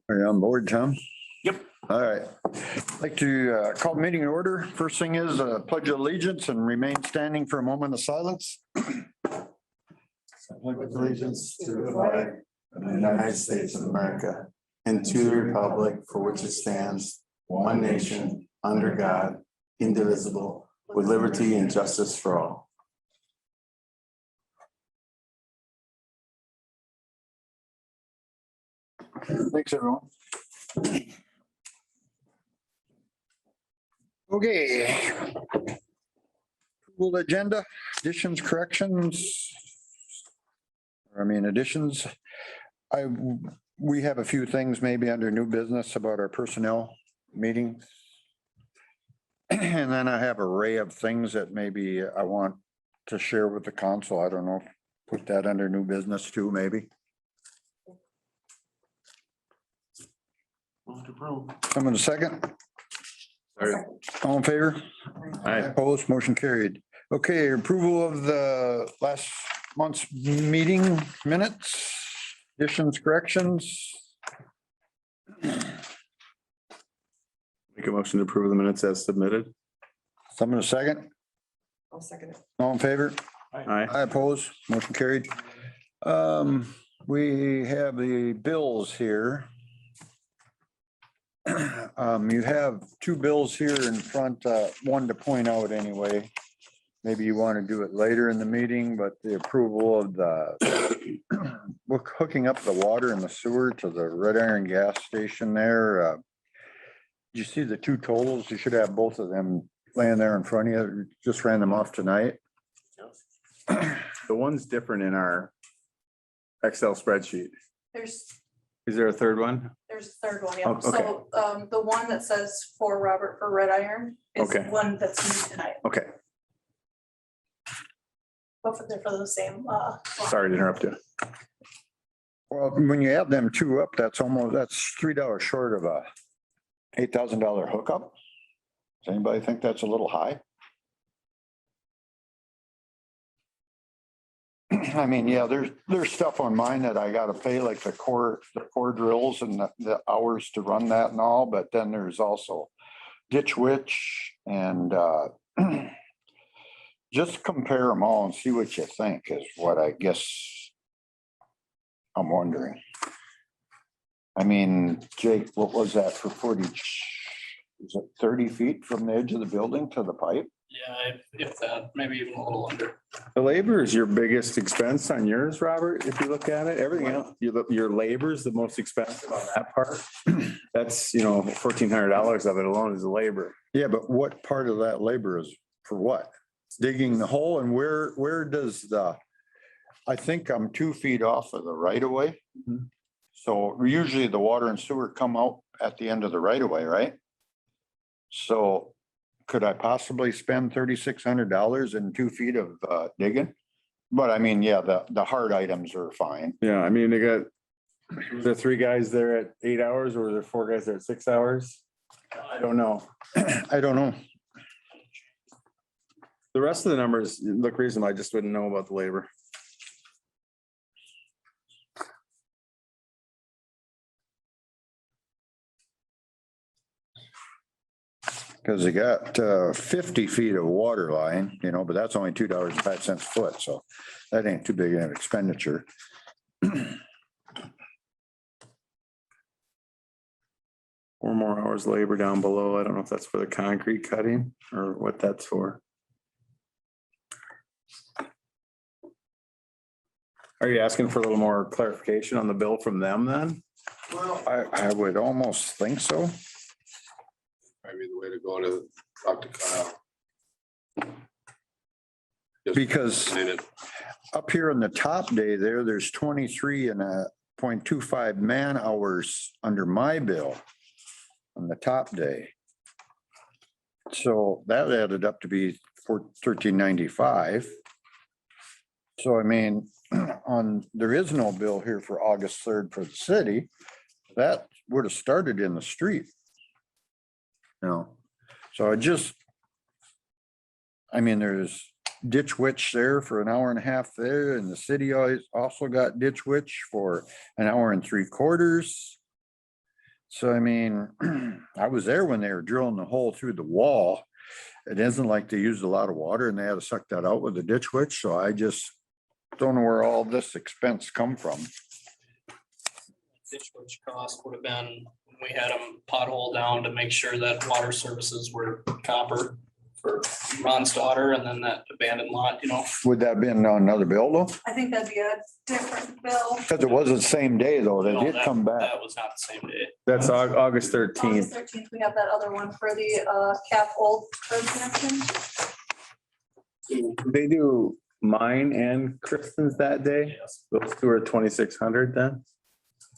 Are you on board, Tom? Yep. All right. I'd like to call the meeting in order. First thing is pledge of allegiance and remain standing for a moment of silence. Allegiance to the flag of the United States of America and to the republic for which it stands, one nation, under God, indivisible, with liberty and justice for all. Thanks, everyone. Okay. Approval agenda, additions, corrections. Additions. We have a few things maybe under new business about our personnel meetings. And then I have an array of things that maybe I want to share with the council. I don't know, put that under new business too, maybe. Move to approve. Someone a second? Sorry. All in favor? Aye. Opposed, motion carried. Okay, approval of the last month's meeting minutes, additions, corrections. Make a motion to approve the minutes as submitted. Someone a second? I'll second it. All in favor? Aye. I oppose, motion carried. We have the bills here. You have two bills here in front, one to point out anyway. Maybe you want to do it later in the meeting, but the approval of the we're hooking up the water and the sewer to the Red Iron gas station there. You see the two totals? You should have both of them laying there in front of you. Just ran them off tonight. The one's different in our Excel spreadsheet. There's Is there a third one? a third one, yeah. Oh, okay. So the one that says for Robert for Red Iron is Okay. one that's new tonight. Okay, Both of them for the same. sorry to interrupt you. Well, when you add them two up, that's $3 short of a $8,000 hookup. Does anybody think that's a little high? I mean, yeah, there's stuff on mine that I gotta pay, like the core drills and the hours to run that and all, but then there's also ditch witch and just compare them all and see what you think is what I guess I'm wondering. I mean, Jake, what was that for 40? Is it 30 feet from the edge of the building to the pipe? Yeah, if that, maybe even a little under. The labor is your biggest expense on yours, Robert, if you look at it. Everything else, your labor is the most expensive on that part. That's, $1,400 of it alone is the labor. Yeah, but what part of that labor is for what? Digging the hole, and where does I think I'm 2 feet off of the right of way. Mhm. So usually the water and sewer come out at the end of the right of way, right? So could I possibly spend $3,600 in 2 feet of digging? But I mean, yeah, the hard items are fine. Yeah, I mean, they got, the three guys there at 8 hours, or there 4 guys there at 6 hours? I don't know. I don't know. The rest of the numbers look reasonable. I just wouldn't know about the labor. Because they got 50 feet of water line, but that's only $2.05 a foot, so that ain't too big an expenditure. 4 more hours labor down below. I don't know if that's for the concrete cutting or what that's for. Are you asking for a little more clarification on the bill from them then? Well, I would almost think so. Maybe the way to go to talk to Kyle. Just Because explain it. up here in the top day there's 23.25 man hours under my bill on the top day. So that added up to be $13.95. So I mean, there is no bill here for August 3rd for the city. That would have started in the street. So there's ditch witch there for an hour and a half there, and the city always also got ditch witch for an hour and 3/4. So I mean, I was there when they were drilling the hole through the wall. It isn't like they used a lot of water and they had to suck that out with a ditch witch, so I just don't know where all this expense come from. Ditch witch cost would have been, we had them pothole down to make sure that water services were copper for Ron's daughter, and then that abandoned lot, you know. Would that been on another bill though? I think that'd be a different bill. Because it was the same day though, they No, did that- come back. That was not the same day. That's August August 13th. 13th, we have that other one for the cap old curb connection. They do mine and Kristen's that day. Yes. Those two are 2,600 then.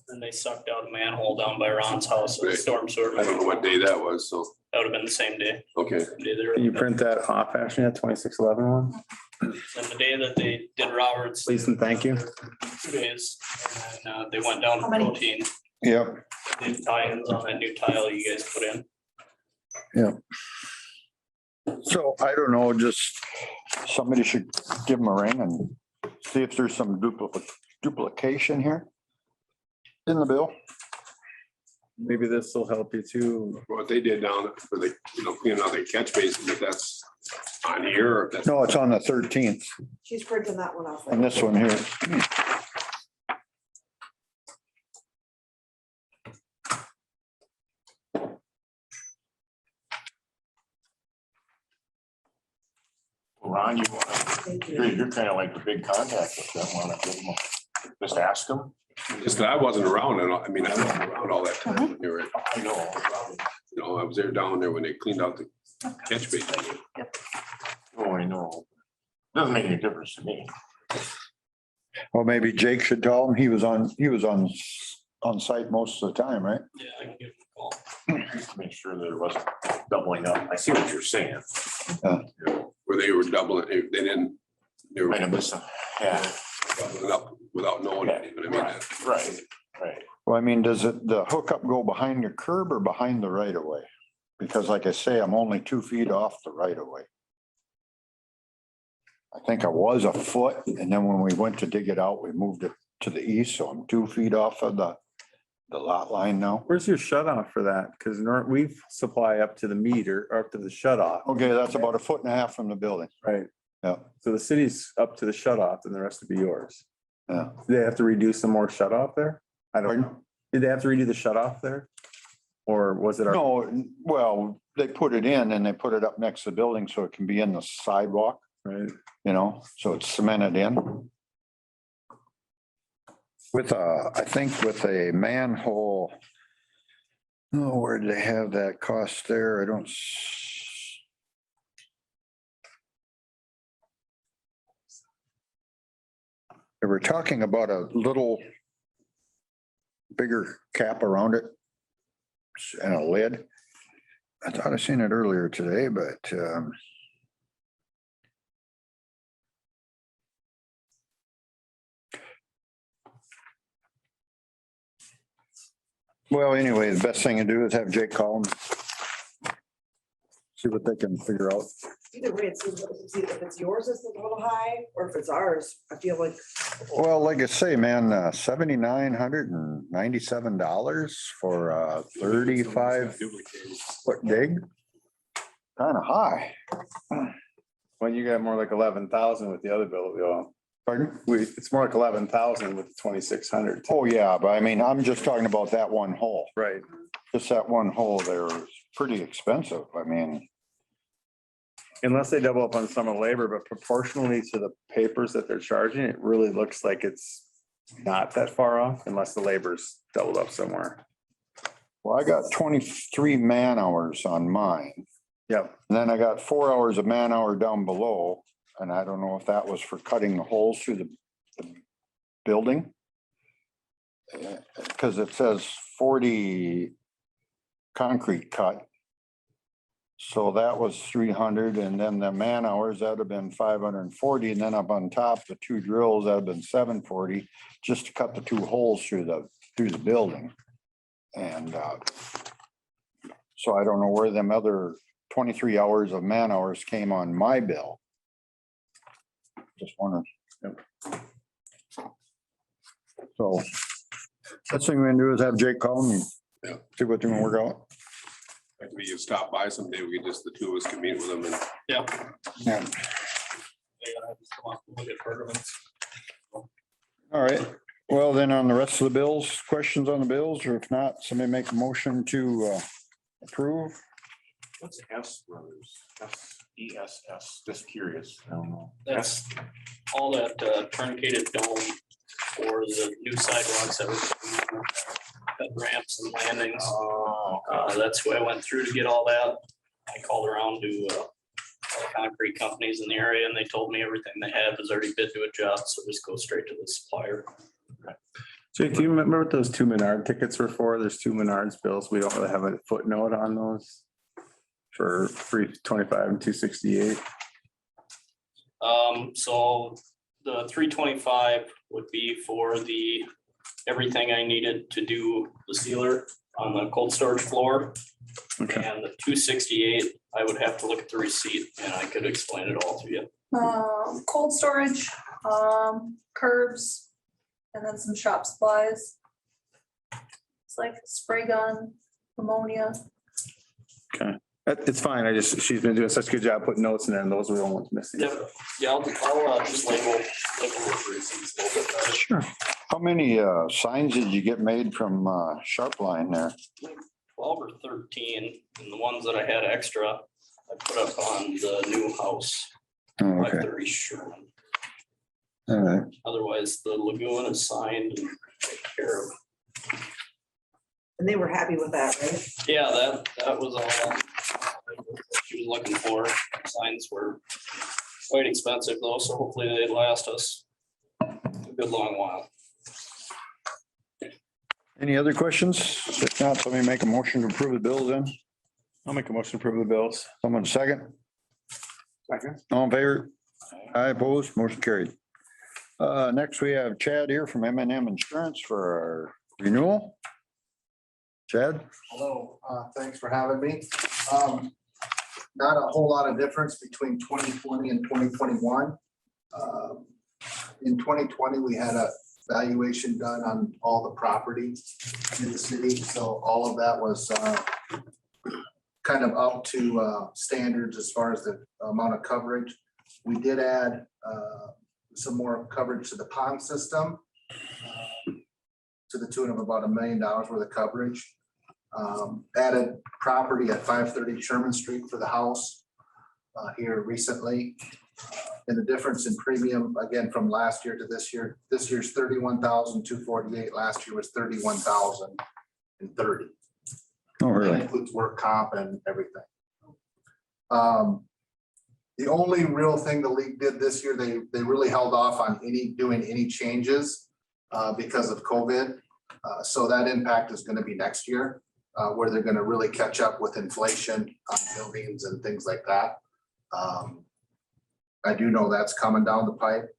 And they sucked out a manhole down by Ron's house, so Right. storm sewer. I don't know what day that was, so, That would have been the same day. okay. Same day they were- Can you print that off, Ashley, that 2611 one? And the day that they did Roberts. Please and thank you. 2 days, and they went down to How many? protein, Yep, new tie-ins on that new tile you guys put in. so I don't know, just somebody should give them a ring and see if there's some duplication here in the bill. Maybe this will help you too. What they did down for the, cleaning out the catch basin, if that's on here, or if that's. No, it's on the 13th She's printing that one off. and this one here. Ron, you want, Thank you. you're kind of like the big contact with them, want to give them, just ask them. Just that I wasn't around, and I mean, I wasn't around all that time when they were, I know. I was there down there when they cleaned out the catch basin. Oh, I know. Doesn't make any difference to me. Well, maybe Jake should tell him. He was on site most of the time, right? Yeah, I can give them a call. Just to make sure there wasn't doubling up. I see what you're saying. Where they were doubling, they didn't, they were Might have missed some. Yeah, doubling up without knowing it, but I mean, right, right. Well, I mean, does the hookup go behind the curb or behind the right of way? Because like I say, I'm only 2 feet off the right of way. I think I was a foot, and then when we went to dig it out, we moved it to the east, so I'm 2 feet off of the lot line now. Where's your shut off for that? Because we supply up to the meter, or up to the shut off. Okay, that's about 1.5 feet from the building. Right. Yeah, So the city's up to the shut off and the rest would be yours. yeah. Do they have to redo some more shut off there? I don't Pardon? know. Did they have to redo the shut off there? Or was it? our- No, well, they put it in and they put it up next to the building so it can be in the sidewalk, Right. so it's cemented in. With I think with a manhole. Oh, where did they have that cost there? I don't. They were talking about a little bigger cap around it and a lid. I thought I seen it earlier today, but well, anyway, the best thing to do is have Jake call them. See what they can figure out. Either way, it's, if it's yours, it's a little high, or if it's ours, I feel like, Well, like I say, man, $7,997 for a 35-foot dig. Kind of high. When you got more like 11,000 with the other bill, we all, Pardon? it's more like 11,000 with the 2,600. Oh, yeah, but I mean, I'm just talking about that one hole. Right. Just that one hole there is pretty expensive. I mean, Unless they double up on some of the labor, but proportionally to the papers that they're charging, it really looks like it's not that far off unless the labor's doubled up somewhere. well, I got 23 man hours on mine. Yep. And then I got 4 hours of man hour down below. And I don't know if that was for cutting the holes through the building. Because it says 40 concrete cut. So that was 300, and then the man hours, that'd have been 540, and then up on top, the 2 drills, that'd have been 740, just to cut the 2 holes through the building. And so I don't know where them other 23 hours of man hours came on my bill. Just wondering. So, first thing we're gonna do is have Jake call me, Yeah. See what they can work out. Maybe you stop by someday, we could just, the two of us can meet with them and Yeah. Yeah. They gotta come up and look at permits. All right. Well, then on the rest of the bills, questions on the bills, or if not, somebody make a motion to approve. What's S Brothers? SESS, just curious. I don't know. That's all that truncated dome for the new sidewalks that were cut ramps and landings. Oh, That's who I went through to get all that. I called around to concrete companies in the area and they told me everything they had was already bid to a job, so just go straight to the supplier. Jake, do you remember what those two Menard tickets were for? There's two Menards bills. We don't really have a footnote on those for 325 and 268. So the 325 would be for everything I needed to do the sealer on the cold storage floor. Okay. And the 268, I would have to look at the receipt and I could explain it all to you. Cold storage, curbs, and then some shop supplies. It's like spray gun, ammonia. It's fine. She's been doing such a good job putting notes in there and those were the ones missing. Yep. Yeah, I'll just label the receipts a little bit better. Sure. How many signs did you get made from Sharp Line there? 12 or 13, and the ones that I had extra, I put up on the new house, Oh, okay. 530 Sherman. All right. Otherwise, the lagoon is signed and taken care of. And they were happy with that, right? Yeah, that was all she was looking for. Signs were quite expensive though, so hopefully they last us a good long while. Any other questions? If not, somebody make a motion to approve the bills then. I'll make a motion to approve the bills. Someone second? Second. All in favor? Aye, opposed, motion carried. Next, we have Chad here from M&M Insurance for our renewal. Chad? Hello, thanks for having me. Not a whole lot of difference between 2020 and 2021. In 2020, we had a valuation done on all the property in the city, so all of that was kind of up to standards as far as the amount of coverage. We did add some more coverage to the pond system to the tune of about $1 million worth of coverage. Added property at 530 Sherman Street for the house here recently. And the difference in premium, again, from last year to this year's 31,248. Last year was 31,030. Oh, That really? includes work comp and everything. The only real thing the league did this year, they really held off on doing any changes because of COVID. So that impact is going to be next year, where they're going to really catch up with inflation on buildings and things like that. I do know that's coming down the pipe.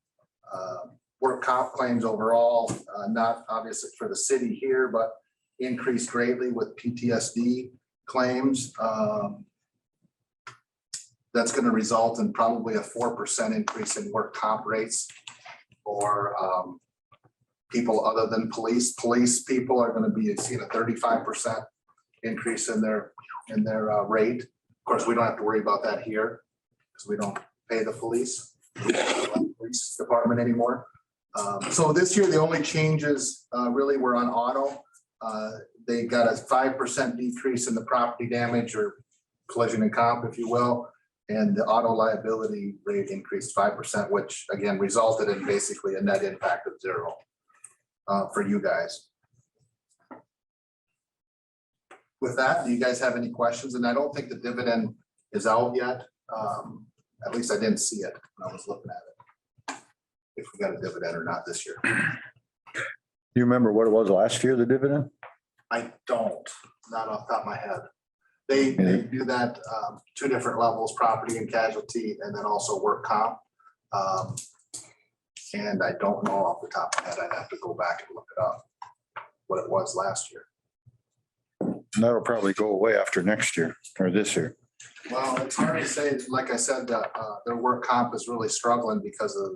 Work comp claims overall, not obviously for the city here, but increased greatly with PTSD claims. That's going to result in probably a 4% increase in work comp rates for people other than police. Police people are going to be seeing a 35% increase in their rate. Of course, we don't have to worry about that here because we don't pay the police department anymore. So this year, the only changes really were on auto. They got a 5% decrease in the property damage or collision and comp, if you will. And the auto liability rate increased 5%, which again resulted in basically a net impact of 0 for you guys. With that, do you guys have any questions? And I don't think the dividend is out yet. At least I didn't see it when I was looking at it. If we got a dividend or not this year. Do you remember what it was last year, the dividend? I don't, not off the top of my head. They do that 2 different levels, property and casualty, and then also work comp. And I don't know off the top of my head. I'd have to go back and look it up, what it was last year. That'll probably go away after next year or this year. Well, it's hard to say. Like I said, their work comp is really struggling because of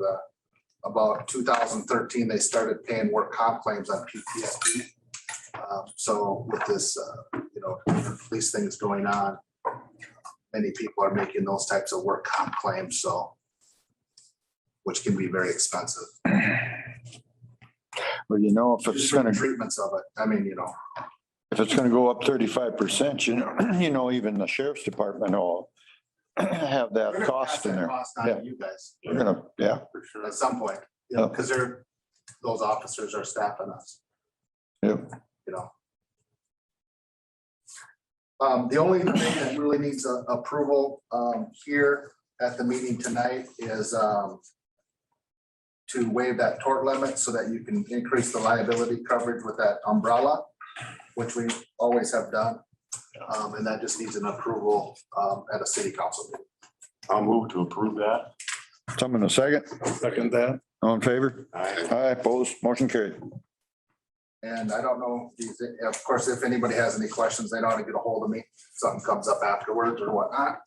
about 2013, they started paying work comp claims on PTSD. So with this, different police things going on, many people are making those types of work comp claims, so, which can be very expensive. Well, if it's gonna, Treatments of it, I mean, if it's gonna go up 35%, even the sheriff's department will have we're that gonna cost pass in that there. cost on Yeah. to you guys We're gonna, yeah, For sure. at some point, Yep. because those officers are staffing us. yep. The only thing that really needs approval here at the meeting tonight is to waive that tort limit so that you can increase the liability coverage with that umbrella, which we always have done. And that just needs an approval at a city council meeting. I'll move to approve that. Someone a second? Second that. All in favor? Aye. Aye, opposed, motion carried. And I don't know, of course, if anybody has any questions, they know how to get a hold of me. Something comes up afterwards or whatnot.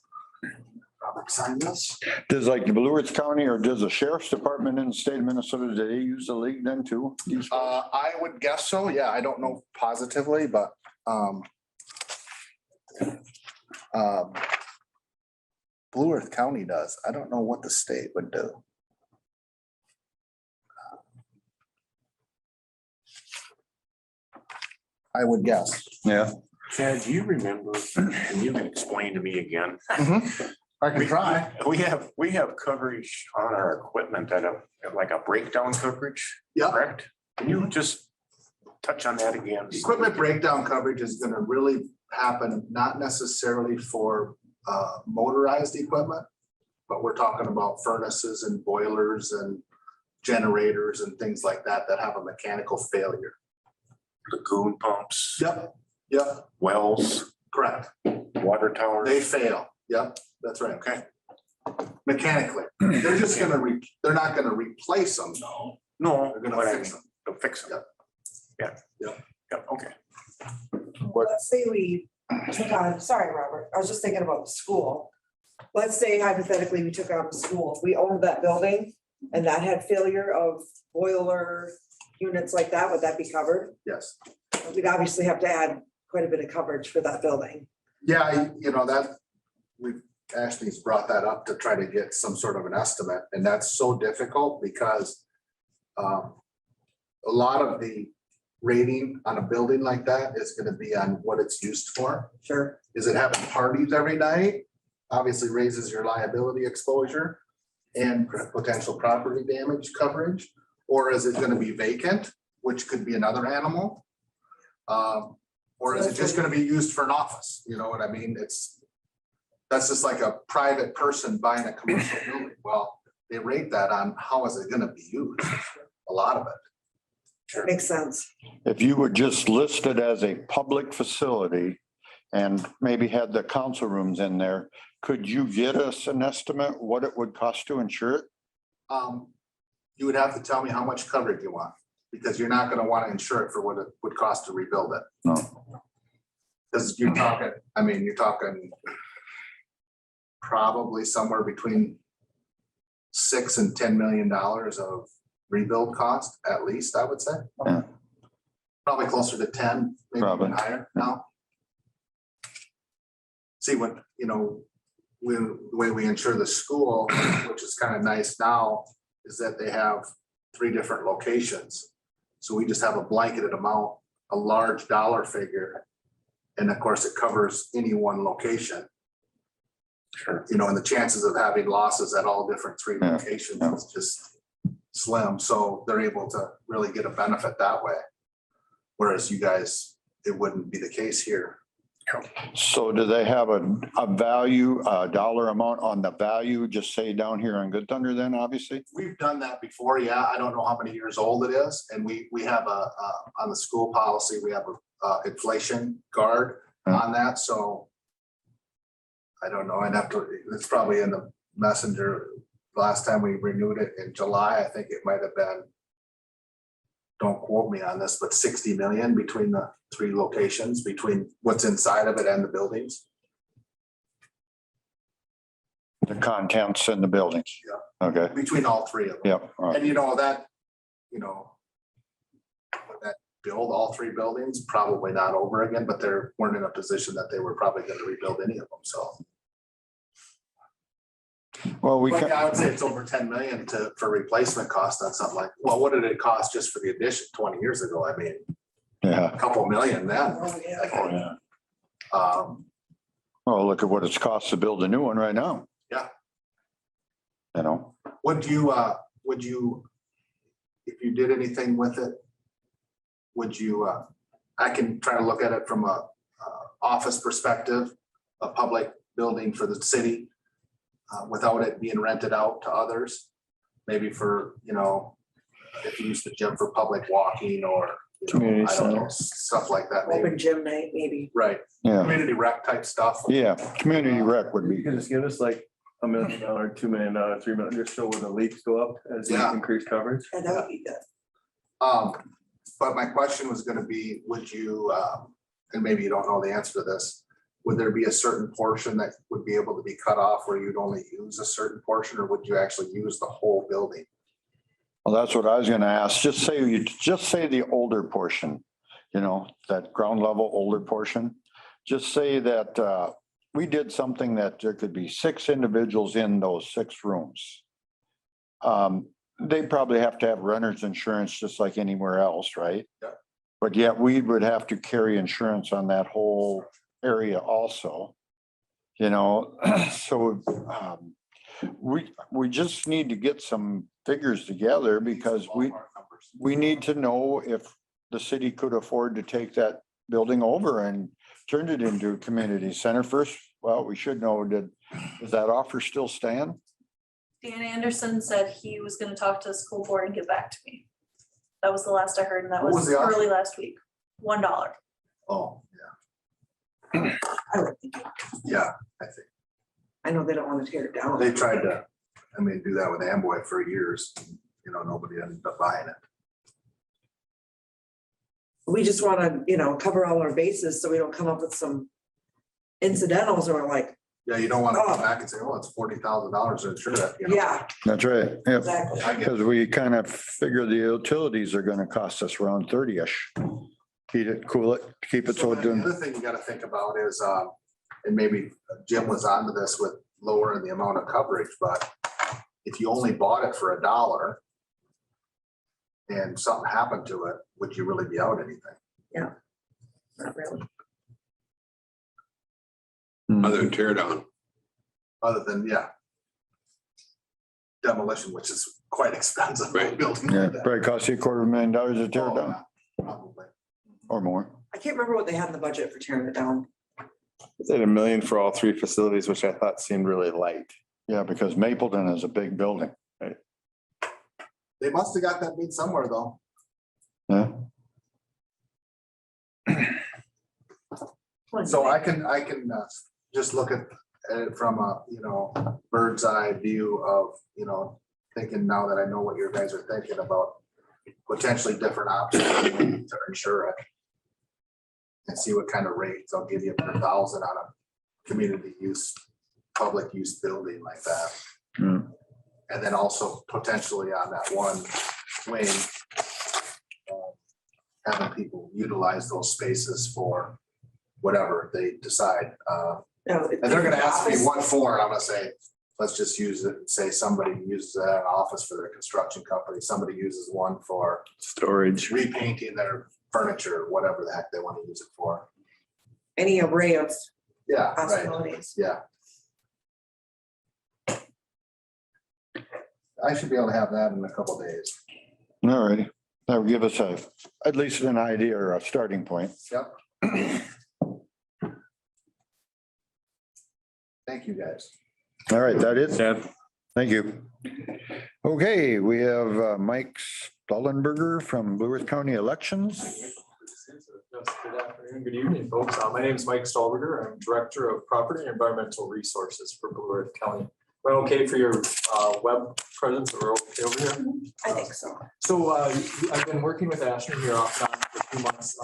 Robert, sign this. Does like the Blue Ridge County or does the sheriff's department in the state of Minnesota, do they use the league then too? I would guess so. Yeah, I don't know positively, but Blue Earth County does. I don't know what the state would do. I would guess. Yeah. Chad, do you remember, and you can explain to me again, I can try. we have coverage on our equipment like a breakdown coverage, Yep. correct? Can you just touch on that again? Equipment breakdown coverage is gonna really happen, not necessarily for motorized equipment, but we're talking about furnaces and boilers and generators and things like that that have a mechanical failure. Lagoon pumps, Yep, yep, wells, correct. water towers. They fail. Yep, that's right. Okay, Mechanically, they're just gonna they're not gonna replace them, no. no, They're gonna but I fix mean, them. they'll fix them. Yep. Yeah. Yep. Yeah, okay. Let's say we took on, sorry, Robert, I was just thinking about the school. Let's say hypothetically, we took on the school, we owned that building and that had failure of boiler units like that, would that be covered? Yes. We'd obviously have to add quite a bit of coverage for that building. Yeah, Ashley's brought that up to try to get some sort of an estimate, and that's so difficult because a lot of the rating on a building like that is gonna be on what it's used for. Sure. Is it having parties every night? Obviously raises your liability exposure and potential property damage coverage. Or is it gonna be vacant, which could be another animal? Or is it just gonna be used for an office? You know what I mean? That's just like a private person buying a commercial building. Well, they rate that on how is it gonna be used? A lot of it. Makes sense. If you would just list it as a public facility and maybe had the council rooms in there, could you get us an estimate what it would cost to insure it? You would have to tell me how much coverage you want, because you're not gonna wanna insure it for what it would cost to rebuild it. No. Because you're talking probably somewhere between $6 and $10 million of rebuild cost, at least, I would say. Yeah. Probably closer to 10, maybe Probably. even higher now. See, what, the way we insure the school, which is kind of nice now, is that they have 3 different locations. So we just have a blanketed amount, a large dollar figure. And of course, it covers any one location. Sure. And the chances of having losses at all different 3 Yeah. locations Yeah. is just slim. So they're able to really get a benefit that way. Whereas you guys, it wouldn't be the case here. So do they have a value, a dollar amount on the value, just say down here on Good Thunder then, obviously? We've done that before. Yeah, I don't know how many years old it is. And we have on the school policy, we have a inflation guard on that. So I don't know. I'd have to, it's probably in the messenger. Last time we renewed it in July, I think it might have been, don't quote me on this, but 60 million between the 3 locations, between what's inside of it and the buildings. The contents in the buildings? Yeah. Okay, Between all 3 of them. yep. All right. And that, what that build all three buildings, probably not over again, but they weren't in a position that they were probably gonna rebuild any of them, so. Well, we But can, yeah, I would say it's over 10 million for replacement cost on something like, well, what did it cost just for the addition 20 years ago? I mean, yeah. a couple million then. Oh, yeah. Like, Yeah. Well, look at what it's cost to build a new one right now. Yeah. You know, would you, if you did anything with it, would you, I can try to look at it from a office perspective, a public building for the city, without it being rented out to others. Maybe for, you know, if you use the gym for public walking or, you know, Community I don't know, center. stuff like that, maybe. Open gym night, maybe. Right, yeah, community rec type stuff. yeah, community rec would You be, can just give us like $1 million, $2 million, $3 million, just show where the leaks go up as you Yeah. increase coverage. And that would be good. But my question was gonna be, would you, and maybe you don't know the answer to this, would there be a certain portion that would be able to be cut off where you'd only use a certain portion, or would you actually use the whole building? well, that's what I was gonna ask. Just say the older portion, you know, that ground level older portion. Just say that we did something that there could be 6 individuals in those 6 rooms. They probably have to have renter's insurance just like anywhere else, right? Yeah. But yet we would have to carry insurance on that whole area also. You know, so we just need to get some figures together because we need to know if the city could afford to take that building over and turn it into a community center first. Well, we should know, does that offer still stand? Dan Anderson said he was gonna talk to the school board and get back to me. That was the last I heard, and that What was was the offer? early last week. $1. Oh, I would think. yeah, I think I know they don't want to tear it down. they tried to, I mean, do that with Amboy for years, you know, nobody ended up buying it. We just want to, you know, cover all our bases so we don't come up with some incidentals or like, Yeah, you don't want to come back and say, oh, it's $40,000 to insure that. you know? yeah, That's right. Yep. exactly. I get it. Because we kind of figure the utilities are gonna cost us around 30-ish. Heat it, cool it, keep it so it The doesn't. other thing you gotta think about is, and maybe Jim was onto this with lowering the amount of coverage, but if you only bought it for $1 and something happened to it, would you really be out anything? Not really. Other than tear down. Other than, yeah, demolition, which is quite expensive. Right. Building Yeah, like that. probably cost you $250,000 to tear it Oh, down yeah, probably. or more. I can't remember what they had in the budget for tearing it down. They had $1 million for all 3 facilities, which I thought seemed really light. Yeah, because Mapleton is a big building. They must have got that bid somewhere though. Yeah. So I can just look at it from a, you know, bird's eye view of, you know, thinking now that I know what you guys are thinking about potentially different options to insure it. And see what kind of rates I'll give you per 1,000 on a community use, public use building like that. Hmm. And then also potentially on that one wing, having people utilize those spaces for whatever they decide. And they're gonna ask me what for, and I'm gonna say, let's just use it and say somebody uses an office for their construction company, somebody uses one for Storage. repainting their furniture, whatever the heck they want to use it for. Any array of Yeah, right, possibilities. yeah. I should be able to have that in a couple days. All righty. That would give us at least an idea or a starting point. Yep. Thank you, guys. All right, that is. Yeah. Thank you. Okay, we have Mike Stahlberger from Blue Earth County Elections. Yes, good afternoon, good evening, folks. My name is Mike Stahlberger. I'm Director of Property and Environmental Resources for Blue Earth County. Am I okay for your web presence or okay over here? I think so. So I've been working with Ashton here off and on for a few months,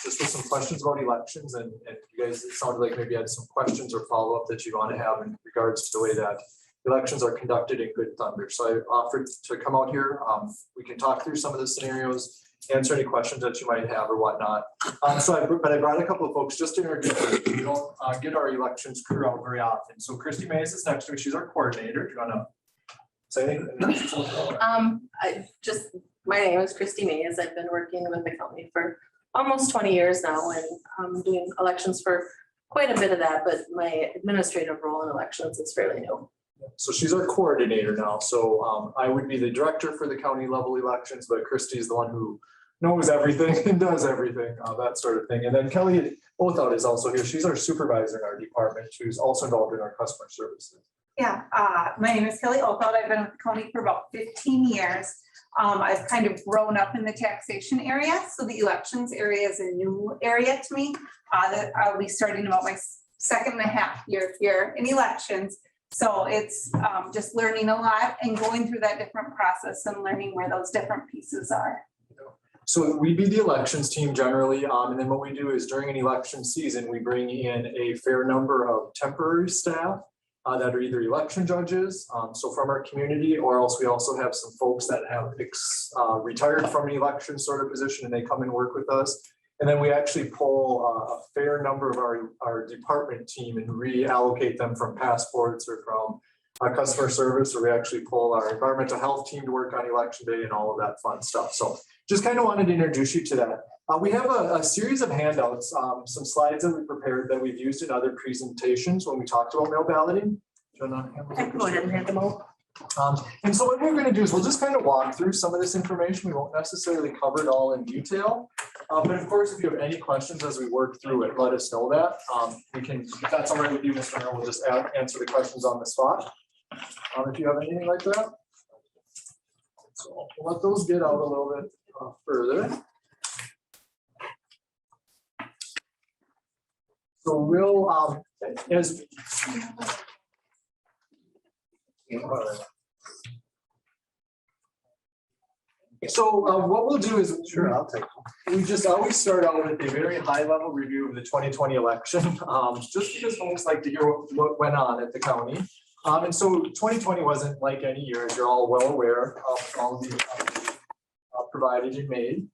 just with some questions about elections, and you guys, it sounded like maybe you had some questions or follow-up that you want to have in regards to the way that elections are conducted in Good Thunder. So I offered to come out here. We can talk through some of the scenarios answer any questions that you might have or whatnot. So I brought a couple of folks just to introduce you. We don't get our elections crew out very often. So Christy Mays is next to me. She's our coordinator. Do you want to say anything? My name is Christy Mays. I've been working with the county for almost 20 years now, and I'm doing elections for quite a bit of that, but my administrative role in elections is fairly new. So she's our coordinator now. So I would be the director for the county level elections, but Christy is the one who knows everything and does everything, that sort of thing. And then Kelly Othout is also here. She's our supervisor in our department, who's also involved in our customer services. Yeah, my name is Kelly Othout. I've been with the county for about 15 years. I've kind of grown up in the taxation area, so the elections area is a new area to me. I'll be starting about my 2.5 year here in elections. So it's just learning a lot and going through that different process and learning where those different pieces are. So we'd be the elections team generally, and then what we do is during an election season, we bring in a fair number of temporary staff that are either election judges, so from our community, or else we also have some folks that have retired from an election sort of position and they come and work with us. And then we actually pull a fair number of our department team and reallocate them from passports or from customer service, or we actually pull our environmental health team to work on election day and all of that fun stuff. So just kind of wanted to introduce you to that. We have a series of handouts, some slides that we prepared that we've used in other presentations when we talked about mail balloting. I can go ahead and hand them out. And so what we're going to do is we'll just kind of walk through some of this information. We won't necessarily cover it all in detail. But of course, if you have any questions as we work through it, let us know that. We can, if that's all right with you, Mr. Mayor, we'll just answer the questions on the spot. If you have anything like that. So we'll let those get out a little bit further. So we'll, what we'll do is, Sure, I'll take we just always start out with a very high level review of the 2020 election, just because folks like to hear what went on at the county. And so 2020 wasn't like any year, as you're all well aware of all the provided and made.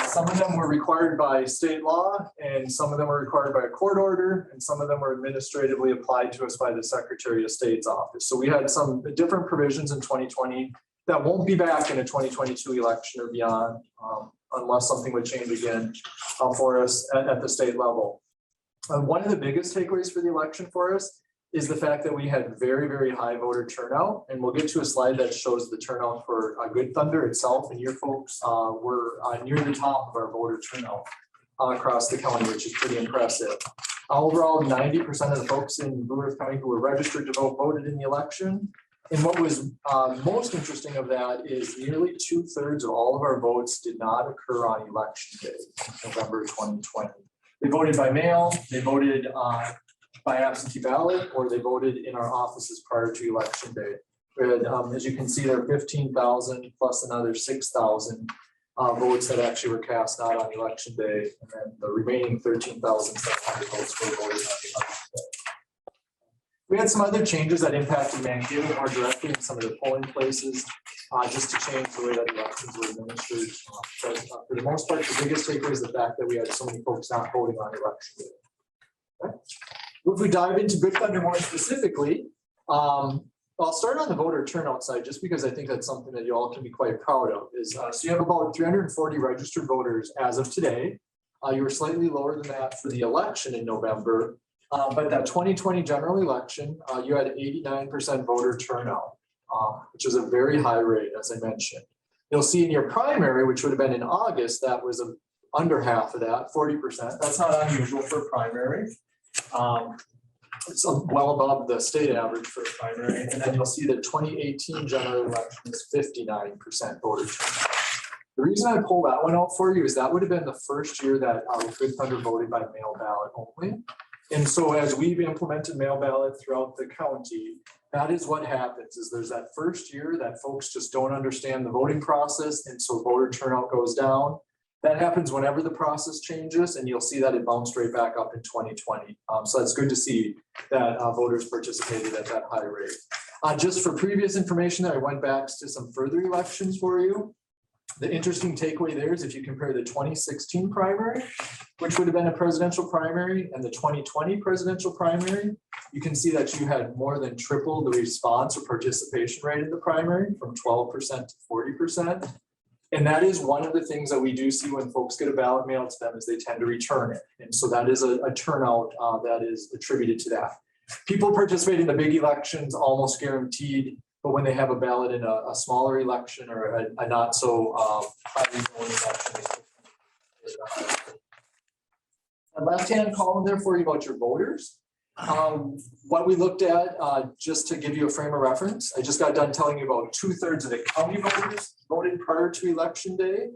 Some of them were required by state law, and some of them were required by a court order, and some of them were administratively applied to us by the Secretary of State's office. So we had some different provisions in 2020 that won't be back in a 2022 election or beyond, unless something would change again for us at the state level. One of the biggest takeaways for the election for us is the fact that we had very, very high voter turnout. And we'll get to a slide that shows the turnout for Good Thunder itself. And your folks were near the top of our voter turnout across the county, which is pretty impressive. Overall, 90% of the folks in Blue Earth County who were registered to vote voted in the election. And what was most interesting of that is nearly 2/3 of all of our votes did not occur on election day, November 2020. They voted by mail, they voted by absentee ballot, or they voted in our offices prior to election day. And, as you can see, there are 15,000 plus another 6,000 votes that actually were cast not on election day, and then the remaining 13,700 votes were voted on election day. We had some other changes that impacted Mankato more directly in some of the polling places, just to change the way that elections were administered. But for the most part, the biggest takeaway is the fact that we had so many folks not voting on election day. Okay. If we dive into Good Thunder more specifically, I'll start on the voter turnout side, just because I think that's something that you all can be quite proud of. So you have about 340 registered voters as of today. You were slightly lower than that for the election in November, but that 2020 general election, you had 89% voter turnout, which is a very high rate, as I mentioned. You'll see in your primary, which would have been in August, that was under half of that, 40%. That's not unusual for a primary. It's well above the state average for a primary. And then you'll see the 2018 general election is 59% voter turnout. The reason I pull that one out for you is that would have been the first year that Good Thunder voted by mail ballot only. And so as we've implemented mail ballot throughout the county, that is what happens, is there's that first year that folks just don't understand the voting process, and so voter turnout goes down. That happens whenever the process changes, and you'll see that it bounced right back up in 2020. So that's good to see that voters participated at that high rate. Just for previous information, I went back to some further elections for you. The interesting takeaway there is if you compare the 2016 primary, which would have been a presidential primary, and the 2020 presidential primary, you can see that you had more than triple the response or participation rate in the primary from 12% to 40%. And that is one of the things that we do see when folks get a ballot mailed to them is they tend to return it. And so that is a turnout that is attributed to that. People participate in the big elections almost guaranteed, but when they have a ballot in a smaller election or a not so highly known election. The left-hand column there for you about your voters. What we looked at, just to give you a frame of reference, I just got done telling you about 2/3 of the county voters voted prior to election day.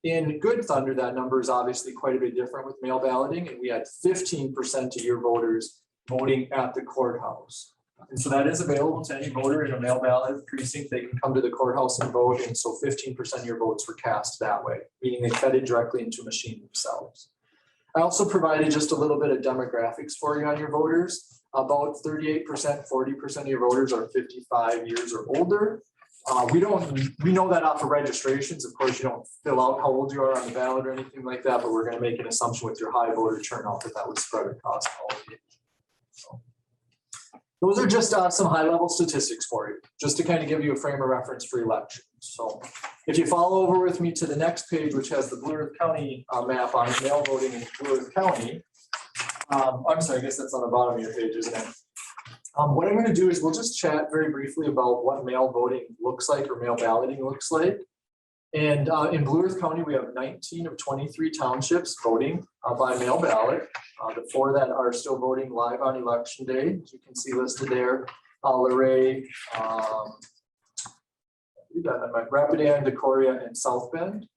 In Good Thunder, that number is obviously quite a bit different with mail balloting, and we had 15% of your voters voting at the courthouse. And so that is available to any voter in a mail ballot precinct. They can come to the courthouse and vote. And so 15% of your votes were cast that way, meaning they fed it directly into a machine themselves. I also provided just a little bit of demographics for you on your voters. About 38%, 40% of your voters are 55 years or older. We know that off of registrations. Of course, you don't fill out how old you are on the ballot or anything like that, but we're going to make an assumption with your high voter turnout that would spread across all of you. So those are just some high-level statistics for you, just to kind of give you a frame of reference for elections. So if you follow over with me to the next page, which has the Blue Earth County map on mail voting in Blue Earth County. I'm sorry, I guess that's on the bottom of your page, isn't it? What I'm going to do is we'll just chat very briefly about what mail voting looks like or mail balloting looks like. And in Blue Earth County, we have 19 of 23 townships voting by mail ballot. The 4 that are still voting live on election day, as you can see listed there, Luray, Rapidan, Decoria, and South Bend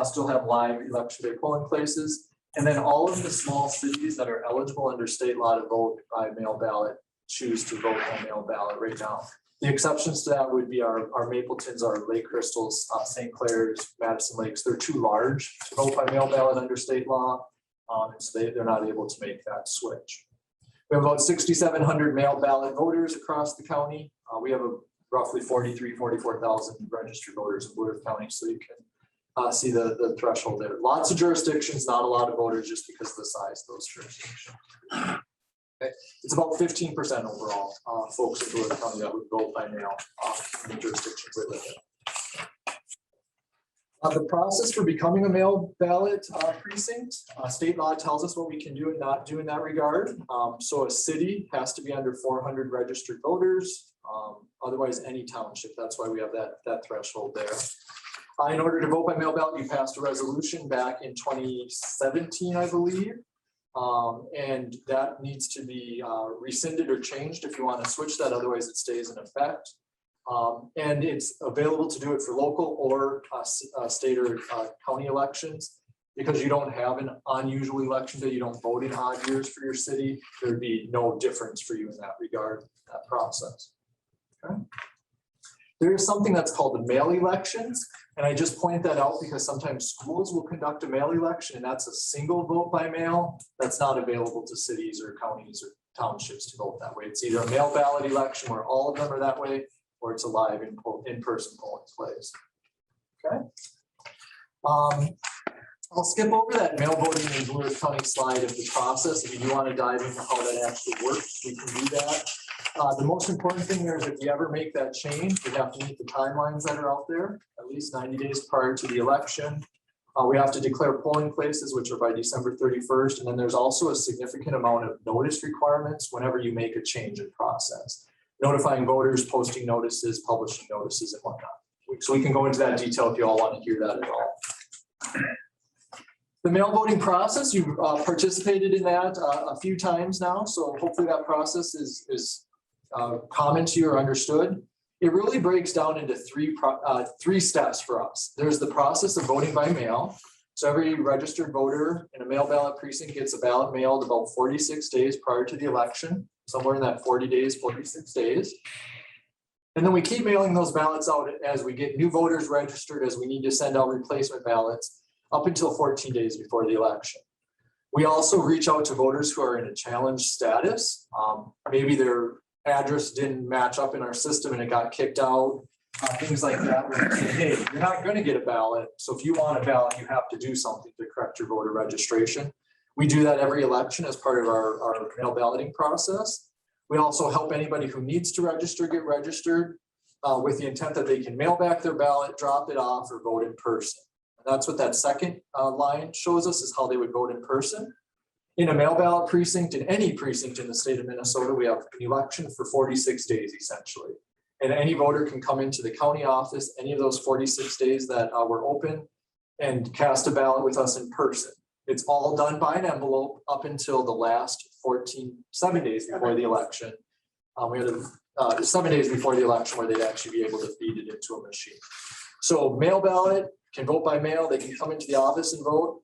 still have live election day polling places. And then all of the small cities that are eligible under state law to vote by mail ballot choose to vote by mail ballot right now. The exceptions to that would be our Mapletons, our Lake Crystals, St. Clair's, Madison Lakes. They're too large to vote by mail ballot under state law. And so they're not able to make that switch. We have about 6,700 mail ballot voters across the county. We have roughly 44,000 registered voters in Blue Earth County. So you can see the threshold there. Lots of jurisdictions, not a lot of voters just because of the size of those jurisdictions. Okay. It's about 15% overall folks in Blue Earth County that would vote by mail in the jurisdictions they live in. The process for becoming a mail ballot precinct, state law tells us what we can do and not do in that regard. So a city has to be under 400 registered voters, otherwise any township. That's why we have that threshold there. In order to vote by mail ballot, you passed a resolution back in 2017, I believe. And that needs to be rescinded or changed if you want to switch that, otherwise it stays in effect. And it's available to do it for local or state or county elections. Because you don't have an unusual election day, you don't vote in odd years for your city, there'd be no difference for you in that regard, that process. Okay. There is something that's called the mail elections. And I just point that out because sometimes schools will conduct a mail election and that's a single vote by mail. That's not available to cities or counties or townships to vote that way. It's either a mail ballot election where all of them are that way, or it's a live in-person polling place. Okay. I'll skip over that mail voting in Blue Earth County slide of the process. If you do want to dive into how that actually works, we can do that. The most important thing there is if you ever make that change, we have to meet the timelines that are out there, at least 90 days prior to the election. We have to declare polling places, which are by December 31st. And then there's also a significant amount of notice requirements whenever you make a change in process. Notifying voters, posting notices, publishing notices, and whatnot. So we can go into that detail if you all want to hear that at all. The mail voting process, you've participated in that a few times now, so hopefully that process is common to you or understood. It really breaks down into three steps for us. There's the process of voting by mail. So every registered voter in a mail ballot precinct gets a ballot mailed about 46 days prior to the election, somewhere in that 40 days, 46 days. And then we keep mailing those ballots out as we get new voters registered, as we need to send out replacement ballots up until 14 days before the election. We also reach out to voters who are in a challenged status. Maybe their address didn't match up in our system and it got kicked out. things like that, where you say, hey, you're not gonna get a ballot, so if you want a ballot, you have to do something to correct your voter registration. We do that every election as part of our mail balloting process. We also help anybody who needs to register, get registered, with the intent that they can mail back their ballot, drop it off, or vote in person. And that's what that second line shows us, is how they would vote in person. In a mail ballot precinct, in any precinct in the state of Minnesota, we have an election for 46 days essentially. And any voter can come into the county office any of those 46 days that we're open and cast a ballot with us in person. It's all done by an envelope up until the last 7 days before the election. We had 7 days before the election where they'd actually be able to feed it into a machine. So mail ballot, can vote by mail, they can come into the office and vote.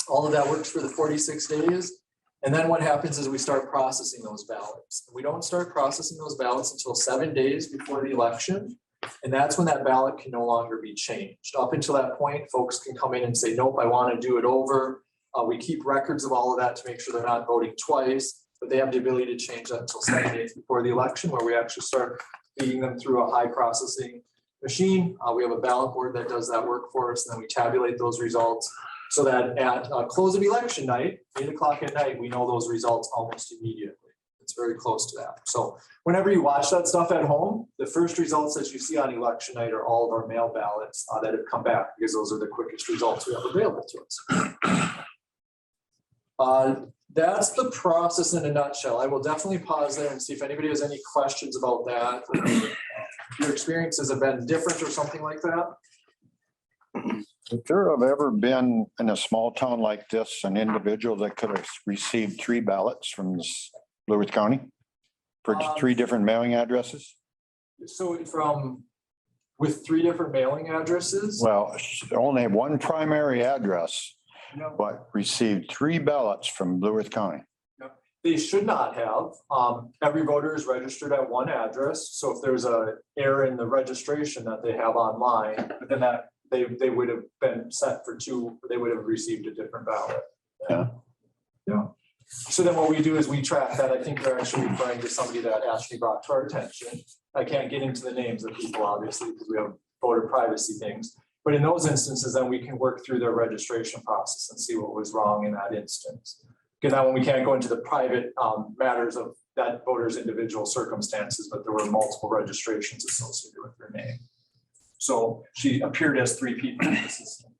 All of that works for the 46 days. And then what happens is we start processing those ballots. We don't start processing those ballots until 7 days before the election. And that's when that ballot can no longer be changed. Up until that point, folks can come in and say, nope, I want to do it over. We keep records of all of that to make sure they're not voting twice, but they have the ability to change that until 7 days before the election, where we actually start feeding them through a high processing machine. We have a ballot board that does that work for us, and then we tabulate those results so that at close of election night, 8 o'clock at night, we know those results almost immediately. It's very close to that. So whenever you watch that stuff at home, the first results that you see on election night are all of our mail ballots that have come back, because those are the quickest results we have available to us. That's the process in a nutshell. I will definitely pause there and see if anybody has any questions about that. Your experiences have been different or something like that? If there have ever been in a small town like this, an individual that could have received 3 ballots from Lewis County for 3 different mailing addresses? So with 3 different mailing addresses? Well, only have 1 primary address, No. but received 3 ballots from Lewis County. They should not have. Every voter is registered at 1 address. So if there's a error in the registration that they have online, then that they would have been set for 2, they would have received a different ballot. Yeah. So then what we do is we track that. I think you're actually referring to somebody that Ashley brought to our attention. I can't get into the names of people, obviously, because we have voter privacy things. But in those instances, then we can work through their registration process and see what was wrong in that instance. Because now when we can't go into the private matters of that voter's individual circumstances, but there were multiple registrations associated with her name. So she appeared as 3 people in the system.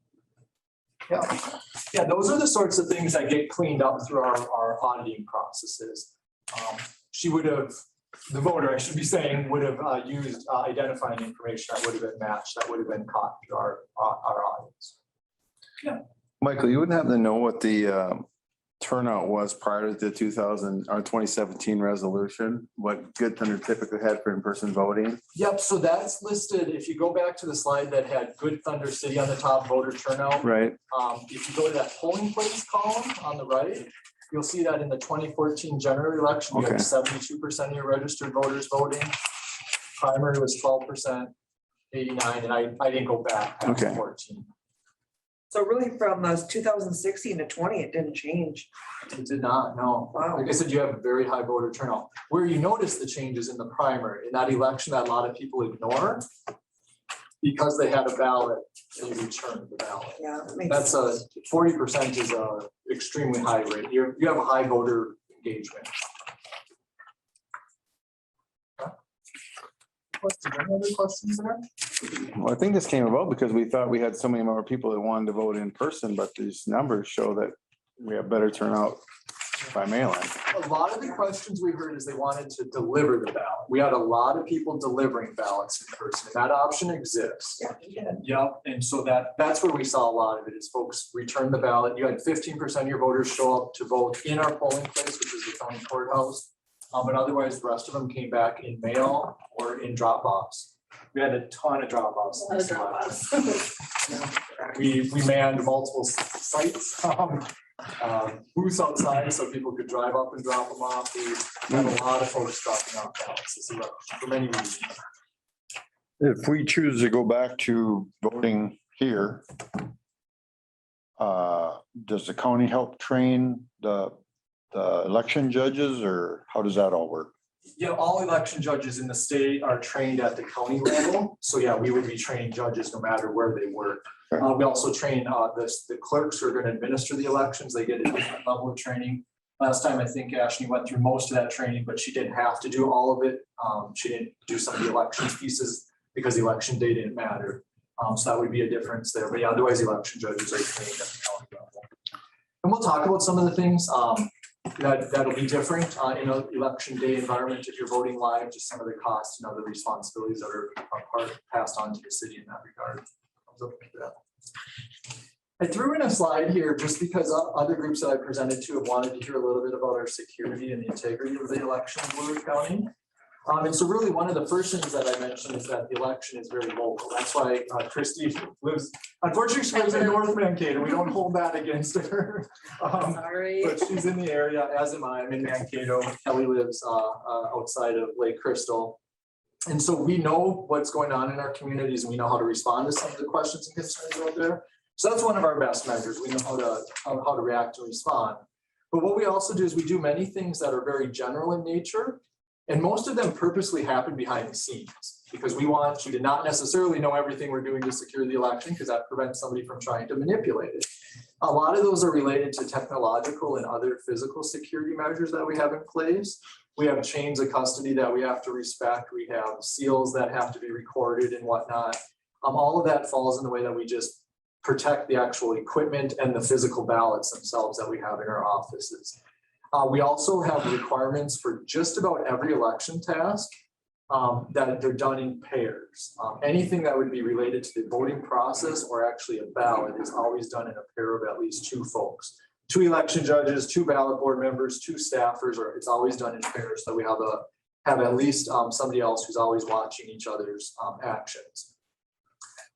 Yeah, those are the sorts of things that get cleaned up through our auditing processes. She would have, the voter, I should be saying, would have used identifying information that would have been matched, that would have been caught through our audits. Yeah. Michael, you wouldn't have to know what the turnout was prior to the 2017 resolution, what Good Thunder typically had for in-person voting? Yep, so that's listed, if you go back to the slide that had Good Thunder City on the top, voter turnout. Right. If you go to that polling place column on the right, you'll see that in the 2014 general election, you have 72% of your registered voters voting. Primary was 12%, 89, and I didn't go back past 14. So really from 2016 to 20, it didn't change. It did not, no. Wow. Like I said, you have a very high voter turnout. Where you notice the changes in the primary, in that election that a lot of people ignore, because they had a ballot, they returned the ballot. Yeah, that makes That's sense. 40% is a extremely high rate. You have a high voter engagement. Any other questions there? Well, I think this came about because we thought we had so many more people that wanted to vote in person, but these numbers show that we have better turnout by mail-in. A lot of the questions we heard is they wanted to deliver the ballot. We had a lot of people delivering ballots in person, and that option exists. Yep, and so that's where we saw a lot of it, is folks return the ballot. You had 15% of your voters show up to vote in our polling place, which is the county courthouse. But otherwise, the rest of them came back in mail or in drop-offs. We had a ton of drop-offs. We manned multiple sites, booths outside so people could drive up and drop them off. We had a lot of folks dropping off ballots this election for many reasons. If we choose to go back to voting here, does the county help train the election judges, or how does that all work? Yeah, all election judges in the state are trained at the county level. So yeah, we would be training judges no matter where they work. We also train the clerks who are going to administer the elections. They get a different level of training. Last time, I think Ashley went through most of that training, but she didn't have to do all of it. She didn't do some of the elections pieces because the election day didn't matter. So that would be a difference there. But yeah, otherwise election judges are trained at the county level. And we'll talk about some of the things that'll be different in an election day environment if you're voting live, just some of the costs and other responsibilities that are passed on to the city in that regard. I threw in a slide here just because other groups that I presented to have wanted to hear a little bit about our security and the integrity of the election in Blue Ridge County. And so really one of the first things that I mentioned is that the election is very local. That's why Christy lives, unfortunately she lives in North Mankato. We don't hold that against her. Sorry. But she's in the area, as am I. I'm in Mankato. Kelly lives outside of Lake Crystal. And so we know what's going on in our communities and we know how to respond to some of the questions and concerns out there. So that's one of our best measures. We know how to react and respond. But what we also do is we do many things that are very general in nature. And most of them purposely happen behind the scenes because we want you to not necessarily know everything we're doing to secure the election because that prevents somebody from trying to manipulate it. A lot of those are related to technological and other physical security measures that we have in place. We have chains of custody that we have to respect. We have seals that have to be recorded and whatnot. All of that falls in the way that we just protect the actual equipment and the physical ballots themselves that we have in our offices. We also have requirements for just about every election task that they're done in pairs. Anything that would be related to the voting process or actually a ballot is always done in a pair of at least 2 folks. 2 election judges, 2 ballot board members, 2 staffers, or it's always done in pairs. So we have at least somebody else who's always watching each other's actions.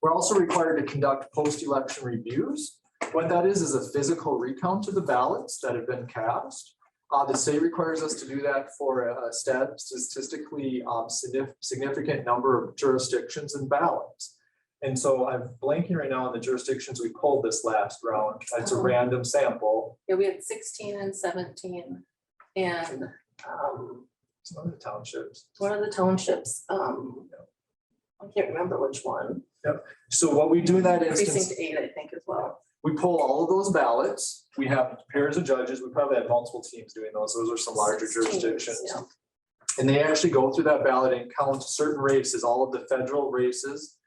We're also required to conduct post-election reviews. What that is a physical recount of the ballots that have been cast. The state requires us to do that for a statistically significant number of jurisdictions and ballots. And so I'm blanking right now on the jurisdictions we pulled this last round. It's a random sample. Yeah, we had 16 and 17 and some of the townships. one of the townships, I can't remember which one. Yep. So what we do in that instance. Precinct 8, I think, as well. We pull all of those ballots. We have pairs of judges. We probably had multiple teams doing those. Those are some larger jurisdictions. Yeah. And they actually go through that ballot and count certain races, all of the federal races.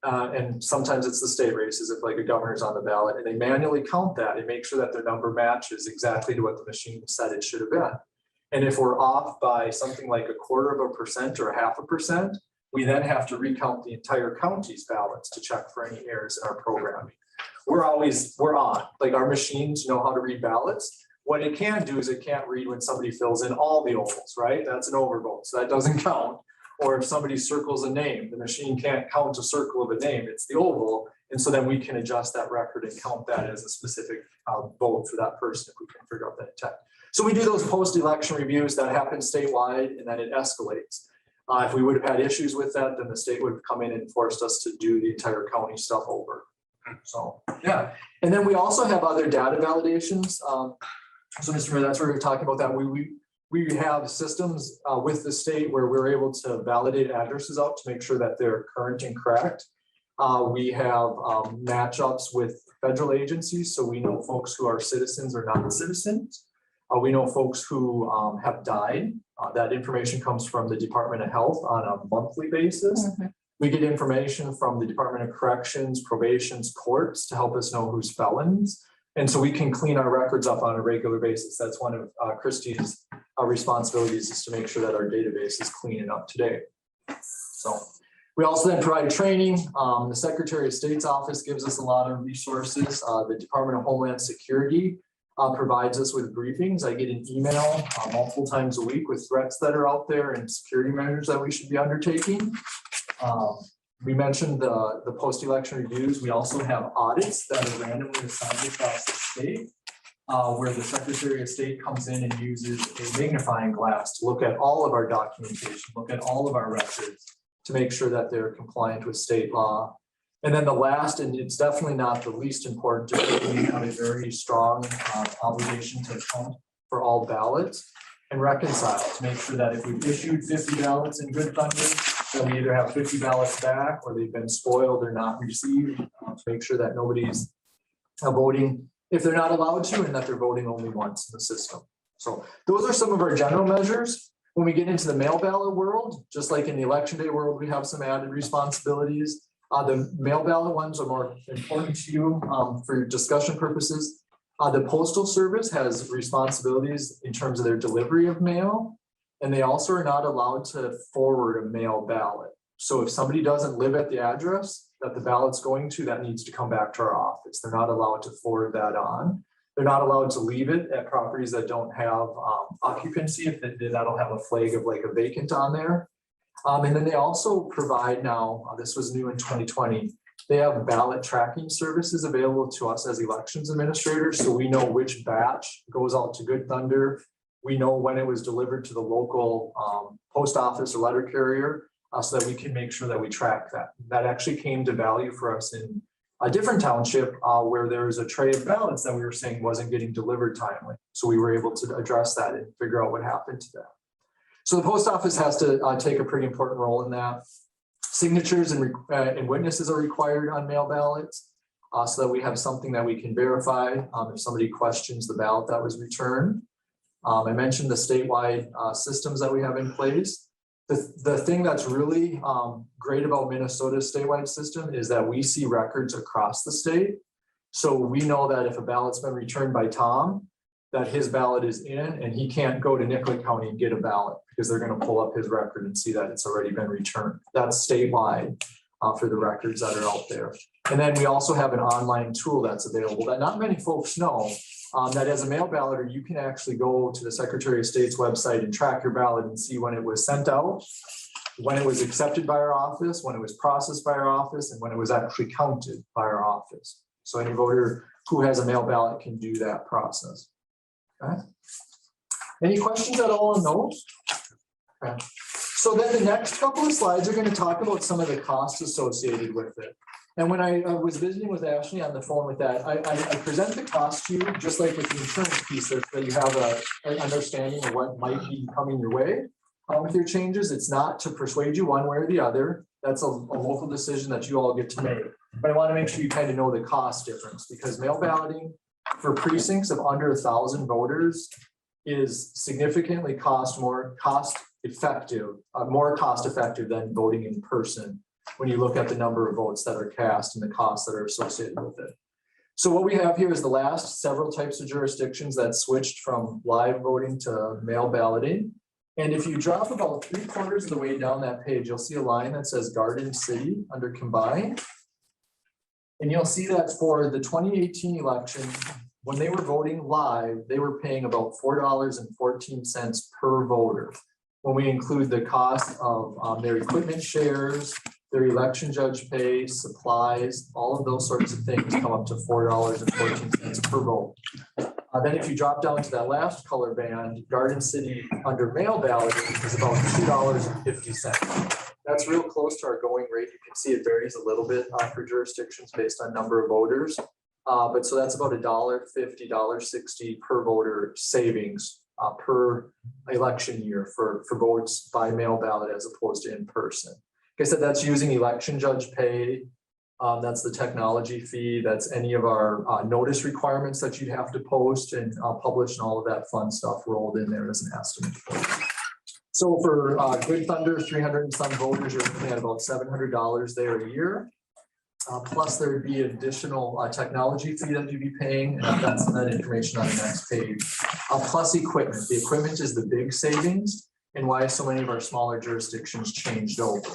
And sometimes it's the state races if like a governor's on the ballot, and they manually count that and make sure that their number matches exactly to what the machine said it should have been. And if we're off by something like 0.25% or 0.5%, we then have to recount the entire county's ballots to check for any errors in our programming. We're on, like our machines know how to read ballots. What it can do is it can't read when somebody fills in all the ovals, right? That's an overvote, so that doesn't count. Or if somebody circles a name, the machine can't count a circle of a name, it's the oval. And so then we can adjust that record and count that as a specific vote for that person if we can figure out that intent. So we do those post-election reviews that happen statewide and then it escalates. If we would have had issues with that, then the state would have come in and forced us to do the entire county stuff over. So, yeah. And then we also have other data validations. So Mr. Mayor, that's where we're talking about that. We have systems with the state where we're able to validate addresses out to make sure that they're current and correct. We have matchups with federal agencies. So we know folks who are citizens or non-citizens. We know folks who have died. That information comes from the Department of Health on a monthly basis. Mm-hmm. We get information from the Department of Corrections, probations, courts to help us know who's felons. And so we can clean our records up on a regular basis. That's one of Christie's responsibilities, is to make sure that our database is clean and up to date. So we also then provide training. The Secretary of State's office gives us a lot of resources. The Department of Homeland Security provides us with briefings. I get an email multiple times a week with threats that are out there and security measures that we should be undertaking. We mentioned the post-election reviews. We also have audits that are randomly assigned across the state, where the Secretary of State comes in and uses a magnifying glass to look at all of our documentation, look at all of our records to make sure that they're compliant with state law. And then the last, and it's definitely not the least important, we have a very strong obligation to account for all ballots. and reconcile to make sure that if we've issued 50 ballots in Good Thunder, then we either have 50 ballots back or they've been spoiled or not received, to make sure that nobody's voting if they're not allowed to, and that they're voting only once in the system. So those are some of our general measures. When we get into the mail ballot world, just like in the election day world, we have some added responsibilities. The mail ballot ones are more important to you for discussion purposes. The Postal Service has responsibilities in terms of their delivery of mail, and they also are not allowed to forward a mail ballot. So if somebody doesn't live at the address that the ballot's going to, that needs to come back to our office. They're not allowed to forward that on. They're not allowed to leave it at properties that don't have occupancy, if that'll have a flag of like a vacant on there. And then they also provide now, this was new in 2020, they have ballot tracking services available to us as elections administrators. So we know which batch goes out to Good Thunder. We know when it was delivered to the local post office or letter carrier, so that we can make sure that we track that. That actually came to value for us in a different township where there was a tray of ballots that we were saying wasn't getting delivered timely. So we were able to address that and figure out what happened to that. So the post office has to take a pretty important role in that. Signatures and witnesses are required on mail ballots so that we have something that we can verify if somebody questions the ballot that was returned. I mentioned the statewide systems that we have in place. The thing that's really great about Minnesota's statewide system is that we see records across the state. So we know that if a ballot's been returned by Tom, that his ballot is in and he can't go to Nicollet County and get a ballot because they're going to pull up his record and see that it's already been returned. That's statewide for the records that are out there. And then we also have an online tool that's available that not many folks know, that as a mail balloter, you can actually go to the Secretary of State's website and track your ballot and see when it was sent out, when it was accepted by our office, when it was processed by our office, and when it was actually counted by our office. So any voter who has a mail ballot can do that process. Okay. Any questions at all on those? Okay. So then the next couple of slides are going to talk about some of the costs associated with it. And when I was visiting with Ashley on the phone with that, I present the cost to you, just like with the insurance piece, that you have an understanding of what might be coming your way with your changes. It's not to persuade you one way or the other. That's a local decision that you all get to make. But I want to make sure you kind of know the cost difference, because mail balloting for precincts of under 1,000 voters is significantly more cost effective than voting in person when you look at the number of votes that are cast and the costs that are associated with it. So what we have here is the last several types of jurisdictions that switched from live voting to mail balloting. And if you drop about 3/4 of the way down that page, you'll see a line that says Garden City under combined. And you'll see that for the 2018 election, when they were voting live, they were paying about $4.14 per voter. When we include the cost of their equipment shares, their election judge pay, supplies, all of those sorts of things come up to $4.14 per vote. Then if you drop down to that last color band, Garden City under mail ballot is about $2.50. That's real close to our going rate. You can see it varies a little bit for jurisdictions based on number of voters. But so that's about $1.50, $1.60 per voter savings per election year for votes by mail ballot as opposed to in person. Like I said, that's using election judge pay. That's the technology fee. That's any of our notice requirements that you'd have to post and publish, and all of that fun stuff rolled in there as an estimate. So for Good Thunder, 300 and some voters, you're looking at about $700 there a year. Plus there'd be additional technology fee that you'd be paying, and that's that information on the next page. Plus equipment. The equipment is the big savings and why so many of our smaller jurisdictions changed over.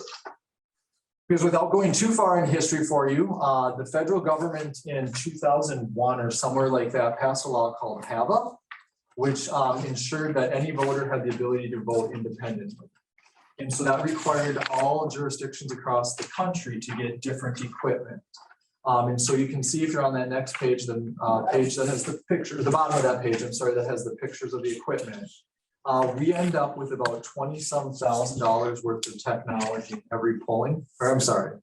Because without going too far in history for you, the federal government in 2001 or somewhere like that passed a law called HAVA, which ensured that any voter had the ability to vote independently. And so that required all jurisdictions across the country to get different equipment. And so you can see if you're on that next page, the page that has the picture, the bottom of that page, I'm sorry, that has the pictures of the equipment. We end up with about $20-some thousand worth of technology in every polling, or I'm sorry,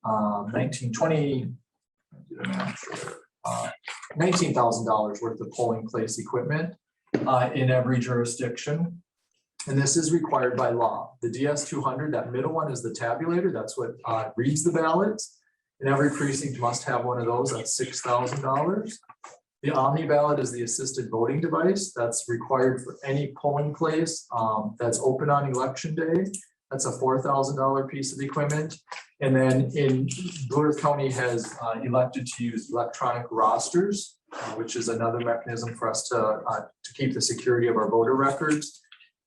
$19,000 worth of polling place equipment. in every jurisdiction. And this is required by law. The DS-200, that middle one is the tabulator. That's what reads the ballots. And every precinct must have one of those. That's $6,000. The Omni ballot is the assisted voting device that's required for any polling place that's open on election day. That's a $4,000 piece of equipment. And then Blue Earth County has elected to use electronic rosters, which is another mechanism for us to keep the security of our voter records.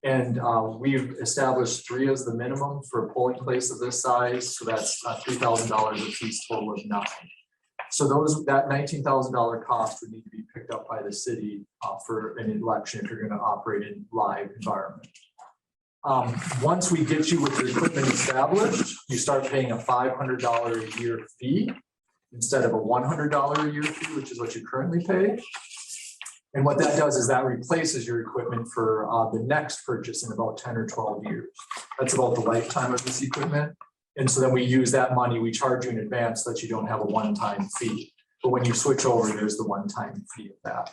And we've established 3 as the minimum for a polling place of this size. So that's $3,000 a piece, total of 9. So that $19,000 cost would need to be picked up by the city for an election if you're going to operate in live environment. Once we get you with your equipment established, you start paying a $500 a year fee instead of a $100 a year fee, which is what you currently pay. And what that does is that replaces your equipment for the next purchase in about 10 or 12 years. That's about the lifetime of this equipment. And so then we use that money, we charge you in advance so that you don't have a one-time fee. But when you switch over, there's the one-time fee of that.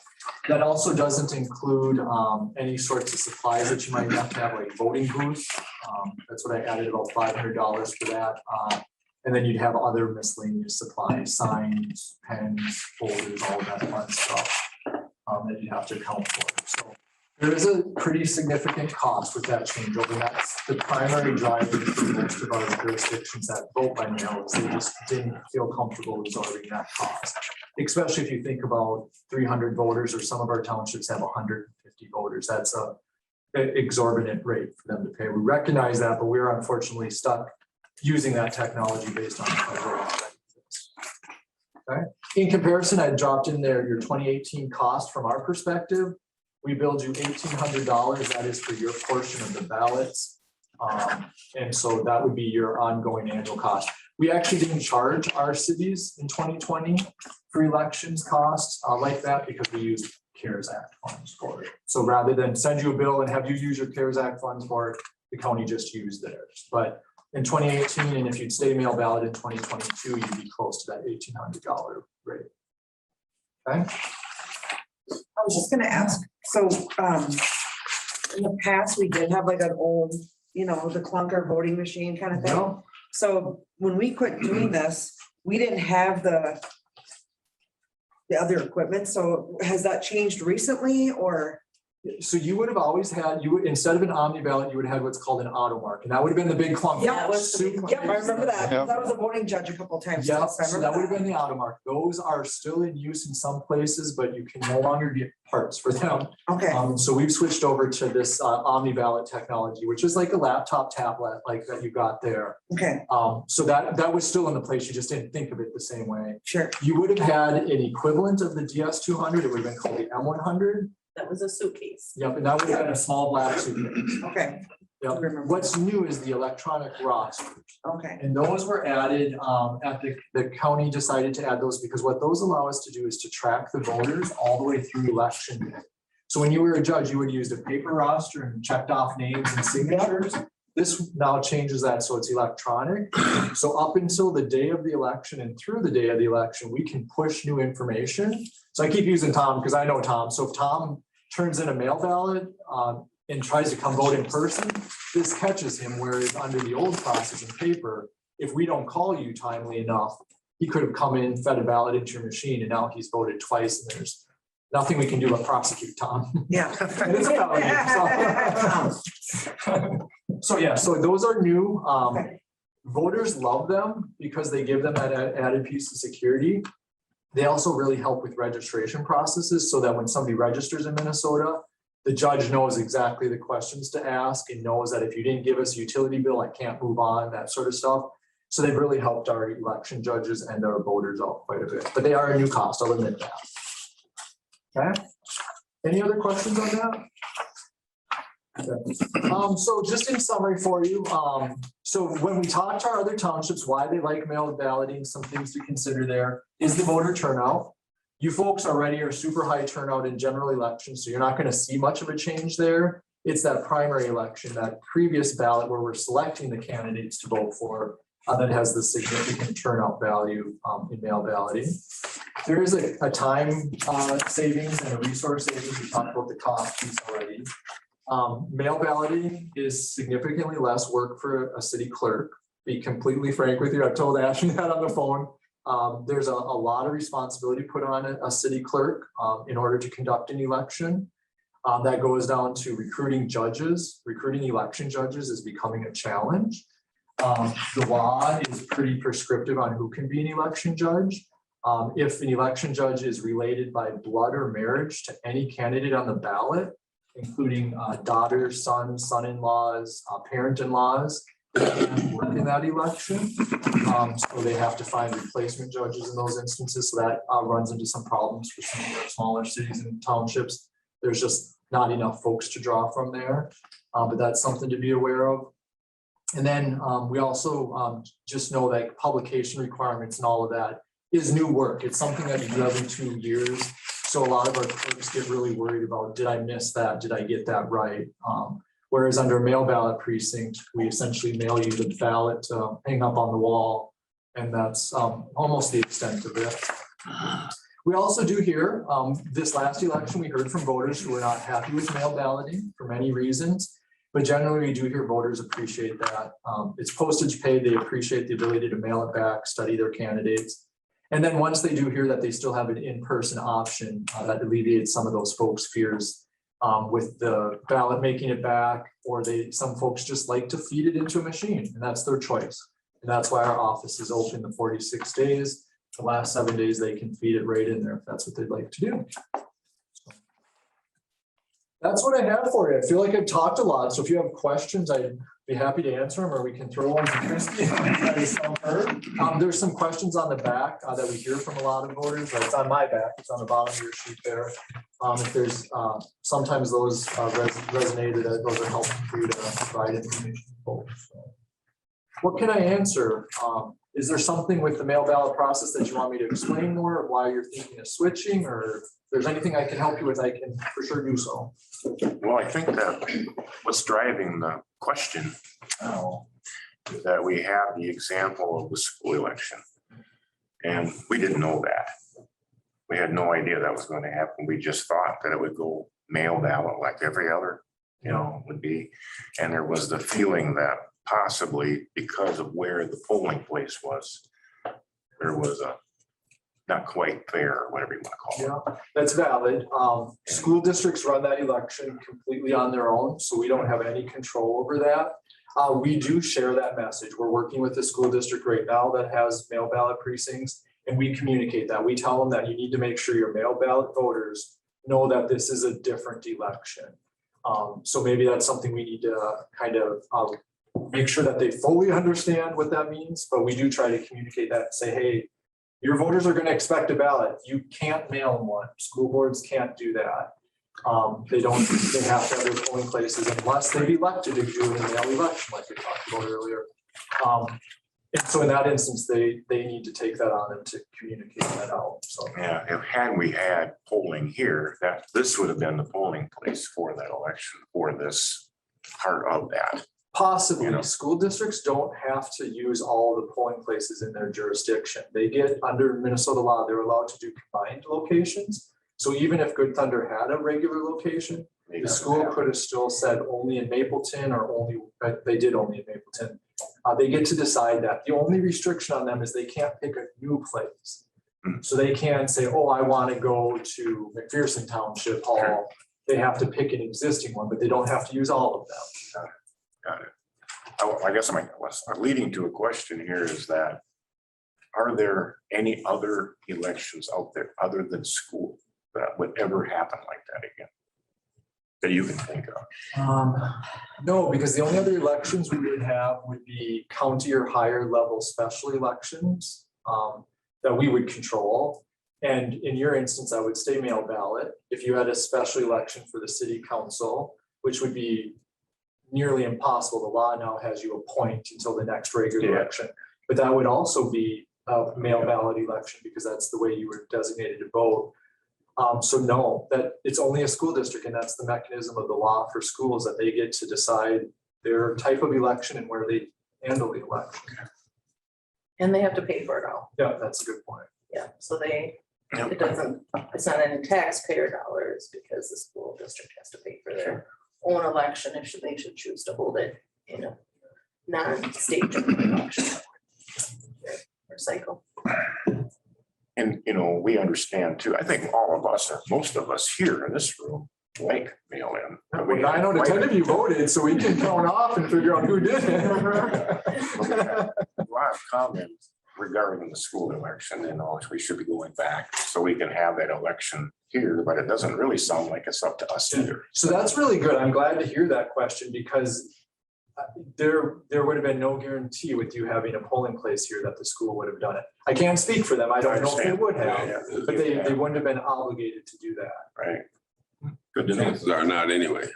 That also doesn't include any sorts of supplies that you might have to have, like voting booths. That's what I added, about $500 for that. And then you'd have other miscellaneous supplies, signs, pens, folders, all of that fun stuff that you have to account for. So there is a pretty significant cost with that changeover. That's the primary driver for most of our jurisdictions that vote by mail, is they just didn't feel comfortable absorbing that cost. Especially if you think about 300 voters, or some of our townships have 150 voters. That's an exorbitant rate for them to pay. We recognize that, but we're unfortunately stuck using that technology based on our okay. In comparison, I dropped in there your 2018 cost from our perspective. We billed you $1,800. That is for your portion of the ballots. And so that would be your ongoing annual cost. We actually didn't charge our cities in 2020 for elections costs like that because we used CARES Act funds for it. So rather than send you a bill and have you use your CARES Act funds for it, the county just used theirs. But in 2018, and if you'd stay mail ballot in 2022, you'd be close to that $1,800 rate. Okay. I was just gonna ask, so in the past, we did have like an old, the clunker voting machine kind of thing. No. So when we quit doing this, we didn't have the other equipment. So has that changed recently, or? So you would have always had, instead of an omni ballot, you would have had what's called an auto mark, and that would have been the big clunker. Yeah, I remember that. Yep. That was a voting judge a couple of times. Yeah, I so that would have been the auto mark. Those are still in use in some places, but you can no longer get parts for them. Okay. So we've switched over to this omni ballot technology, which is like a laptop tablet like that you got there. Okay. So that was still in the place. You just didn't think of it the same way. Sure. You would have had an equivalent of the DS-200. It would have been called the M100. That was a suitcase. Yep, and that would have been a small black suitcase. Okay. Yep. What's new is the electronic rosters. Okay. And those were added at the county decided to add those because what those allow us to do is to track the voters all the way through election day. So when you were a judge, you would use a paper roster and checked off names and signatures. This now changes that so it's electronic. So up until the day of the election and through the day of the election, we can push new information. So I keep using Tom because I know Tom. So if Tom turns in a mail ballot and tries to come vote in person, this catches him, whereas under the old process in paper, if we don't call you timely enough, he could have come in, fed a ballot into your machine, and now he's voted twice, and there's nothing we can do but prosecute Tom. Yeah. It's a felony, so those are new. Voters love them because they give them that added piece of security. They also really help with registration processes so that when somebody registers in Minnesota, the judge knows exactly the questions to ask and knows that if you didn't give us a utility bill, I can't move on, that sort of stuff. So they've really helped our election judges and our voters out quite a bit, but they are a new cost, I'll admit that. Okay. Any other questions on that? Okay. So just in summary for you, so when we talk to our other townships, why they like mail balloting, some things to consider there is the voter turnout. You folks already are super high turnout in general elections, so you're not going to see much of a change there. It's that primary election, that previous ballot where we're selecting the candidates to vote for, that has the significant turnout value in mail balloting. There is a time savings and a resource savings. We talked about the cost piece already. Mail balloting is significantly less work for a city clerk. Be completely frank with you, I've told Ashley that on the phone. There's a lot of responsibility put on a city clerk in order to conduct an election. That goes down to recruiting judges. Recruiting election judges is becoming a challenge. The law is pretty prescriptive on who can be an election judge. If an election judge is related by blood or marriage to any candidate on the ballot, including daughters, sons, son-in-laws, parent-in-laws, and work in that election. So they have to find replacement judges in those instances. So that runs into some problems for some of the smaller cities and townships. There's just not enough folks to draw from there, but that's something to be aware of. And then we also just know that publication requirements and all of that is new work. It's something that you do every 2 years. So a lot of our clerks get really worried about, did I miss that? Did I get that right? Whereas under mail ballot precinct, we essentially mail you the ballot to hang up on the wall. And that's almost the extent of it. We also do hear, this last election, we heard from voters who were not happy with mail balloting for many reasons. But generally, we do hear voters appreciate that. It's postage paid. They appreciate the ability to mail it back, study their candidates. And then once they do hear that they still have an in-person option, that alleviates some of those folks' fears with the ballot making it back, or some folks just like to feed it into a machine, and that's their choice. And that's why our office is open the 46 days. The last 7 days, they can feed it right in there if that's what they'd like to do. That's what I have for you. I feel like I've talked a lot. So if you have questions, I'd be happy to answer them, or we can throw one to Christie. There's some questions on the back that we hear from a lot of voters. It's on my back. It's on the bottom of your sheet there. If there's sometimes those resonated, those are helpful for you to provide information to folks. So, what can I answer? Is there something with the mail ballot process that you want me to explain more, of why you're thinking of switching, or if there's anything I can help you with, I can for sure do so. Well, I think that what's driving the question now is that we have the example of the school election. And we didn't know that. We had no idea that was going to happen. We just thought that it would go mail ballot like every other, would be. And there was the feeling that possibly because of where the polling place was, there was a not quite fair, or whatever you want to call it. Yeah, that's valid. School districts run that election completely on their own, so we don't have any control over that. We do share that message. We're working with the school district right now that has mail ballot precincts, and we communicate that. We tell them that you need to make sure your mail ballot voters know that this is a different election. So maybe that's something we need to kind of make sure that they fully understand what that means, but we do try to communicate that and say, hey, your voters are going to expect a ballot. You can't mail them one. School boards can't do that. They have to have their polling places unless they've elected to do a mail election like we talked about earlier. And so in that instance, they need to take that on and to communicate that out. So yeah, had we had polling here, that this would have been the polling place for that election, for this part of that. Possibly. School districts don't have to use all of the polling places in their jurisdiction. They get, under Minnesota law, they're allowed to do combined locations. So even if Good Thunder had a regular location, the school could have still said only in Mapleton, or they did only in Mapleton. They get to decide that. The only restriction on them is they can't pick a new place. So they can say, oh, I want to go to McPherson Township Hall. They have to pick an existing one, but they don't have to use all of them. Got it. I guess my leading to a question here is that, are there any other elections out there other than school that would ever happen like that again, that you can think of? No, because the only other elections we would have would be county or higher level special elections that we would control. And in your instance, I would say mail ballot. If you had a special election for the city council, which would be nearly impossible. The law now has you appoint until the next regular election, but that would also be a mail ballot election because that's the way you were designated to vote. So no, that it's only a school district, and that's the mechanism of the law for schools, that they get to decide their type of election and where they handle the election. And they have to pay for it all. Yeah, that's a good point. Yeah, so they It doesn't, it's not any taxpayer dollars because the school district has to pay for their own election if they should choose to hold it in a non-state general election. Or cycle. And, you know, we understand too, I think all of us, or most of us here in this room, like mail-in. Well, 9 out of 10 of you voted, so we can count off and figure out who did it. A lot of comments regarding the school election, you know, we should be going back so we can have that election here, but it doesn't really sound like it's up to us either. So that's really good. I'm glad to hear that question because there would have been no guarantee with you having a polling place here that the school would have done it. I can't speak for them. I don't know if they would have, but they wouldn't have been obligated to do that. Right. Good to know. Chances are not anyway.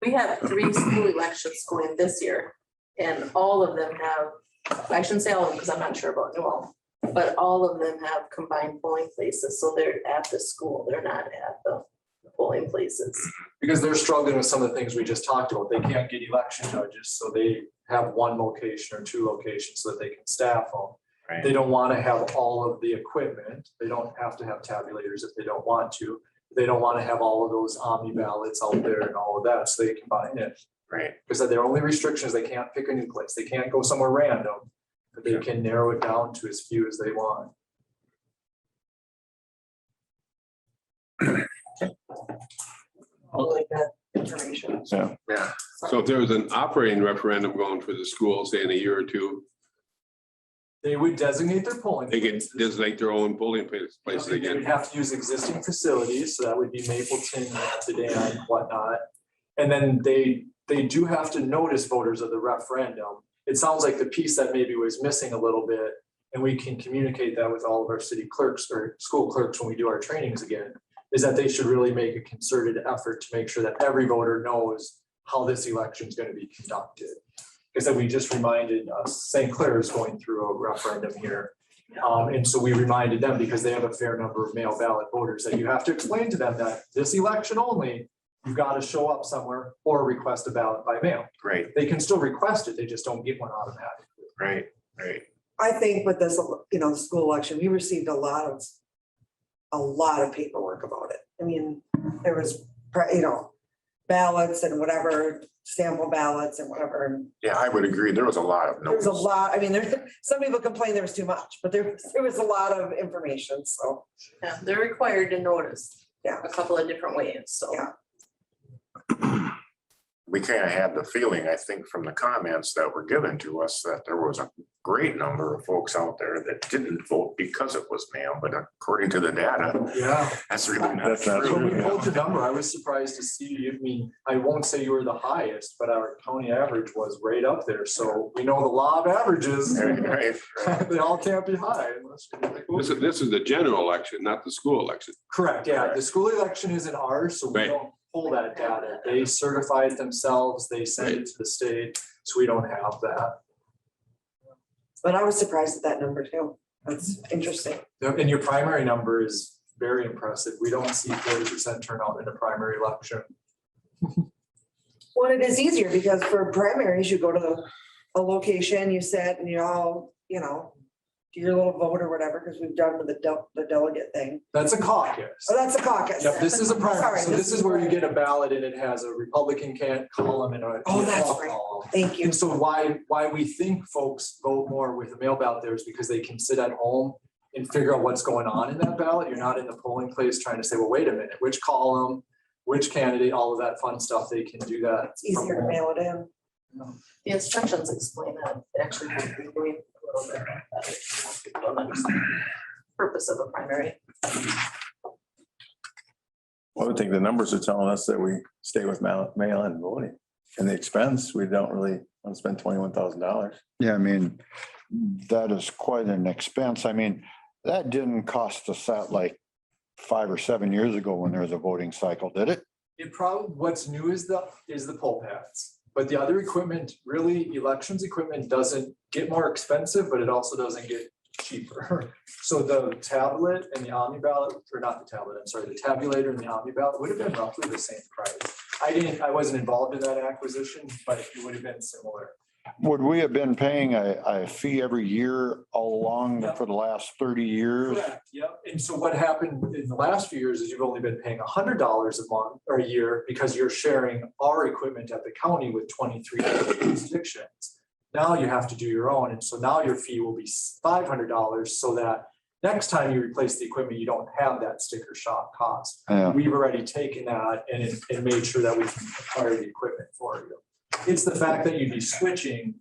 We have 3 school elections going this year, and all of them have, I shouldn't say all of them because I'm not sure about New Ulm, but all of them have combined polling places, so they're at the school, they're not at the polling places. Because they're struggling with some of the things we just talked about. They can't get election judges, so they have 1 location or 2 locations so that they can staff them. Right. They don't want to have all of the equipment. They don't have to have tabulators if they don't want to. They don't want to have all of those omni ballots out there and all of that, so they combine it. Right. Because their only restrictions, they can't pick a new place. They can't go somewhere random, but they can narrow it down to as few as they want. All like that information. Yeah. Yeah. So if there was an operating referendum going for the school, say in a year or two, They would designate their polling. they get places. designate their own polling places They would again. have to use existing facilities, so that would be Mapleton, Sedan, whatnot. And then they do have to notice voters of the referendum. It sounds like the piece that maybe was missing a little bit, and we can communicate that with all of our city clerks or school clerks when we do our trainings again, is that they should really make a concerted effort to make sure that every voter knows how this election is going to be conducted. Because then we just reminded us, St. Clair is going through a referendum here. And so we reminded them, because they have a fair number of mail ballot voters, that you have to explain to them that this election only, you've got to show up somewhere or request a ballot by mail. Great. They can still request it, they just don't get one automatically. Right. Right. I think with this, the school election, we received a lot of paperwork about it. I mean, there was, ballots and whatever, sample ballots and whatever. And Yeah, I would agree. There was a lot of there was a notes. lot, I mean, some people complained there was too much, but there was a lot of information, so. Yeah, they're required to notice. Yeah. A couple of different ways, so. Yeah. We kind of had the feeling, I think, from the comments that were given to us, that there was a great number of folks out there that didn't vote because it was mail, but according to the data, Yeah. that's really not That's not So true. when we pulled the number, I was surprised to see, I mean, I won't say you were the highest, but our county average was right up there. So we know the law of averages. Right, right. They all can't be high unless. This is the general election, not the school election. Correct, yeah. The school election isn't ours, so we Right. don't pull that data. They certify it themselves, they send it to the state, so we don't have that. But I was surprised at that number too. That's interesting. And your primary number is very impressive. We don't see 40% turnout in a primary election. Well, it is easier because for primaries, you go to a location, you sit and you all, do your little vote or whatever, because we've done with the delegate thing. That's a caucus. Oh, that's a caucus. Yep, this is a primary. Sorry, So this is where you get a ballot and it has a Republican column and a. Oh, that's Democrat right. column. Thank you. And so why we think folks vote more with the mail ballot there is because they can sit at home and figure out what's going on in that ballot. You're not in the polling place trying to say, well, wait a minute, which column, which candidate, all of that fun stuff. They can do that. It's easier to mail it in. The instructions explain that, actually, we're doing a little bit. Don't understand the purpose of a primary. Well, I think the numbers are telling us that we stay with mail-in voting. And the expense, we don't really want to spend $21,000. Yeah, I mean, that is quite an expense. I mean, that didn't cost us that like 5 or 7 years ago when there was a voting cycle, did it? It probably, what's new is the poll pads. But the other equipment, really, elections equipment doesn't get more expensive, but it also doesn't get cheaper. So the tablet and the omni ballot, or not the tablet, I'm sorry, the tabulator and the omni ballot would have been roughly the same price. I wasn't involved in that acquisition, but it would have been similar. Would we have been paying a fee every year all along Yep. for the last 30 years? Correct, yep. And so what happened in the last few years is you've only been paying $100 a month or a year because you're sharing our equipment at the county with 23 jurisdictions. Now you have to do your own. And so now your fee will be $500 so that next time you replace the equipment, you don't have that sticker shock cost. Yeah. We've already taken that and made sure that we can acquire the equipment for you. It's the fact that you'd be switching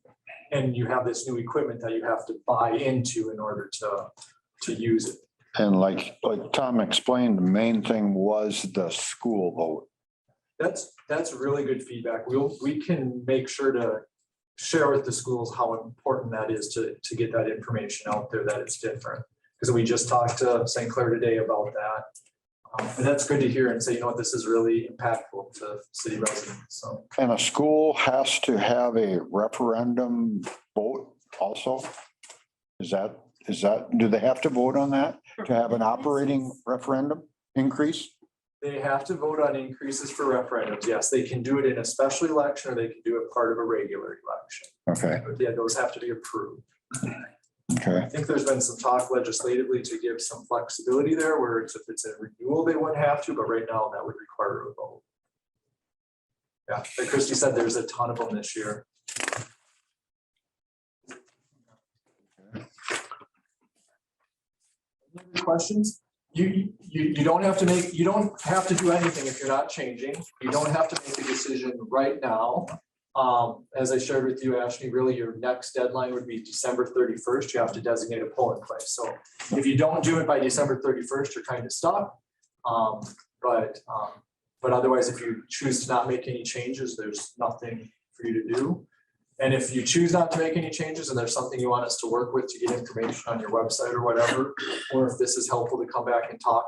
and you have this new equipment that you have to buy into in order to use it. And like Tom explained, the main thing was the school vote. That's really good feedback. We can make sure to share with the schools how important that is to get that information out there, that it's different. Because we just talked to St. Clair today about that. And that's good to hear and say, you know what, this is really impactful to city residents, so. And a school has to have a referendum vote also? Is that, do they have to vote on that to have an operating referendum increase? They have to vote on increases for referendums. Yes, they can do it in a special election or they can do it part of a regular election. Okay, But yeah, those have to be approved. okay. I think there's been some talk legislatively to give some flexibility there, where if it's a renewal, they wouldn't have to, but right now that would require a vote. Yeah, like Christie said, there's a ton of them this year. Any other questions? You don't have to do anything if you're not changing. You don't have to make a decision right now. As I shared with you, Ashley, really your next deadline would be December 31st. You have to designate a polling place. So if you don't do it by December 31st, you're kind of stuck. But otherwise, if you choose to not make any changes, there's nothing for you to do. And if you choose not to make any changes and there's something you want us to work with to get information on your website or whatever, or if this is helpful to come back and talk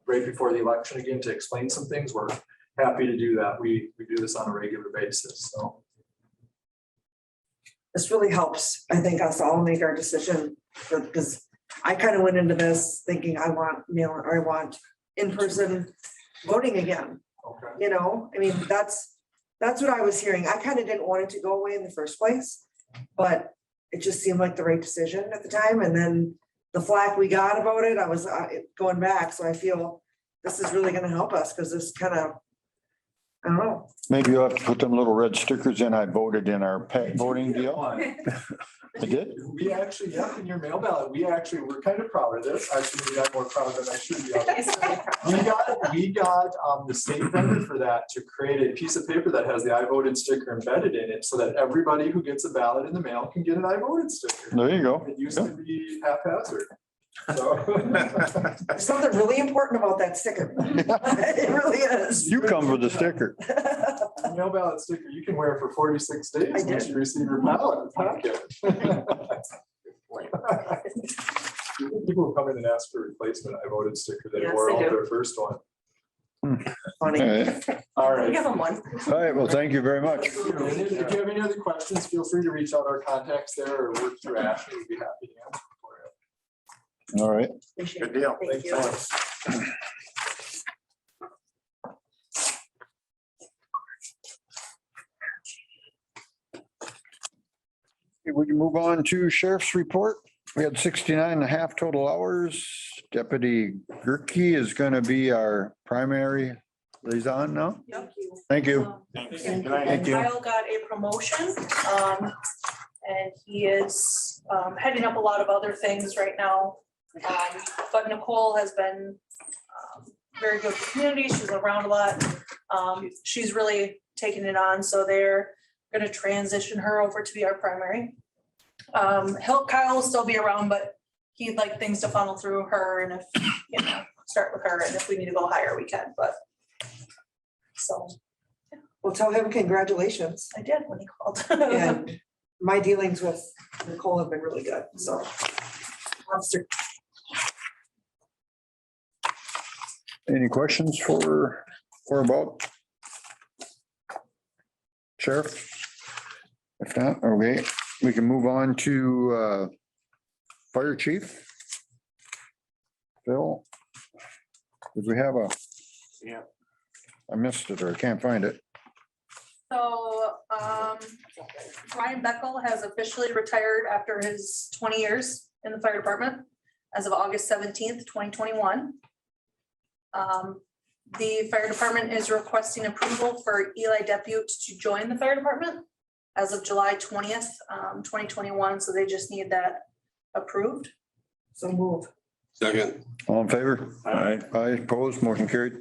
right before the election again to explain some things, we're happy to do that. We do this on a regular basis, so. This really helps, I think, us all make our decision, because I kind of went into this thinking I want mail or I want in-person voting again. Okay. You know, I mean, that's what I was hearing. I kind of didn't want it to go away in the first place, but it just seemed like the right decision at the time. And then the flack we got about it, I was going back. So I feel this is really going to help us, because this kind of, I don't know. Maybe you have to put them little red stickers in. I voted in our pet voting deal. I did? We actually, yeah, in your mail ballot, we're kind of proud of this. Actually, maybe I'm more proud than I should be. We got the state vendor for that to create a piece of paper that has the I voted sticker embedded in it, so that everybody who gets a ballot in the mail can get an I voted sticker. There you go. It used to be haphazard. So. There's something really important about that sticker. It really is. You come for the sticker. Mail ballot sticker, you can wear it for 46 days once you receive your ballot packet. People who come in and ask for replacement I voted sticker, they Yes, wore they out do. their first one. Funny. All right. All right. Give them one. All right, well, thank you very much. If you have any other questions, feel free to reach out our contacts there or work through Ashley. We'd be happy to answer for you. All right. Good deal. Thank you. Thanks. We can move on to sheriff's report. We had 69 and a half total hours. Deputy Gerke is going to be our primary liaison now. Yep. Thank you. And Thank you. Kyle got a promotion, and he is heading up a lot of other things right now. But Nicole has been very good for the community. She's around a lot. She's really taking it on, so they're gonna transition her over to be our primary. Kyle will still be around, but he'd like things to funnel through her, and if, start with her, and if we need to go higher, we can, but. So Well, tell him congratulations. I did when he called. And my dealings with Nicole have been really good, so. Officer, Any questions for about sheriff? If not, okay, we can move on to fire chief. Phil? Did we have Yeah. I missed it or I can't find it. So, Brian Beckel has officially retired after his 20 years in the fire department as of August 17th, 2021. The fire department is requesting approval for Eli Depute to join the fire department as of July 20th, 2021. So they just need that approved. So move. Second. All in favor? Aye. Aye, opposed, motion carried.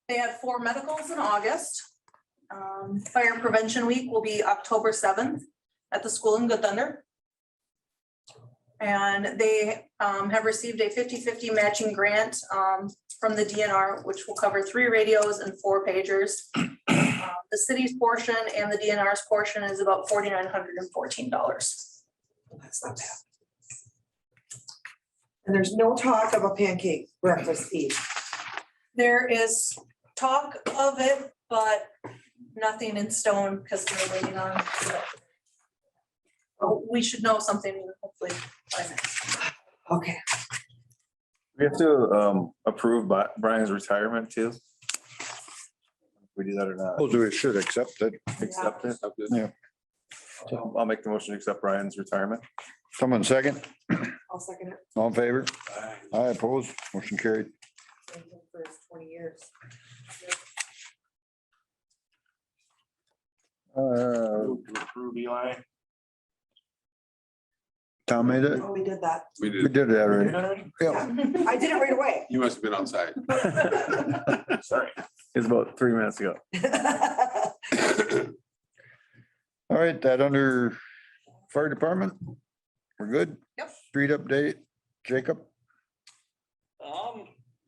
They had 4 medicals in August. Fire Prevention Week will be October 7th at the school in Good Thunder. And they have received a 50-50 matching grant from the DNR, which will cover 3 radios and 4 pagers. The city's portion and the DNR's portion is about $4,914. That's not bad. And there's no talk of a pancake breakfast each. There is talk of it, but nothing in stone because we're waiting on. Oh, we should know something hopefully by next. Okay. We have to approve Brian's retirement too. We do that or not? Suppose we should accept it. Accept it. Yeah. So I'll make the motion to accept Brian's retirement. Someone second, I'll second it. all in favor? Aye, opposed, motion carried. Thank him for his 20 years. Move to approve Eli. Tom made it? Oh, we did that. We We did. did it already. Yeah. I did it right away. You must have been outside. Sorry. It's about 3 minutes ago. All right, that under fire department? We're good? Yep. Street update, Jacob?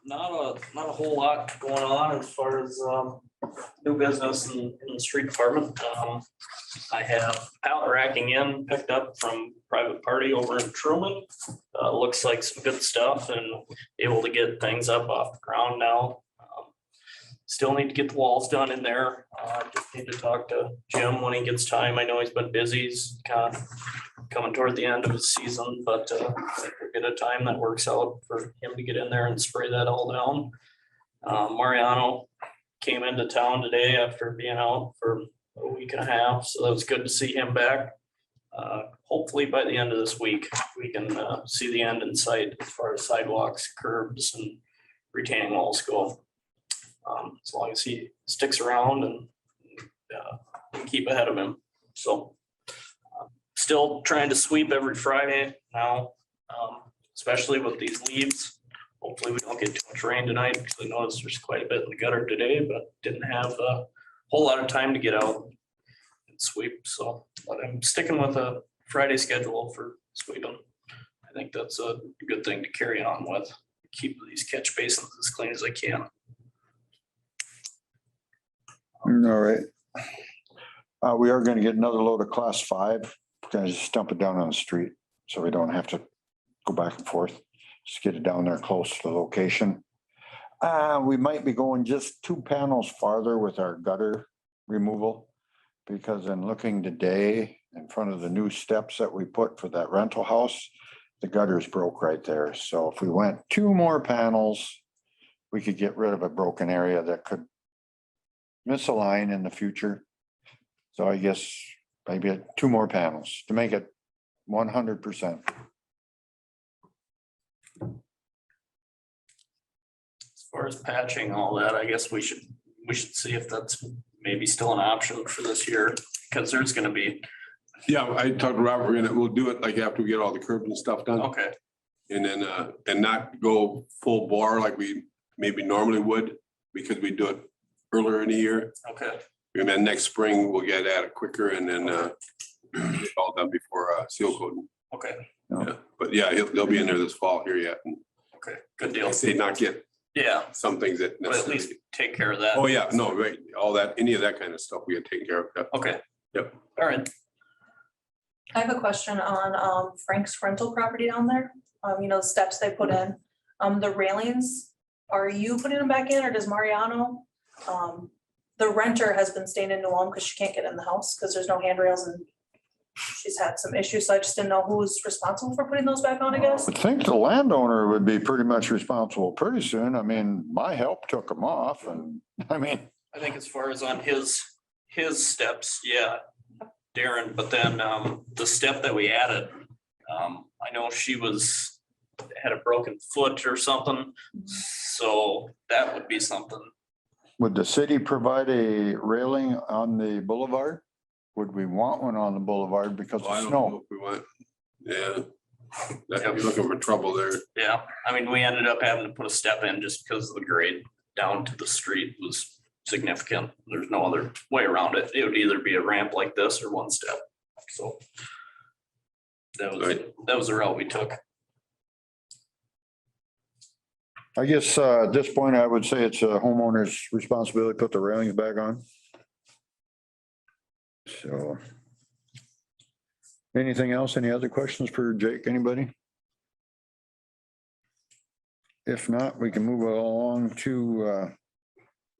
Not a whole lot going on as far as new business in the street department. I have pallet racking in picked up from private party over in Truman. Looks like some good stuff and able to get things up off the ground now. Still need to get the walls done in there. Just need to talk to Jim when he gets time. I know he's been busy. He's kind of coming toward the end of his season, but we'll get a time that works out for him to get in there and spray that all down. Mariano came into town today after being out for a week and a half, so that was good to see him back. Hopefully by the end of this week, we can see the end in sight as far as sidewalks, curbs, and retaining walls go. As long as he sticks around and we keep ahead of him. So still trying to sweep every Friday now, especially with these leaves. Hopefully we don't get too much rain tonight because I noticed there's quite a bit in the gutter today, but didn't have a whole lot of time to get out and sweep. So, but I'm sticking with a Friday schedule for sweeping. I think that's a good thing to carry on with. Keep these catch basins as clean as I can. All right. We are gonna get another load of class 5. Gonna just dump it down on the street, so we don't have to go back and forth. Just get it down there close to the location. We might be going just 2 panels farther with our gutter removal. Because in looking today, in front of the new steps that we put for that rental house, the gutters broke right there. So if we went 2 more panels, we could get rid of a broken area that could miss a line in the future. So I guess maybe 2 more panels to make it 100%. As far as patching all that, I guess we should see if that's maybe still an option for this year, because there's gonna be. Yeah, I talked to Robert, we'll do it like after we get all the curbs and stuff done. Okay. And then, and not go full bore like we maybe normally would, because we do it earlier in the year. Okay. And then next spring, we'll get at it quicker and then get all done before seal coating. Okay. Yeah, but yeah, they'll be in there this fall here yet. And Okay, good deal. I say not get Yeah, some things that. but at least take care of that. Oh, yeah, no, right, all that, any of that kind of stuff we had taken care of. Yep. Okay. Yep. All right. I have a question on Frank's rental property down there. The steps they put in, the railings, are you putting them back in or does Mariano? The renter has been staying in New Ulm because she can't get in the house because there's no handrails and she's had some issues. So I just didn't know who's responsible for putting those back on, I guess. I think the landowner would be pretty much responsible pretty soon. I mean, my help took them off and I mean, I think as far as on his steps, yeah, Darren, but then the step that we added, I know she had a broken foot or something, so that would be something. Would the city provide a railing on the boulevard? Would we want one on the boulevard because Well, I of don't know snow? if we want, yeah. That you're looking for trouble there. Yeah, I mean, we ended up having to put a step in just because the grade down to the street was significant. There's no other way around it. It would either be a ramp like this or one step, so. That was the route we took. I guess at this point, I would say it's a homeowner's responsibility to put the railings back on. So. Anything else? Any other questions for Jake? Anybody? If not, we can move along to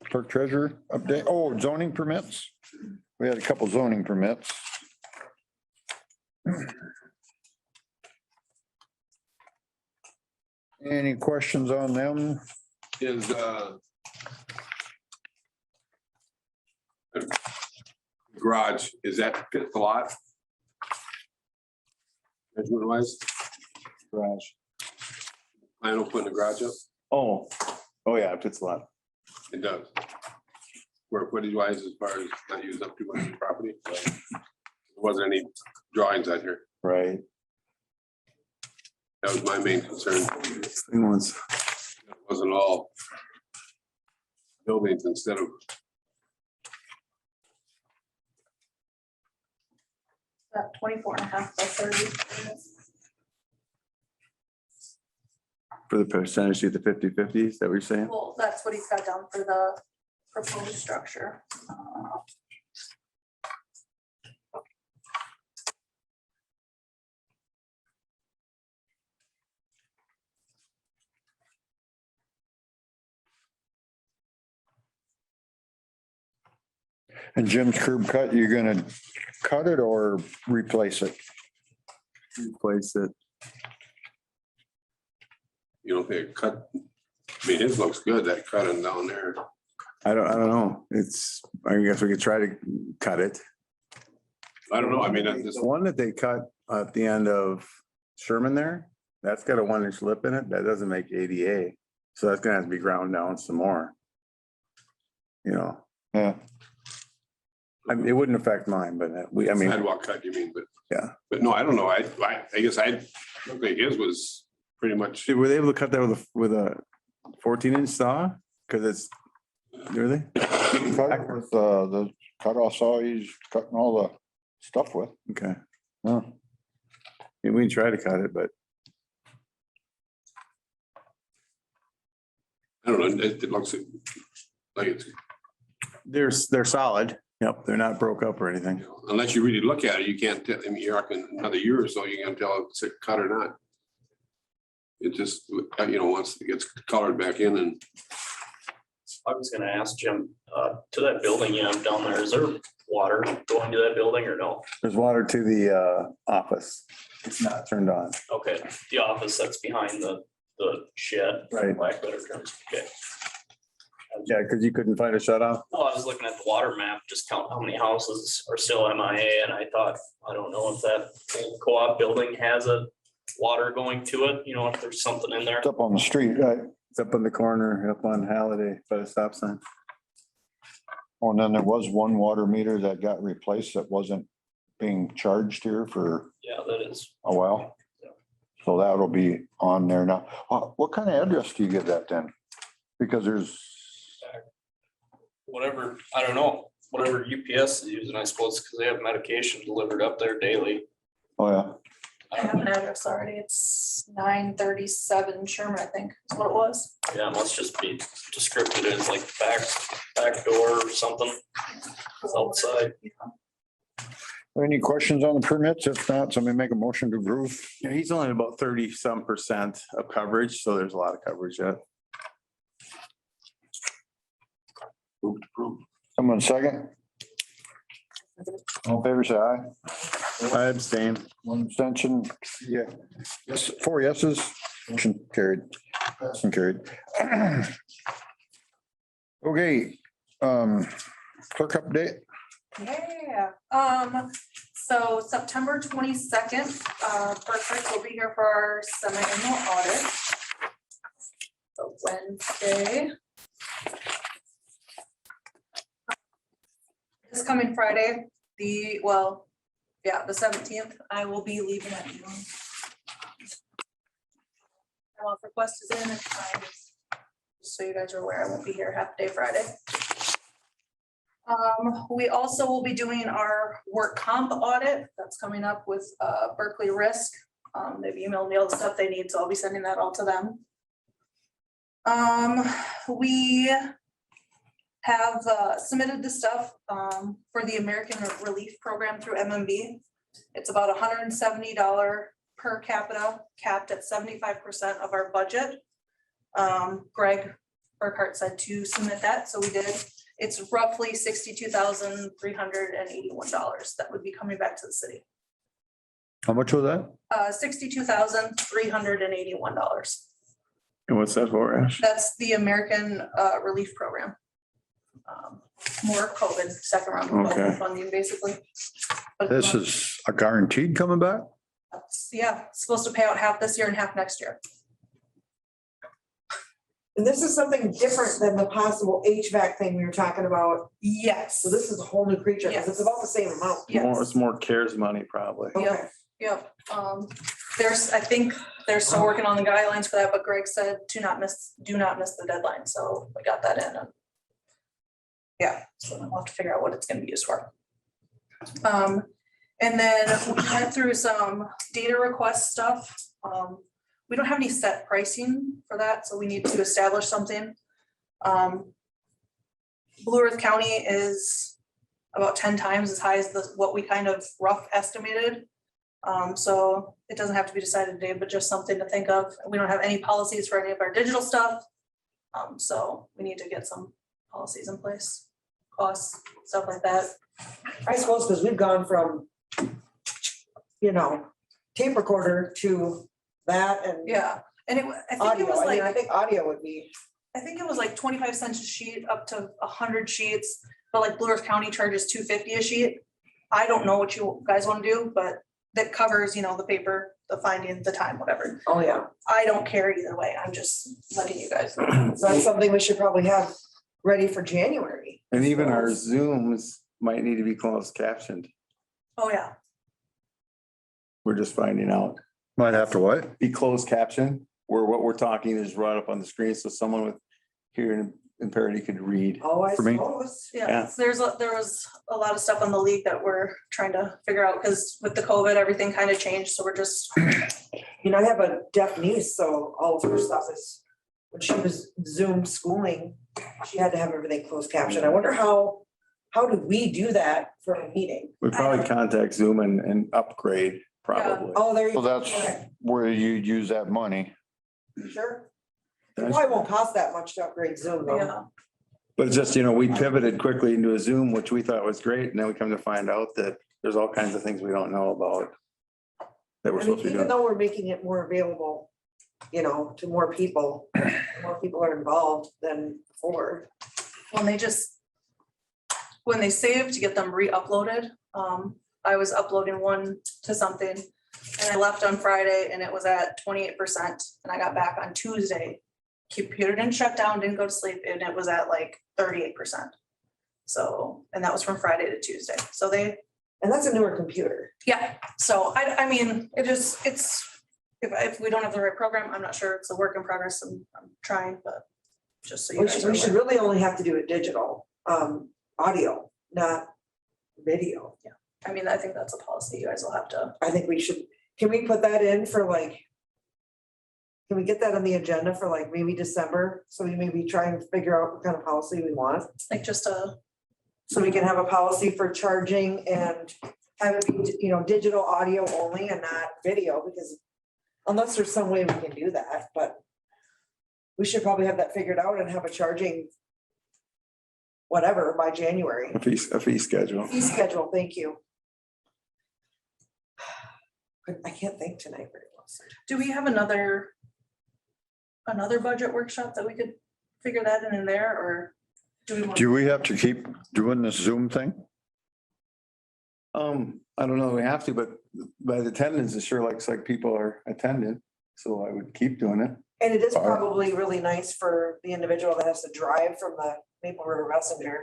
clerk treasurer update. Oh, zoning permits. We had a couple zoning permits. Any questions on them? Is garage, is that fit the lot? Measurement wise, Garage. I don't put in the garage up, Oh, yeah, it fits a lot. it does. Square footage wise, as far as not use up too much of the property. There wasn't any drawings out here, Right. that was my main concern. Thing was, It wasn't all buildings instead of, 24.5 by 30. for the percentage to the 50/50, is that what you're saying? Well, that's what he's got down for the proposed structure. And Jim's curb cut, you're gonna cut it or replace it? Replace it. you know, they cut. I mean, his looks good, that cutting down there. I don't know. I guess we could try to cut it. I don't know, I mean, that's just. The one that they cut at the end of Sherman there, that's got a 1-inch lip in it. That doesn't make ADA. So that's gonna have to be ground down some more. You know, Yeah, I mean, it wouldn't affect mine, but I mean, Sidewalk cut, you mean, but. Yeah. But no, I don't know. I guess I looked like his was pretty much, were they able to cut that with a 14-inch saw? Cause it's, really? cut it with the cutoff saw he's cutting all the stuff with. Okay. Yeah. Yeah, we can try to cut it, but I don't know, it looks like it's, they're solid. Yep, they're not broke up or anything. unless you really look at it, you can't tell, I mean, you're talking another year or so, you can tell if it's a cut or not. It just, once it gets colored back in and. I was gonna ask Jim, to that building you have down there, is there water going to that building or no? There's water to the office. It's not turned on. Okay, the office that's behind the shed. for Right. lack of better terms. Okay. Yeah, because you couldn't find a shut off. Well, I was looking at the water map, just count how many houses are still MIA, and I thought, I don't know if that old co-op building has a water going to it, if there's something in there. It's up on the street, right? It's up in the corner, up on Halliday by the stop sign. Oh, and then there was one water meter that got replaced that wasn't being charged here for Yeah, that is. a while. So that'll be on there now. What kind of address do you give that then? Because there's, Whatever, I don't know, whatever UPS is using, I suppose, because they have medication delivered up there daily. oh yeah, I have an address already. It's 937 Sherman, I think is what it was. Yeah, it must just be descripted as like back door or something outside. any questions on the permits? If not, somebody make a motion to approve. Yeah, he's only about 30-some% of coverage, so there's a lot of coverage yet. Someone second? All in favor, say aye. I abstain. One abstention, yeah. Yes, 4 yeses, motion carried. Motion carried. Okay, Clerk update. Yeah, so September 22nd, Perfect will be here for our semi-annual audit. So Wednesday. This coming Friday, the 17th, I will be leaving at noon. I will request is in, just so you guys are aware, I won't be here half day Friday. We also will be doing our work comp audit that's coming up with Berkeley Risk. They've emailed me all the stuff they need, so I'll be sending that all to them. We have submitted the stuff for the American Relief Program through MMB. It's about $170 per capita, capped at 75% of our budget. Greg Burkhart said to submit that, so we did. It's roughly $62,381 that would be coming back to the city. How much was that? $62,381. And what's that for, Ash? That's the American Relief Program. More COVID, second round of Okay. COVID funding, basically. But, This is a guaranteed coming back? yeah, it's supposed to pay out half this year and half next year. And this is something different than the possible HVAC thing we were talking about. Yes. So this is a whole new creature, because it's about the same amount. More, it's more CARES money probably. Okay. Yep, I think they're still working on the guidelines for that, but Greg said do not miss the deadline, so we got that in. Yeah, so we'll have to figure out what it's gonna be used for. And then we went through some data request stuff. We don't have any set pricing for that, so we need to establish something. Blue Earth County is about 10 times as high as what we kind of rough estimated. So it doesn't have to be decided today, but just something to think of. We don't have any policies for any of our digital stuff. So we need to get some policies in place, costs, stuff like that. I suppose because we've gone from, tape recorder to that and Yeah, and I think it audio. was I like, think audio would be, I think it was like 25 cents a sheet up to 100 sheets, but like Blue Earth County charges $2.50 a sheet. I don't know what you guys want to do, but that covers, the paper, the finding, the time, whatever. oh yeah. I don't care either way. I'm just letting you guys know. So that's something we should probably have ready for January. And even our Zooms might need to be closed captioned. Oh, yeah. We're just finding out. Might have to what? Be closed caption, where what we're talking is right up on the screen, so someone with hearing impaired could read. Oh, I For me? suppose. Yeah, so there was a lot of stuff on the league that we're trying to figure out because with the COVID, everything kind of changed. So we're just, I have a deaf niece, so all of her stuff is, when she was Zoom schooling, she had to have everything closed caption. I wonder how do we do that for a meeting? We'd probably contact Zoom and upgrade probably. Oh, there you So go. that's Okay, where you use that money. sure. It probably won't cost that much to upgrade Zoom though. yeah, But it's just, we pivoted quickly into a Zoom, which we thought was great, and then we come to find out that there's all kinds of things we don't know about that we're I mean, supposed to be even doing. though we're making it more available, to more people are involved than before. when they save to get them re-uploaded, I was uploading one to something and I left on Friday and it was at 28% and I got back on Tuesday. Computer didn't shut down, didn't go to sleep, and it was at like 38%. So, and that was from Friday to Tuesday. So And that's a newer computer. yeah, so I mean, if we don't have the right program, I'm not sure. It's a work in progress. I'm trying, but just so you guys are We should aware. really only have to do it digital, audio, not video. Yeah, I mean, I think that's a policy you guys will have to. I think we should, can we put that in for can we get that on the agenda for maybe December? So we maybe try and figure out what kind of policy we want. Like just So we can have a policy for charging and have it be, digital audio only and not video, because unless there's some way we can do that, but we should probably have that figured out and have a charging whatever by January. A fee schedule. Fee schedule, thank you. I can't think tonight very well. do we have another budget workshop that we could figure that in there, or Do we have to keep doing this Zoom thing? I don't know, if we have to, but by the attendance, it sure looks like people are attending, so I would keep doing it. And it is probably really nice for the individual that has to drive from the Maple River Messenger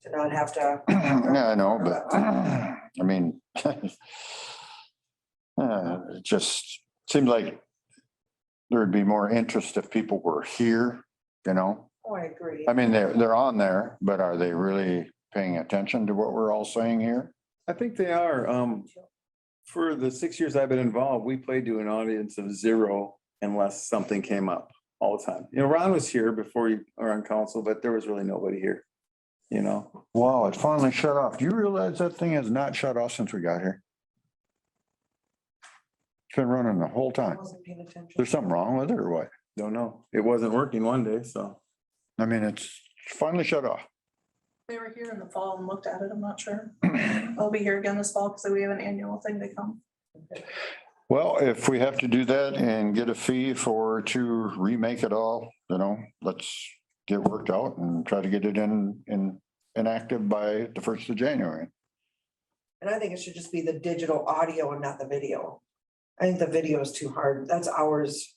to not have to. Yeah, I know, but I mean, it just seems like there'd be more interest if people were here, you know? Oh, I agree. I mean, they're on there, but are they really paying attention to what we're all saying here? I think they are. For the 6 years I've been involved, we played to an audience of 0 unless something came up all the time. You know, Ron was here before you were on council, but there was really nobody here, you know? Wow, it finally shut off. Do you realize that thing has not shut off since we got here? It's been running the whole I time. wasn't paying attention. There's something wrong with it or what? Don't know. It wasn't working one day, so. I mean, it's finally shut off. They were here in the fall and looked at it, I'm not sure. I'll be here again this fall because we have an annual thing to come. Well, if we have to do that and get a fee to remake it all, you know, let's get worked out and try to get it inactive by the 1st of January. And I think it should just be the digital audio and not the video. I think the video is too hard. That's hours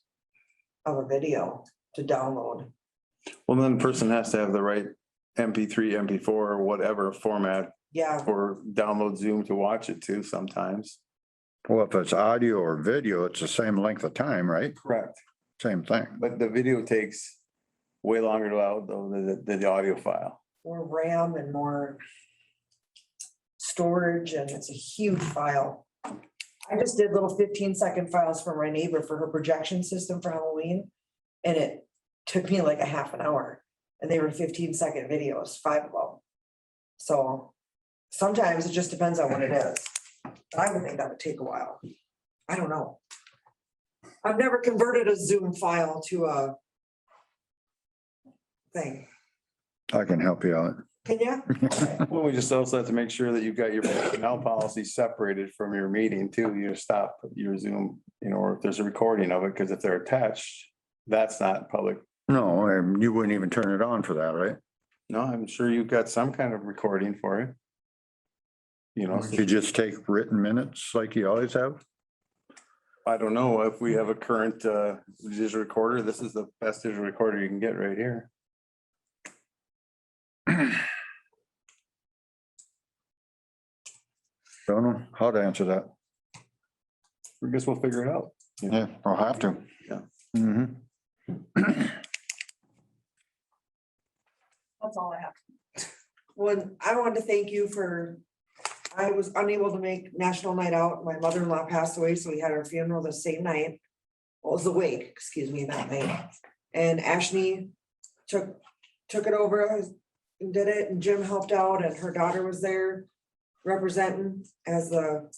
of a video to download. Well, then the person has to have the right MP3, MP4, or whatever format Yeah, or download Zoom to watch it too sometimes. Well, if it's audio or video, it's the same length of time, right? Correct. Same thing. But the video takes way longer to load than the audio file. more RAM and more storage, and it's a huge file. I just did little 15-second files for my neighbor for her projection system for Halloween. And it took me like a half an hour, and they were 15-second videos, 5 of them. So sometimes it just depends on what it is. I would think that would take a while. I don't know. I've never converted a Zoom file to a thing. I can help you out. Can you? Well, we just also have to make sure that you've got your personnel policy separated from your meeting too. You stop your Zoom, you know, or if there's a recording of it, because if they're attached, that's not public. No, you wouldn't even turn it on for that, right? No, I'm sure you've got some kind of recording for it. You know, You just take written minutes like you always have? I don't know if we have a current digital recorder. This is the best digital recorder you can get right here. Don't know how to answer that. I guess we'll figure it out. Yeah, I'll have to. Yeah. Mhm. That's all I have. Well, I wanted to thank you for, I was unable to make National Night Out. My mother-in-law passed away, so we had our funeral the same night. Well, it was the wake, excuse me, that night. And Ashley took it over and did it, and Jim helped out, and her daughter was there representing as the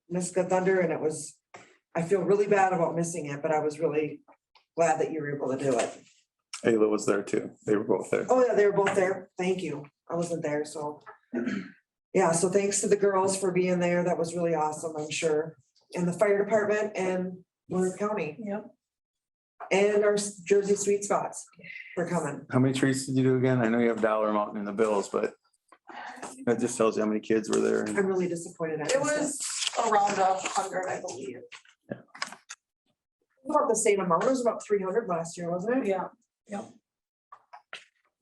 Miska Thunder, and it was, I feel really bad about missing it, but I was really glad that you were able to do it. Ayla was there too. They were both there. Oh, yeah, they were both there. Thank you. I wasn't there, so. Yeah, so thanks to the girls for being there. That was really awesome, I'm sure. And the fire department and Warren County. Yep. And our Jersey Sweet Spots for coming. How many treats did you do again? I know you have dollar amount in the bills, but that just tells you how many kids were there. I'm really disappointed. It was around 100, I believe. About the same amount. It was about 300 last year, wasn't it? Yeah.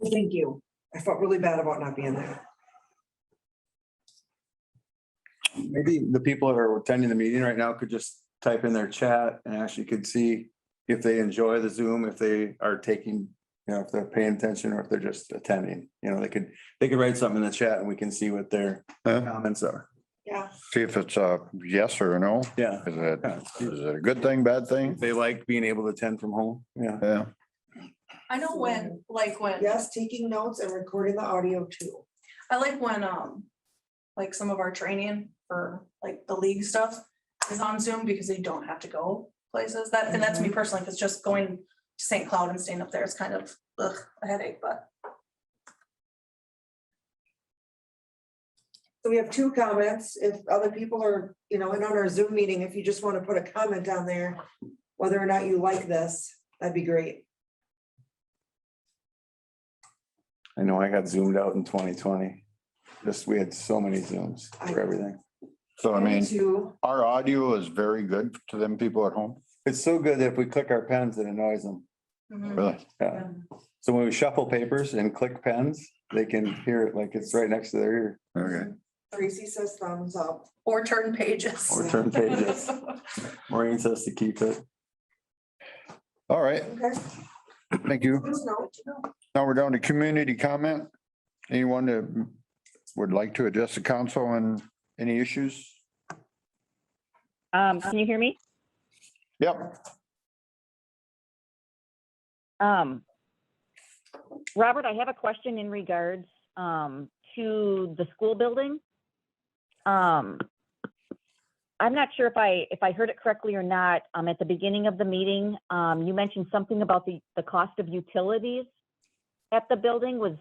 Thank you. I felt really bad about not being there. Maybe the people that are attending the meeting right now could just type in their chat and actually could see if they enjoy the Zoom, if they are taking, you know, if they're paying attention or if they're just attending. You know, they could write something in the chat and we can see what their comments are. Yeah. See if it's a yes or a no. Yeah. Is it a good thing, bad thing? They like being able to attend from home. Yeah. Yeah. I know when, Yes, taking notes and recording the audio too. I like when, like some of our training for like the league stuff is on Zoom because they don't have to go places. And that's me personally, because just going to St. Cloud and staying up there is kind of a headache, but. So we have 2 comments. If other people are, you know, in on our Zoom meeting, if you just want to put a comment down there, whether or not you like this, that'd be great. I know I got zoomed out in 2020. Just, we had so many Zooms for everything. So I mean, To, our audio is very good to them people at home. It's so good that if we click our pens, it annoys them. Really? Yeah. So when we shuffle papers and click pens, they can hear it like it's right next to their ear. Okay. Tracy says thumbs up. Or turn pages. Or turn pages. Maureen says to keep it. All right. Okay. Thank you. Just know, you know. Now we're down to community comment. Anyone that would like to address the council on any issues? Can you hear me? Yep. Robert, I have a question in regards to the school building. I'm not sure if I heard it correctly or not. At the beginning of the meeting, you mentioned something about the cost of utilities at the building.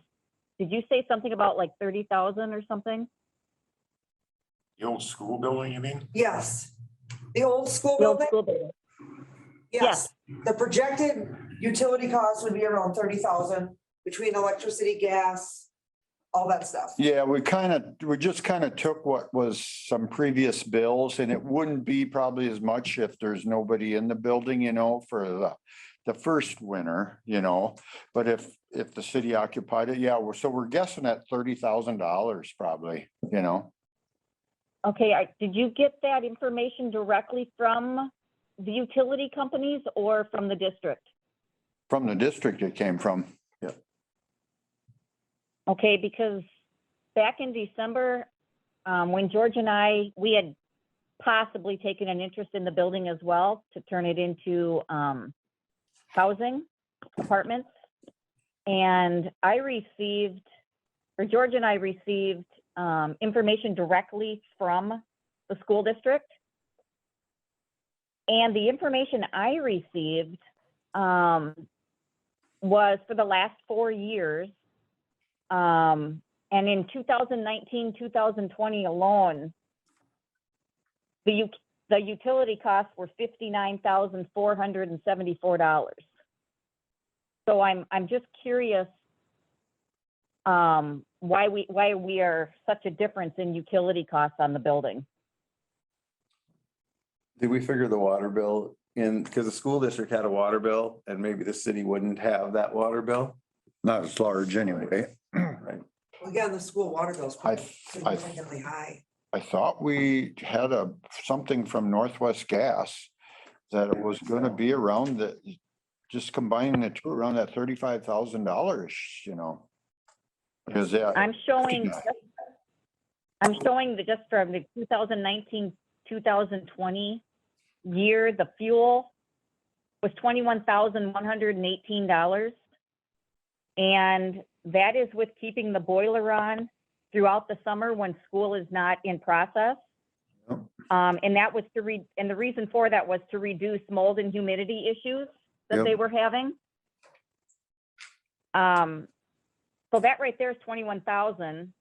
Did you say something about like 30,000 or something? The old school building, you mean? Yes, the old school The old building, school building. yes, the projected utility cost would be around 30,000 between electricity, gas, all that stuff. Yeah, we just kind of took what was some previous bills, and it wouldn't be probably as much if there's nobody in the building, for the first winter, but if the city occupied it, yeah, we're guessing at $30,000 probably, Okay, did you get that information directly from the utility companies or from the district? From the district it came from. Okay, because back in December, when George and we had possibly taken an interest in the building as well to turn it into housing, apartments. And George and I received information directly from the school district. And the information I received was for the last 4 years. And in 2019, 2020 alone, the utility costs were $59,474. So I'm just curious why we are such a difference in utility costs on the building. Did we figure the water bill in, because the school district had a water bill and maybe the city wouldn't have that water bill? Not as large anyway. Right. Again, the school water bill's I significantly high. thought we had something from Northwest Gas that it was gonna be around just combining the two, around that $35,000, Because I'm showing that just from the 2019, 2020 year, the fuel was $21,118. And that is with keeping the boiler on throughout the summer when school is not in process. And that was and the reason for that was to reduce mold and humidity issues that they were having. So that right there is 21,000.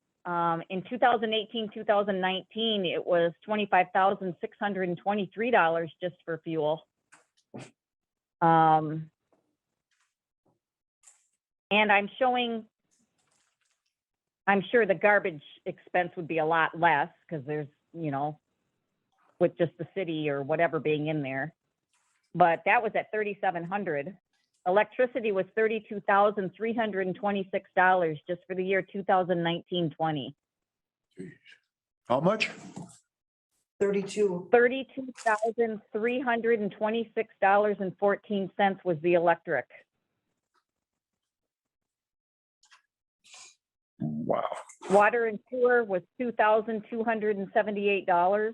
In 2018, 2019, it was $25,623 just for fuel. And I'm sure the garbage expense would be a lot less because there's, with just the city or whatever being in there. But that was at $3,700. Electricity was $32,326 just for the year 2019-20. how much? 32. $32,326.14 was the electric. Wow. Water and sewer was $2,278.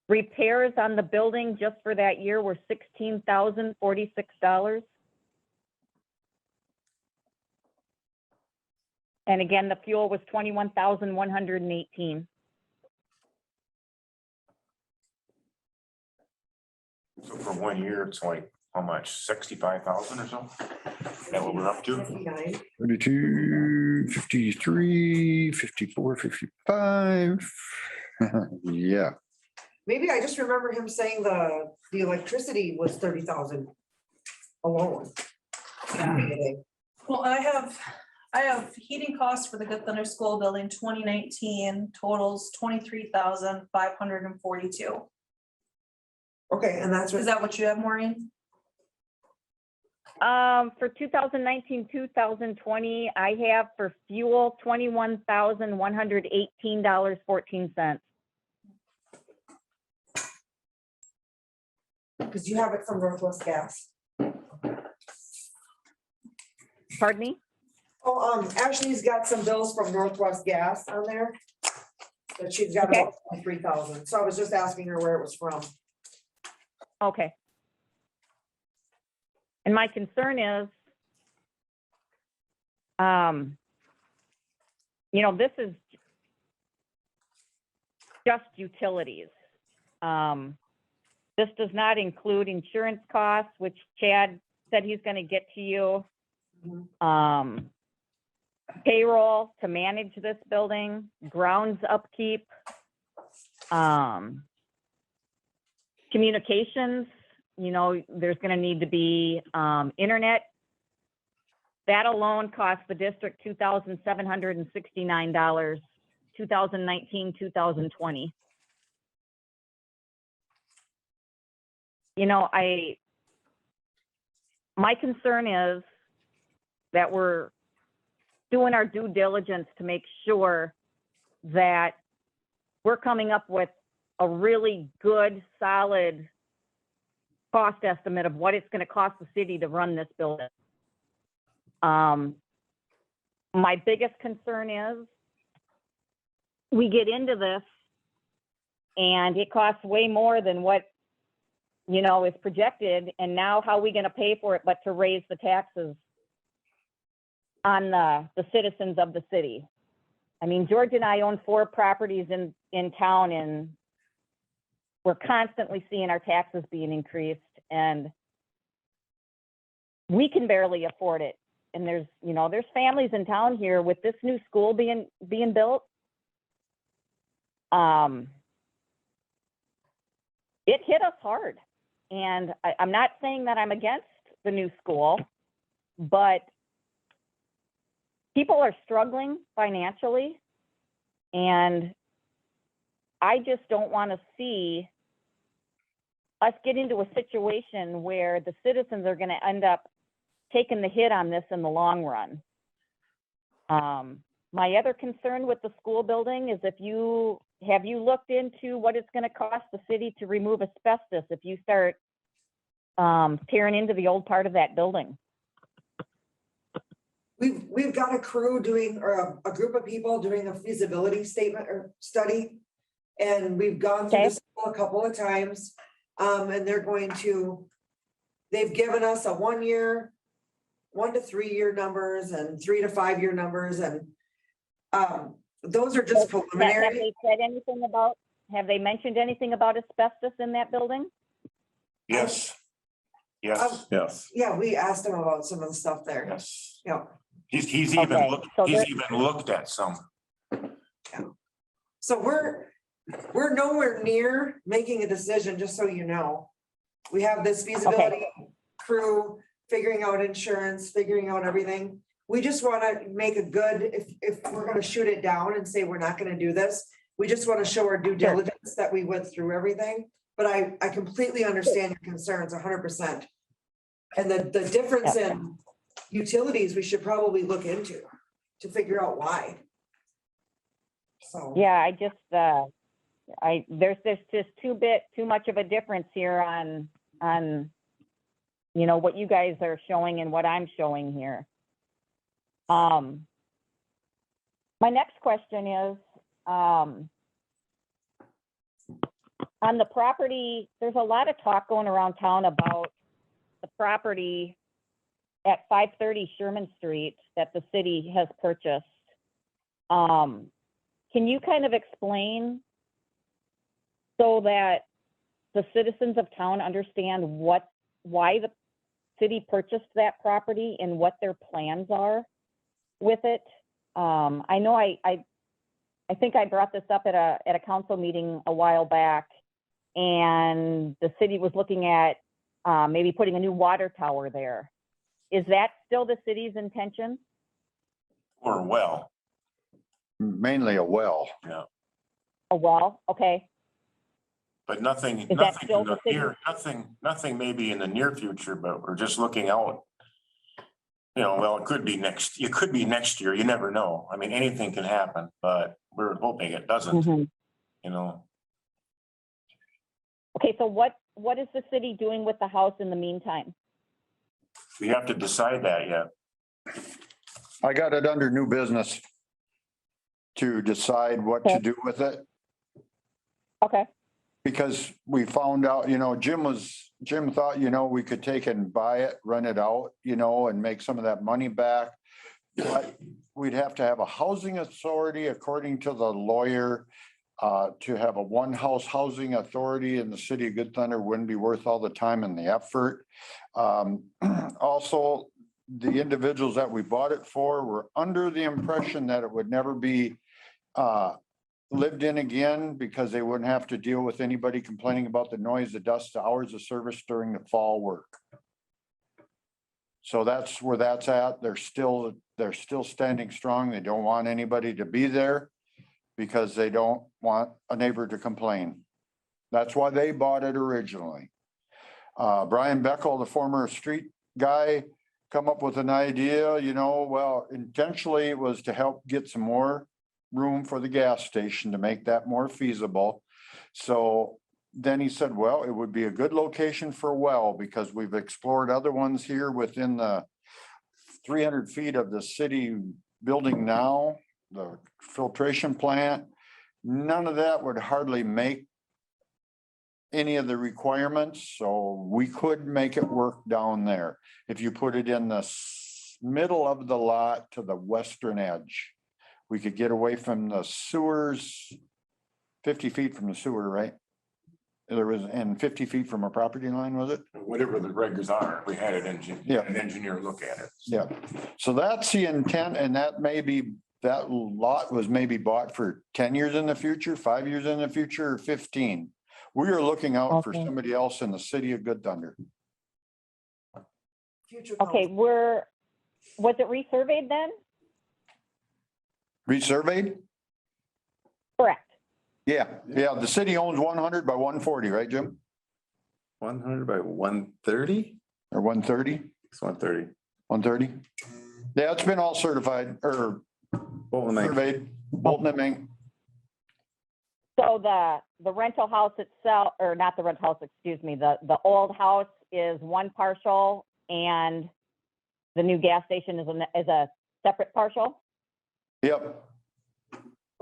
Repairs on the building just for that year were $16,046. And again, the fuel was $21,118. So for 1 year, it's like, how much, 65,000 or something? Is that what we're up to? 59. 32, 53, 54, 55. Yeah. Maybe I just remember him saying the electricity was 30,000 alone. Well, I have heating costs for the Good Thunder School Building 2019 totals 23,542. Okay, and that's Is what, that what you have, Maureen? For 2019, 2020, I have for fuel, $21,118.14. because you have it from Northwest Gas. Pardon me? Oh, Ashley's got some bills from Northwest Gas on there. That she's got Okay. about 3,000, so I was just asking her where it was from. Okay. And my concern is, this is just utilities. This does not include insurance costs, which Chad said he's going to get to you. Payroll to manage this building, grounds upkeep, communications, there's going to need to be internet. That alone cost the district $2,769, 2019, 2020. My concern is that we're doing our due diligence to make sure that we're coming up with a really good, solid cost estimate of what it's going to cost the city to run this building. My biggest concern is we get into this and it costs way more than what is projected, and now how are we going to pay for it but to raise the taxes on the citizens of the city? I mean, George and I own 4 properties in town, and we're constantly seeing our taxes being increased, and we can barely afford it. And there's families in town here with this new school being built. It hit us hard. And I'm not saying that I'm against the new school, but people are struggling financially, and I just don't want to see us get into a situation where the citizens are going to end up taking the hit on this in the long run. My other concern with the school building is have you looked into what it's going to cost the city to remove asbestos if you start tearing into the old part of that building? We've got a crew doing, or a group of people doing a feasibility statement or study. And we've gone through this a couple of times. And they've given us a 1 year, 1 to 3 year numbers and 3 to 5 year numbers. And those are just preliminary. Have they mentioned anything about asbestos in that building? Yes. Yes. Yes. Yeah, we asked them about some of the stuff there. Yes. Yeah. He's Okay, even looked at some. So we're nowhere near making a decision, just so you know. We have this feasibility crew figuring out insurance, figuring out everything. We just want to make a good, if we're going to shoot it down and say we're not going to do this, we just want to show our due diligence that we went through everything. But I completely understand your concerns 100%. And the difference in utilities, we should probably look into to figure out why. So. Yeah, there's just too much of a difference here on what you guys are showing and what I'm showing here. My next question is, on the property, there's a lot of talk going around town about the property at 530 Sherman Street that the city has purchased. Can you kind of explain so that the citizens of town understand why the city purchased that property and what their plans are with it? I know I think I brought this up at a council meeting a while back, and the city was looking at maybe putting a new water tower there. is that still the city's intention? Or well, Mainly a well. A well, okay, but nothing, that nothing still in the the city? near, nothing maybe in the near future, but we're just looking out. You know, well, it could be next year, you never know. I mean, anything can happen, but we're hoping it doesn't, Mhm. you know. Okay, so what is the city doing with the house in the meantime? We have to decide that yet. I got it under new business to decide what to Okay. do with it. Okay, Because we found out, Jim thought, we could take and buy it, rent it out, and make some of that money back. But we'd have to have a housing authority, according to the lawyer. To have a one-house housing authority in the city of Good Thunder wouldn't be worth all the time and the effort. Also, the individuals that we bought it for were under the impression that it would never be lived in again because they wouldn't have to deal with anybody complaining about the noise, the dust, the hours of service during the fall work. So that's where that's at. They're still standing strong. They don't want anybody to be there because they don't want a neighbor to complain. That's why they bought it originally. Brian Beckel, the former street guy, come up with an idea, well, intentionally it was to help get some more room for the gas station to make that more feasible. So then he said, well, it would be a good location for a well because we've explored other ones here within the 300 feet of the city building now, the filtration plant. None of that would hardly make any of the requirements, so we could make it work down there. If you put it in the middle of the lot to the western edge, we could get away from the sewers, 50 feet from the sewer, right? There was, and 50 feet from a property line, was it? Whatever the regs are, we had an engineer look at it. Yeah, so that's the intent, and that lot was maybe bought for 10 years in the future, 5 years in the future, or 15. We are looking out for Okay. somebody else in the city of Good Thunder. Future. okay, was it resurveyed then? Resurveyed? Correct. Yeah, the city owns 100 by 140, right, Jim? 100 by 130? Or 130? It's 130. 130? Yeah, it's been all certified or Bolton Mink. surveyed, Bolton and Mink. So the rental house itself, or not the rental house, excuse me, the old house is one parcel and the new gas station is a separate parcel? Yep,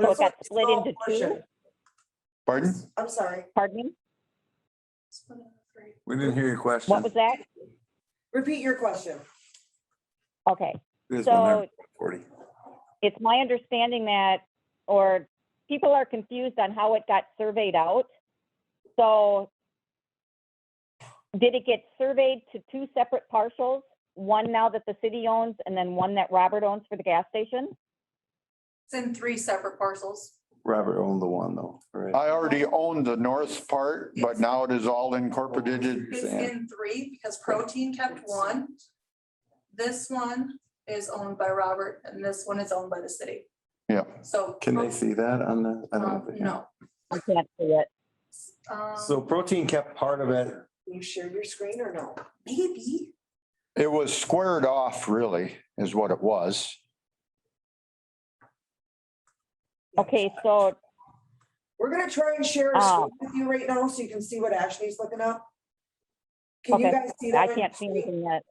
So it got split into two? pardon? I'm sorry. Pardon me? We didn't hear your question. What was that? Repeat your question. Okay, It is so 140. it's my understanding that, or people are confused on how it got surveyed out. So did it get surveyed to two separate parcels? One now that the city owns and then one that Robert owns for the gas station? It's in 3 separate parcels. Robert owned the one though, right? I already owned the north part, but now it is all incorporated. It's in 3 because Protein kept one. This one is owned by Robert and this one is owned by the city. Yeah. So. Can they see that on the? I don't know if they can. No. I can't see it. So Protein kept part of it. Can you share your screen or no? Maybe. It was squared off, really, is what it was. Okay, so We're gonna try and share a screen with you right now so you can see what Ashley's looking up. Can you Okay. guys see that? I on can't your see screen? anything yet.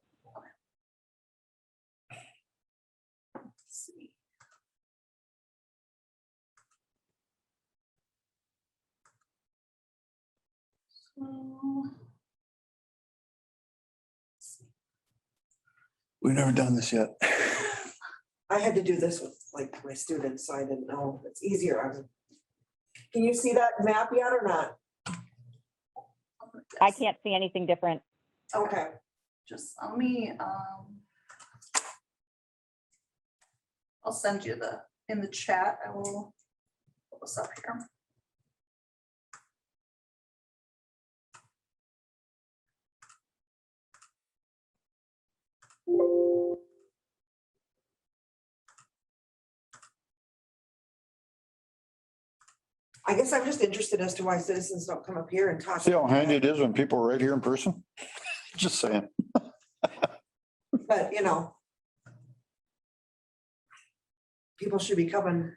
We've never done this yet. I had to do this with like my students, so I didn't know. It's easier. Can you see that map yet or not? I can't see anything different. Okay. Just let me, I'll send you in the chat. I will pull this up here. I guess I'm just interested as to why citizens don't come up here and talk. See how handy it is when people are right here in person? Just saying. But, you know. People should be coming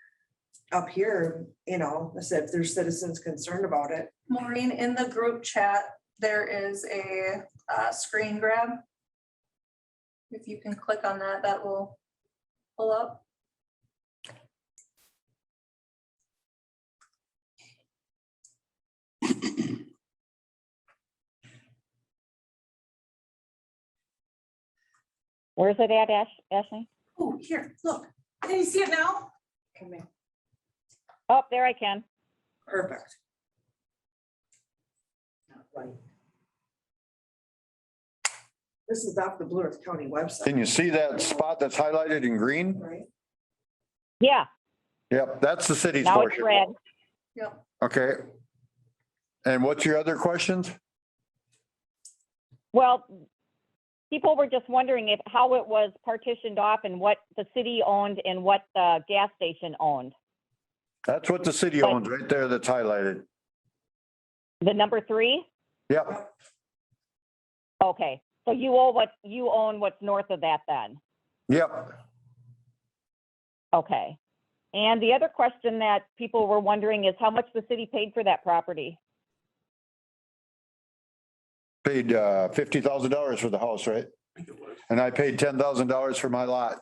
up here, you know, if there's citizens concerned about it. Maureen, in the group chat, there is a screen grab. If you can click on that, that will pull up. Where's it at, Ashley? Oh, here, look. Can you see it now? Come in. Oh, there I can. Perfect. Right. This is off the Blue Earth County website. Can you see that spot that's highlighted in green? Right. Yeah, Yep, that's the city's now it's portion. red. Yep. Okay. And what's your other questions? Well, people were just wondering how it was partitioned off and what the city owned and what the gas station owned. That's what the city owns right there that's highlighted. The number 3? Yep, Okay, so you own what's north of that then? yep. Okay. And the other question that people were wondering is how much the city paid for that property? Paid $50,000 for the house, right? I think it was. And I paid $10,000 for my lot.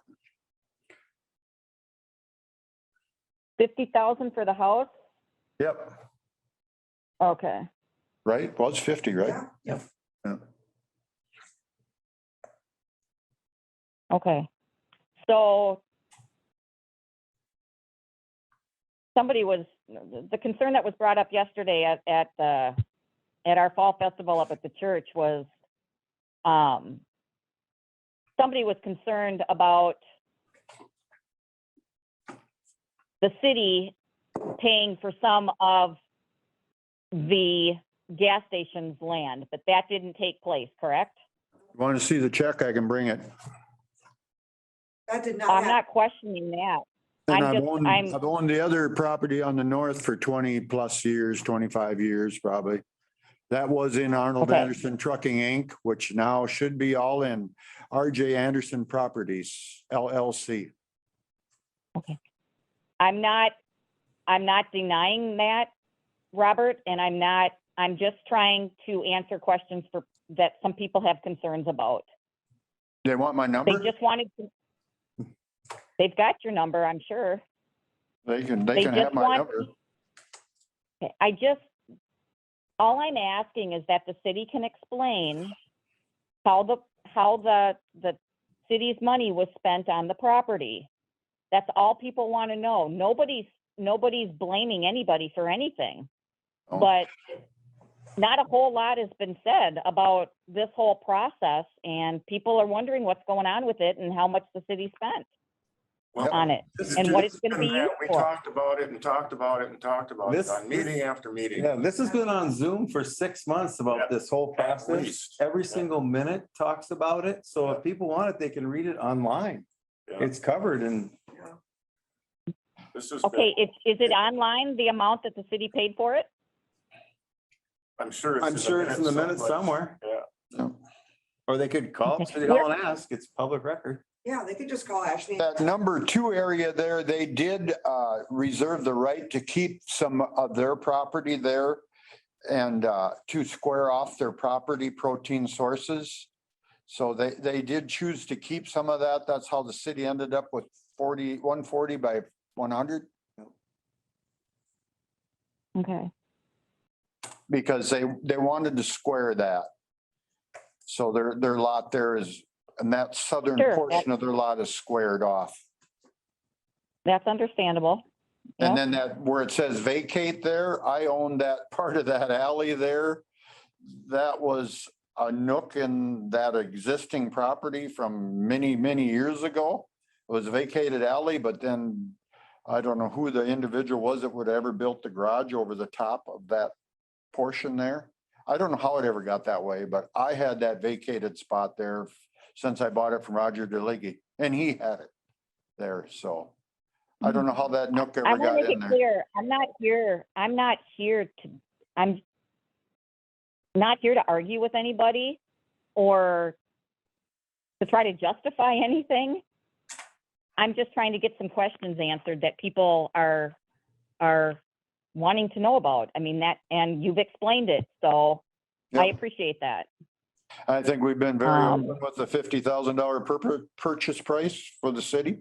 50,000 for the house? Yep, Okay. right? Was 50, right? Yeah. Yeah. Okay. So the concern that was brought up yesterday at our fall festival up at the church was somebody was concerned about the city paying for some of the gas station's land, but that didn't take place, correct? Want to see the check? I can bring it. That did not I'm happen. not questioning that. And I'm I've owned the other property on the north for 20+ years, 25 years probably. That was in Arnold Okay. Anderson Trucking Inc., which now should be all in RJ Anderson Properties LLC. I'm not denying that, Robert, and I'm just trying to answer questions that some people have concerns about. They want my They number? just wanted to, they've got your number, I'm sure. They can They have just my want, number. okay, all I'm asking is that the city can explain how the city's money was spent on the property. That's all people want to know. Nobody's blaming anybody for anything. Oh. But not a whole lot has been said about this whole process, and people are wondering what's going on with it and how much the city spent on it and what it's going to be used We for. talked about it and talked about it and talked about it This- on meeting after meeting. Yeah, this has been on Zoom for 6 months about Yeah. this whole process. least. Every Yeah. single minute talks about it. So if people want it, they can read it online. Yeah. It's covered and This is. Okay, is it online, the amount that the city paid for it? I'm sure. I'm sure it's in the minutes someplace. somewhere. Yeah. Or they could call Okay. City Hall and ask. It's public record. Yeah, they could just call Ashley. That number 2 area there, they did reserve the right to keep some of their property there and to square off their property protein sources. So they did choose to keep some of that. That's how the city ended up with 140 by 100, Okay. because they wanted to square that. So their lot there is, and that southern Sure. portion of their lot is squared off. That's understandable. And Yep. then that, where it says vacate there, I own that part of that alley there. That was a nook in that existing property from many, many years ago. It was a vacated alley, but then I don't know who the individual was that would ever built the garage over the top of that portion there. I don't know how it ever got that way, but I had that vacated spot there since I bought it from Roger DeLiggy, and he had it there, so. I don't know how that nook I ever want to got make in it there. clear, I'm not here to argue with anybody or to try to justify anything. I'm just trying to get some questions answered that people are wanting to know about. I mean, that, and you've explained it, so I Yep. appreciate that. I think we've been very Um, open with the $50,000 purchase price for the city.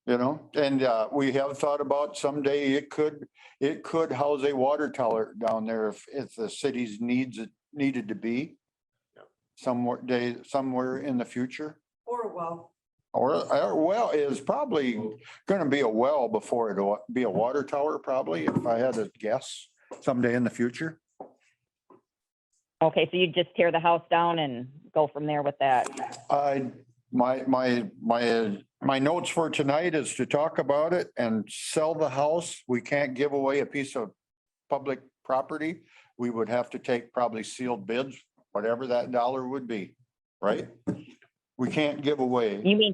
You know, and we have thought about someday it could house a water tower down there if the city's needed to be. Somewhere in the future. Or well, Or well, is probably gonna be a well before it'll be a water tower, probably, if I had to guess, someday in the future. Okay, so you just tear the house down and go from there with that. My notes for tonight is to talk about it and sell the house. We can't give away a piece of public property. We would have to take probably sealed bids, whatever that dollar would be, right? We can't give away. You mean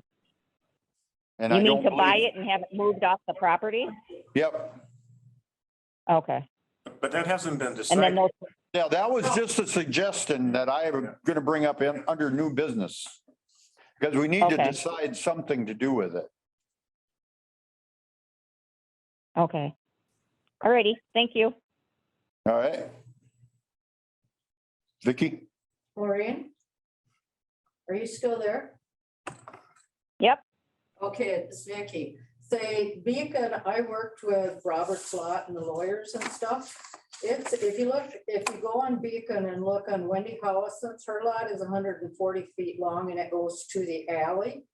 And I don't to buy believe. it and have it moved off the property? Yep. Okay, But that hasn't been and then decided. those, Yeah, that was just a suggestion that I am gonna bring up under new business. Because we need to Okay. decide something to do with it. okay. Alrighty, thank you. All right. Vicky? Maureen? Are you still there? Yep. Okay, it's Vicky. Say Beacon, I worked with Robert Slott and the lawyers and stuff. If you go on Beacon and look on Wendy Hollison's, her lot is 140 feet long and it goes to the alley.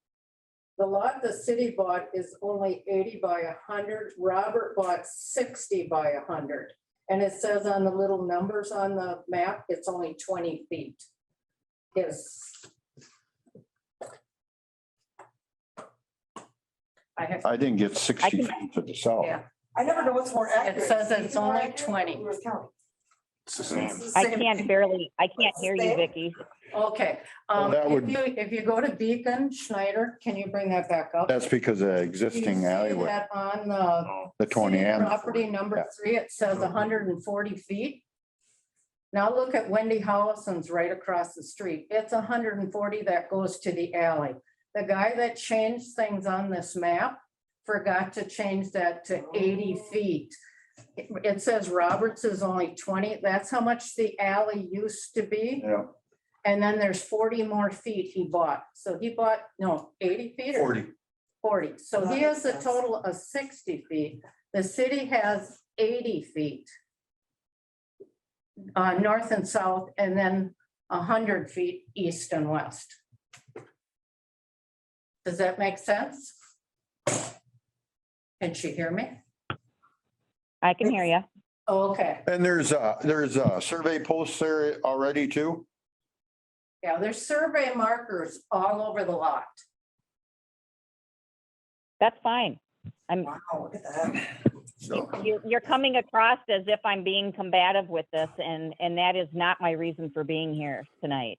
The lot the city bought is only 80 by 100. Robert bought 60 by 100. And it says on the little numbers on the map, it's only 20 feet. I didn't get 60 feet to the south. Yeah. I never know what's more accurate. It says it's More only accurate or 20. Lewis County? It's the same. I can't hear you, Vicky. Okay, Well, that would- if you go to Beacon, Schneider, can you bring that back up? That's because of the Do you existing see alleyway, that on the 20 city and. property number Yeah. 3, it says 140 feet. Now look at Wendy Hollison's right across the street. It's 140 that goes to the alley. The guy that changed things on this map forgot to change that to 80 feet. It says Roberts is only 20. That's how much the alley used to be. Yeah. And then there's 40 more feet he bought. So he bought, no, 80 feet or 40. 40. So he has a total of 60 feet. The city has 80 feet. North and south, and then 100 feet east and west. Does that make sense? Can she hear me? I can hear you. Okay, And there's a survey posts there already too. yeah, there's survey markers all over the lot. That's fine. Wow, look at that. So, You're coming across as if I'm being combative with this, and that is not my reason for being here tonight.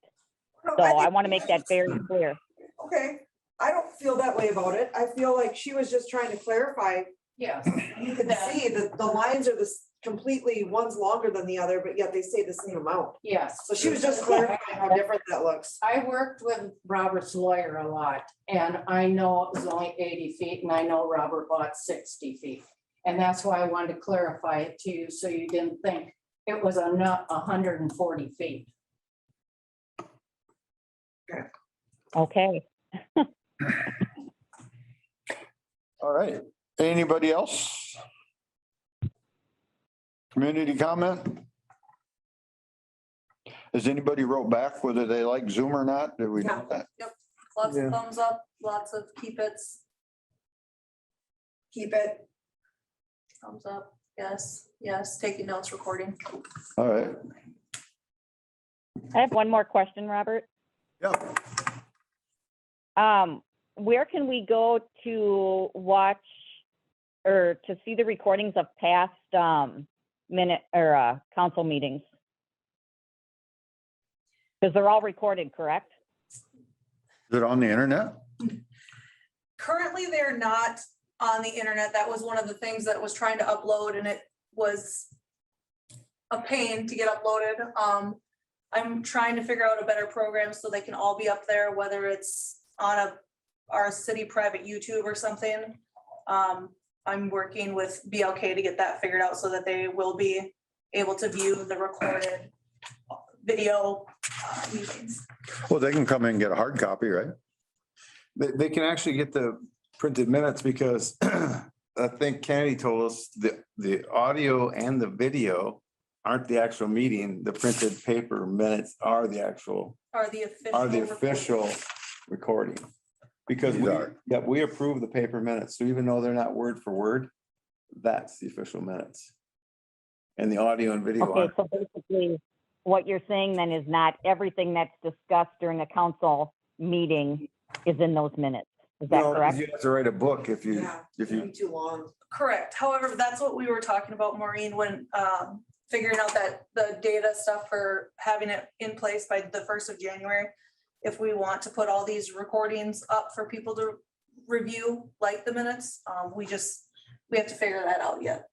No, So I think- want to make that very clear. Okay, I don't feel that way about it. I feel like she was just trying to clarify. Yes. You can see that the lines are this completely, one's longer than the other, but yet they say the same amount. Yes. So she was just clarifying how different that looks. I worked with Robert's lawyer a lot, and I know it was only 80 feet, and I know Robert bought 60 feet. And that's why I wanted to clarify it to you, so you didn't think it was 140 feet. Okay. all right. Anybody else? Community comment? Has anybody wrote back whether they like Zoom or not? Did we know that? Yep, lots Yeah. of thumbs up, lots of keep it, thumbs up, yes, yes, taking notes, recording. All right. I have one more question, Robert. Yeah. Where can we go to watch or to see the recordings of past council meetings? Because they're all recorded, correct? Is it on the internet? Currently, they're not on the internet. That was one of the things that was trying to upload, and it was a pain to get uploaded. I'm trying to figure out a better program so they can all be up there, whether it's on our city private YouTube or something. I'm working with BLK to get that figured out so that they will be able to view the recorded video meetings. Well, they can come in and get a hard copy, right? They can actually get the printed minutes because I think Kennedy told us the audio and the video aren't the actual meeting. The printed paper minutes are the actual, Are the official recording. Because we approve the paper minutes. So even though they're not word for word, that's the official minutes. And the audio and video. Okay, so basically what you're saying then is not everything that's discussed during a council meeting is in those minutes. Is that correct? You have to write a book if you. It'd be too long. Correct. However, that's what we were talking about, Maureen, when figuring out that the data stuff for having it in place by the 1st of January. If we want to put all these recordings up for people to review, like the minutes, we have to figure that out yet.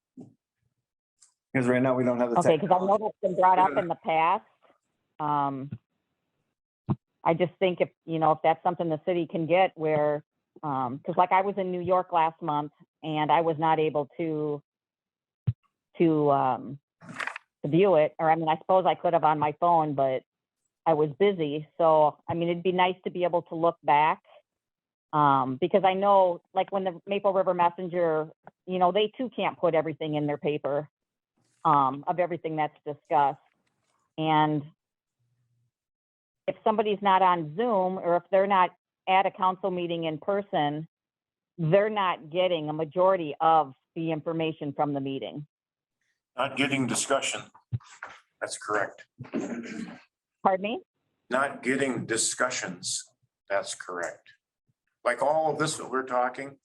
Because right now we don't have the. Okay, because I know that's been brought up in the past. I just think if that's something the city can get where, because like I was in New York last month and I was not able to view it, or I mean, I suppose I could have on my phone, but I was busy. So, I mean, it'd be nice to be able to look back. Because I know like when the Maple River Messenger, they too can't put everything in their paper of everything that's discussed. And if somebody's not on Zoom or if they're not at a council meeting in person, they're not getting a majority of the information from the meeting. Not getting discussion. That's correct. Pardon me? Not getting discussions. That's correct. Like all of this that we're talking,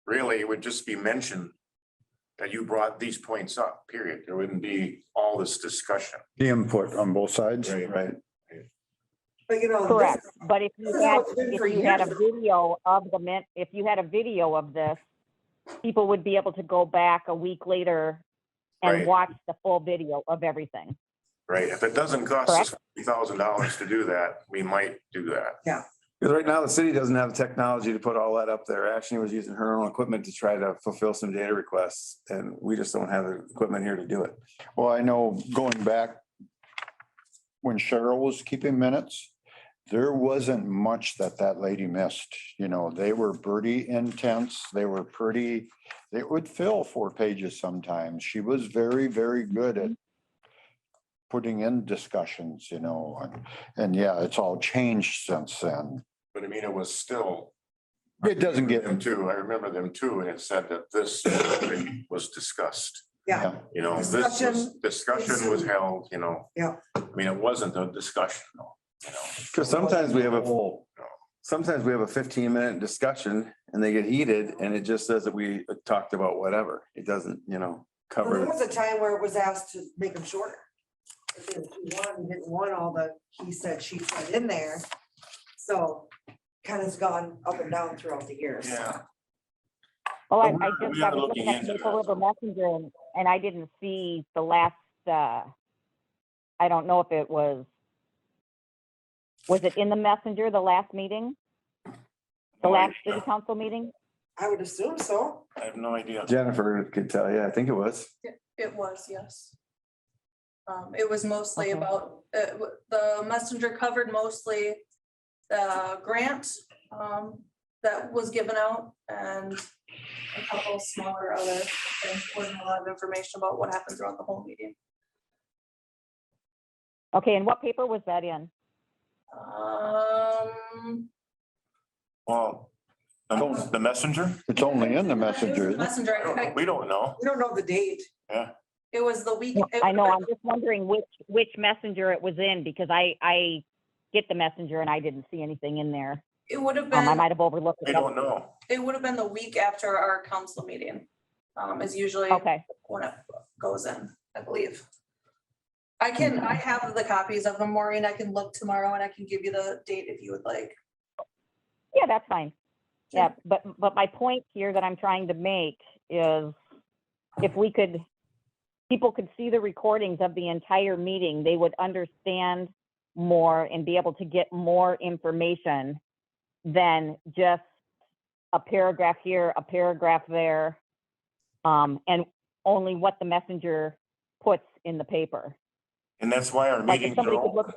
really, it would just be mentioned that you brought these points up, period. There wouldn't be all this discussion. The input on both sides. Right. But Correct. But if you had a years. video of if you had a video of this, people would be able to go back a week later and Right. watch the full video of everything. Right? If it doesn't cost us $50,000 to do that, we might do that. Because right now the city doesn't have the technology to put all that up there. Ashley was using her own equipment to try to fulfill some data requests and we just don't have the equipment here to do it. Well, I know going back when Cheryl was keeping minutes, there wasn't much that lady missed. They were pretty intense. They would fill 4 pages sometimes. She was very, very good at putting in discussions, and yeah, it's all changed since then. But I mean, it was still. It doesn't get. Them too. I remember them too, and it said that this was discussed. Yeah. Discussion was held, Yeah. I mean, it wasn't a discussion though, Because sometimes we have a 15-minute discussion and they get heated and it just says that we talked about whatever. It doesn't, Well, cover. there was a time where it was asked to make them shorter. If they didn't want all the he said, she said in there. So kind of gone up and down throughout the years. Yeah. Well, I We was are looking looking at into Maple that. River Messenger and I didn't see the last, I don't know if it was it in the Messenger, the last meeting? The last city council meeting? I would assume so. I have no idea. Jennifer could tell you. I think it was. It was, yes. It was mostly Okay. about, the messenger covered mostly the grant that was given out and a couple smaller other things. Wasn't a lot of information about what happened throughout the whole meeting. Okay, and what paper was that in? Well, the messenger, It's only in the messenger. isn't it? Messenger, we don't know. We don't know the date. Yeah. it was the week. I know, I'm just wondering which messenger it was in because I get the messenger and I didn't see anything in there. It would have I been, might have overlooked We it. don't know. it would have been the week after our council meeting. Is usually Okay, when it goes in, I believe. I have the copies of them, Maureen. I can look tomorrow and I can give you the date if you would like. yeah, that's fine. Yeah, but my point here that I'm trying to make is if people could see the recordings of the entire meeting, they would understand more and be able to get more information than just a paragraph here, a paragraph there, and only what the messenger puts in the paper. And that's why our Like if meetings somebody are could look,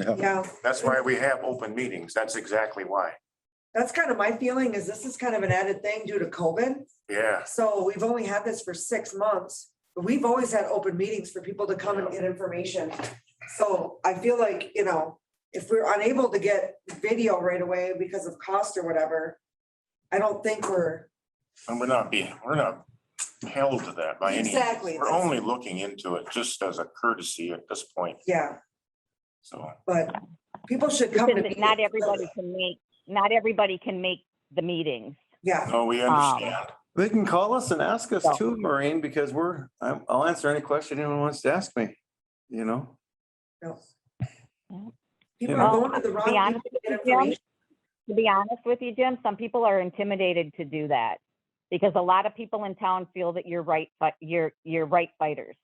open. Yeah, That's why we have open meetings. That's exactly why. that's kind of my feeling is this is kind of an added thing due to COVID. Yeah. So we've only had this for 6 months, but we've always had open meetings for people to come and get information. So I feel like, you know, if we're unable to get video right away because of cost or whatever, I don't think And we're not held to that by any. Exactly. We're only looking into it just as a courtesy at this point. yeah, So. but people should come to. because meetings. not everybody can make the meetings. Yeah, No, we understand. They can call us and ask us So- too, Maureen, because I'll answer any question anyone wants to ask me, you know? people Well, are going to the to wrong be people honest to get with you, Jim, information. To be honest with you, Jim, some people are intimidated to do that because a lot of people in town feel that you're right fighters.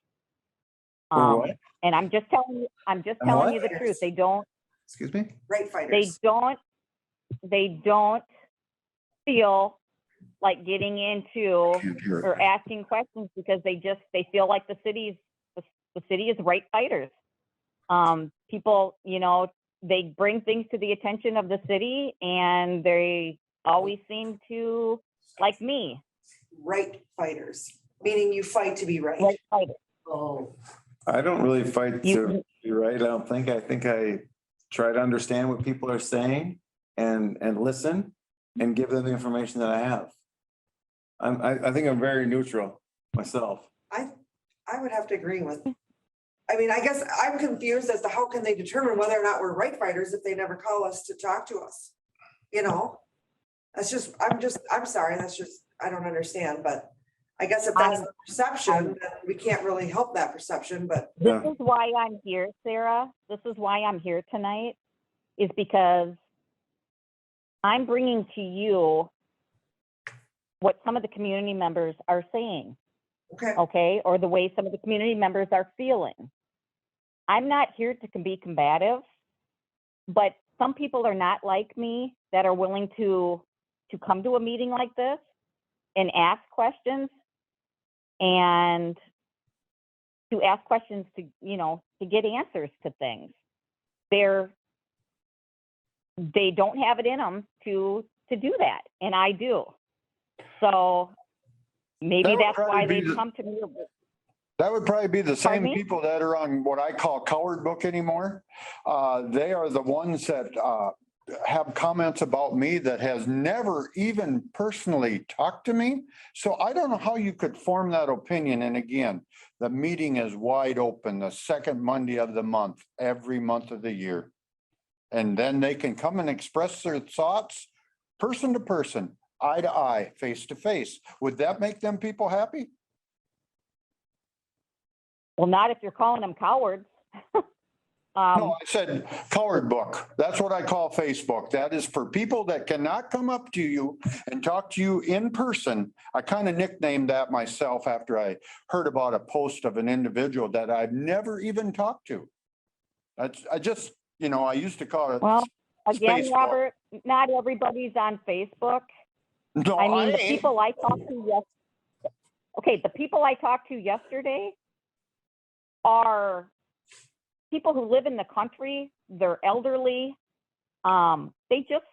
Or what? And I'm just telling you, what? the truth. They don't, Excuse me? Right fighters. they don't feel like getting into Can't hear it. or asking questions because they feel like the city is right fighters. People, you know, they bring things to the attention of the city and they always seem to like me. Right fighters, meaning you fight to be right. Right fighters. Oh. I don't really fight You- to be right. I don't think. I think I try to understand what people are saying and listen and give them the information that I have. I think I'm very neutral myself. I would have to agree with. I mean, I guess I'm confused as to how can they determine whether or not we're right fighters if they never call us to talk to us? You know? I'm sorry, that's just, I don't understand, but I guess if that's the perception, then we can't really help that perception, but. This is why I'm here, Sarah. This is why I'm here tonight, is because I'm bringing to you what some of the community members are saying, okay? Or the way some of the community members are feeling. I'm not here to be combative, but some people are not like me that are willing to come to a meeting like this and ask questions and to ask questions to, you know, to get answers to things. They don't have it in them to do that, and I do. So maybe That would that's probably why be they've the- come to me. That would probably be the Pardon same me? people that are on what I call colored book anymore. They are the ones that have comments about me that has never even personally talked to me. So I don't know how you could form that opinion. And again, the meeting is wide open, the second Monday of the month, every month of the year. And then they can come and express their thoughts, person to person, eye to eye, face to face. Would that make them people happy? Well, not if you're calling them cowards. No, I said colored book. That's what I call Facebook. That is for people that cannot come up to you and talk to you in person. I kind of nicknamed that myself after I heard about a post of an individual that I've never even talked to. I just, you know, I used to call it. Well, again, Facebook. Robert, not everybody's on Facebook. No, I mean, the ain't. people I talked to the people I talked to yesterday are people who live in the country. They're elderly. They just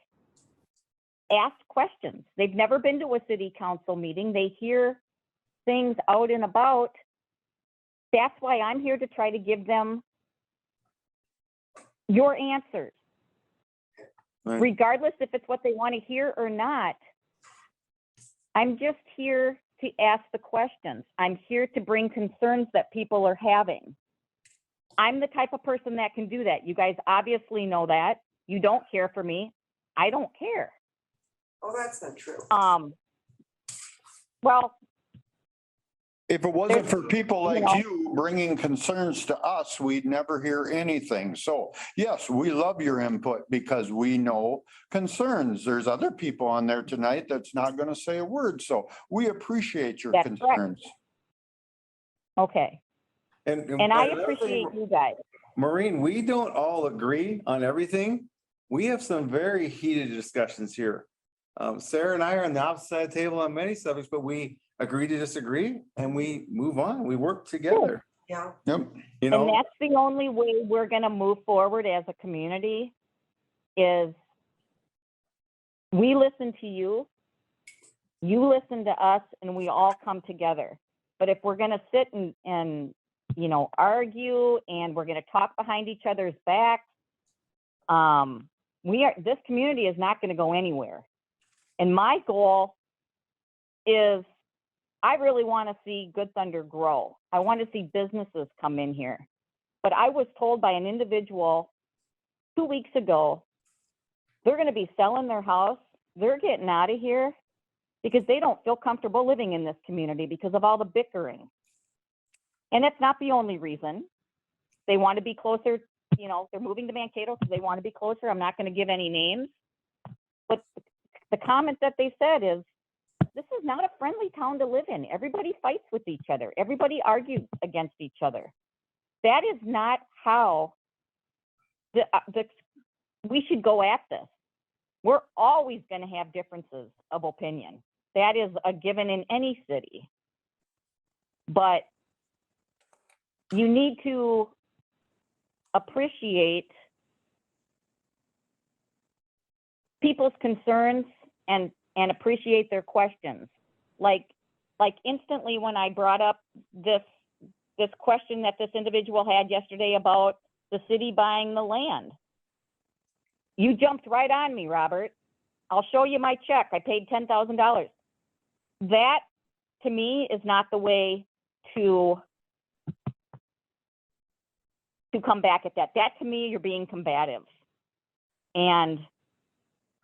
ask questions. They've never been to a city council meeting. They hear things out and about. That's why I'm here to try to give them your answers. Right. Regardless if it's what they want to hear or not. I'm just here to ask the questions. I'm here to bring concerns that people are having. I'm the type of person that can do that. You guys obviously know that. You don't care for me. I don't care. Oh, that's not true. Well, If it wasn't for There's- people you like know. you bringing concerns to us, we'd never hear anything. So yes, we love your input because we know concerns. There's other people on there tonight that's not going to say a word. So we appreciate your That's correct. concerns. Okay, and I appreciate you guys. Maureen, we don't all agree on everything. We have some very heated discussions here. Sarah and I are on the opposite side of the table on many subjects, but we agree to disagree and we move on. We work together. Yeah. Yep. You And know, that's the only way we're gonna move forward as a community is we listen to you, you listen to us, and we all come together. But if we're gonna sit and you know, argue and we're gonna talk behind each other's backs, this community is not gonna go anywhere. And my goal is I really want to see Good Thunder grow. I want to see businesses come in here. But I was told by an individual 2 weeks ago, they're going to be selling their house. They're getting out of here because they don't feel comfortable living in this community because of all the bickering. And that's not the only reason. They want to be closer, you know, they're moving to Mankato because they want to be closer. I'm not going to give any names. But the comment that they said is, this is not a friendly town to live in. Everybody fights with each other. Everybody argues against each other. That is not how we should go at this. We're always going to have differences of opinion. That is a given in any city. But you need to appreciate people's concerns and appreciate their questions. Like instantly when I brought up this question that this individual had yesterday about the city buying the land, you jumped right on me, Robert. I'll show you my check. I paid $10,000. That to me is not the way to come back at that. That to me, you're being combative. And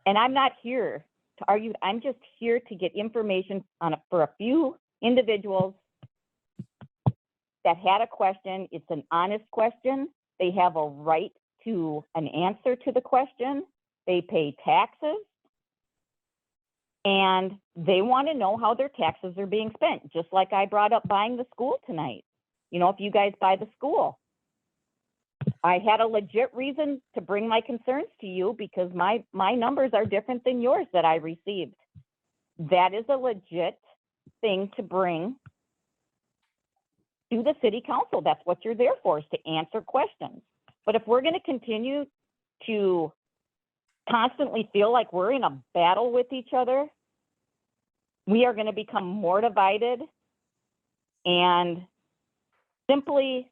I'm not here to argue. I'm just here to get information for a few individuals that had a question. It's an honest question. They have a right to an answer to the question. They pay taxes. And they want to know how their taxes are being spent, just like I brought up buying the school tonight. You know, if you guys buy the school, I had a legit reason to bring my concerns to you because my numbers are different than yours that I received. That is a legit thing to bring to the city council. That's what you're there for, is to answer questions. But if we're going to continue to constantly feel like we're in a battle with each other, we are going to become more divided and simply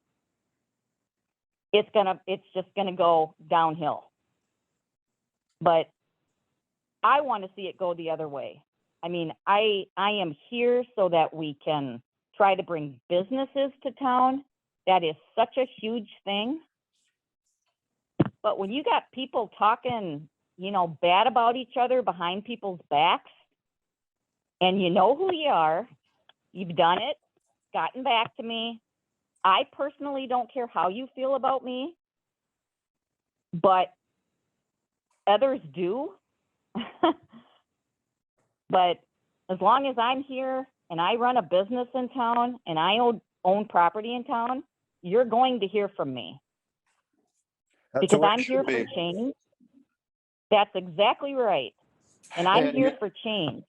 it's just gonna go downhill. But I want to see it go the other way. I mean, I am here so that we can try to bring businesses to town. That is such a huge thing. But when you got people talking, you know, bad about each other behind people's backs, and you know who you are, you've done it, gotten back to me. I personally don't care how you feel about me, but others do. But as long as I'm here and I run a business in town and I own property in town, you're going to hear from me. That's Because the way it I'm here should be. for change. That's exactly right. And I'm And here for change.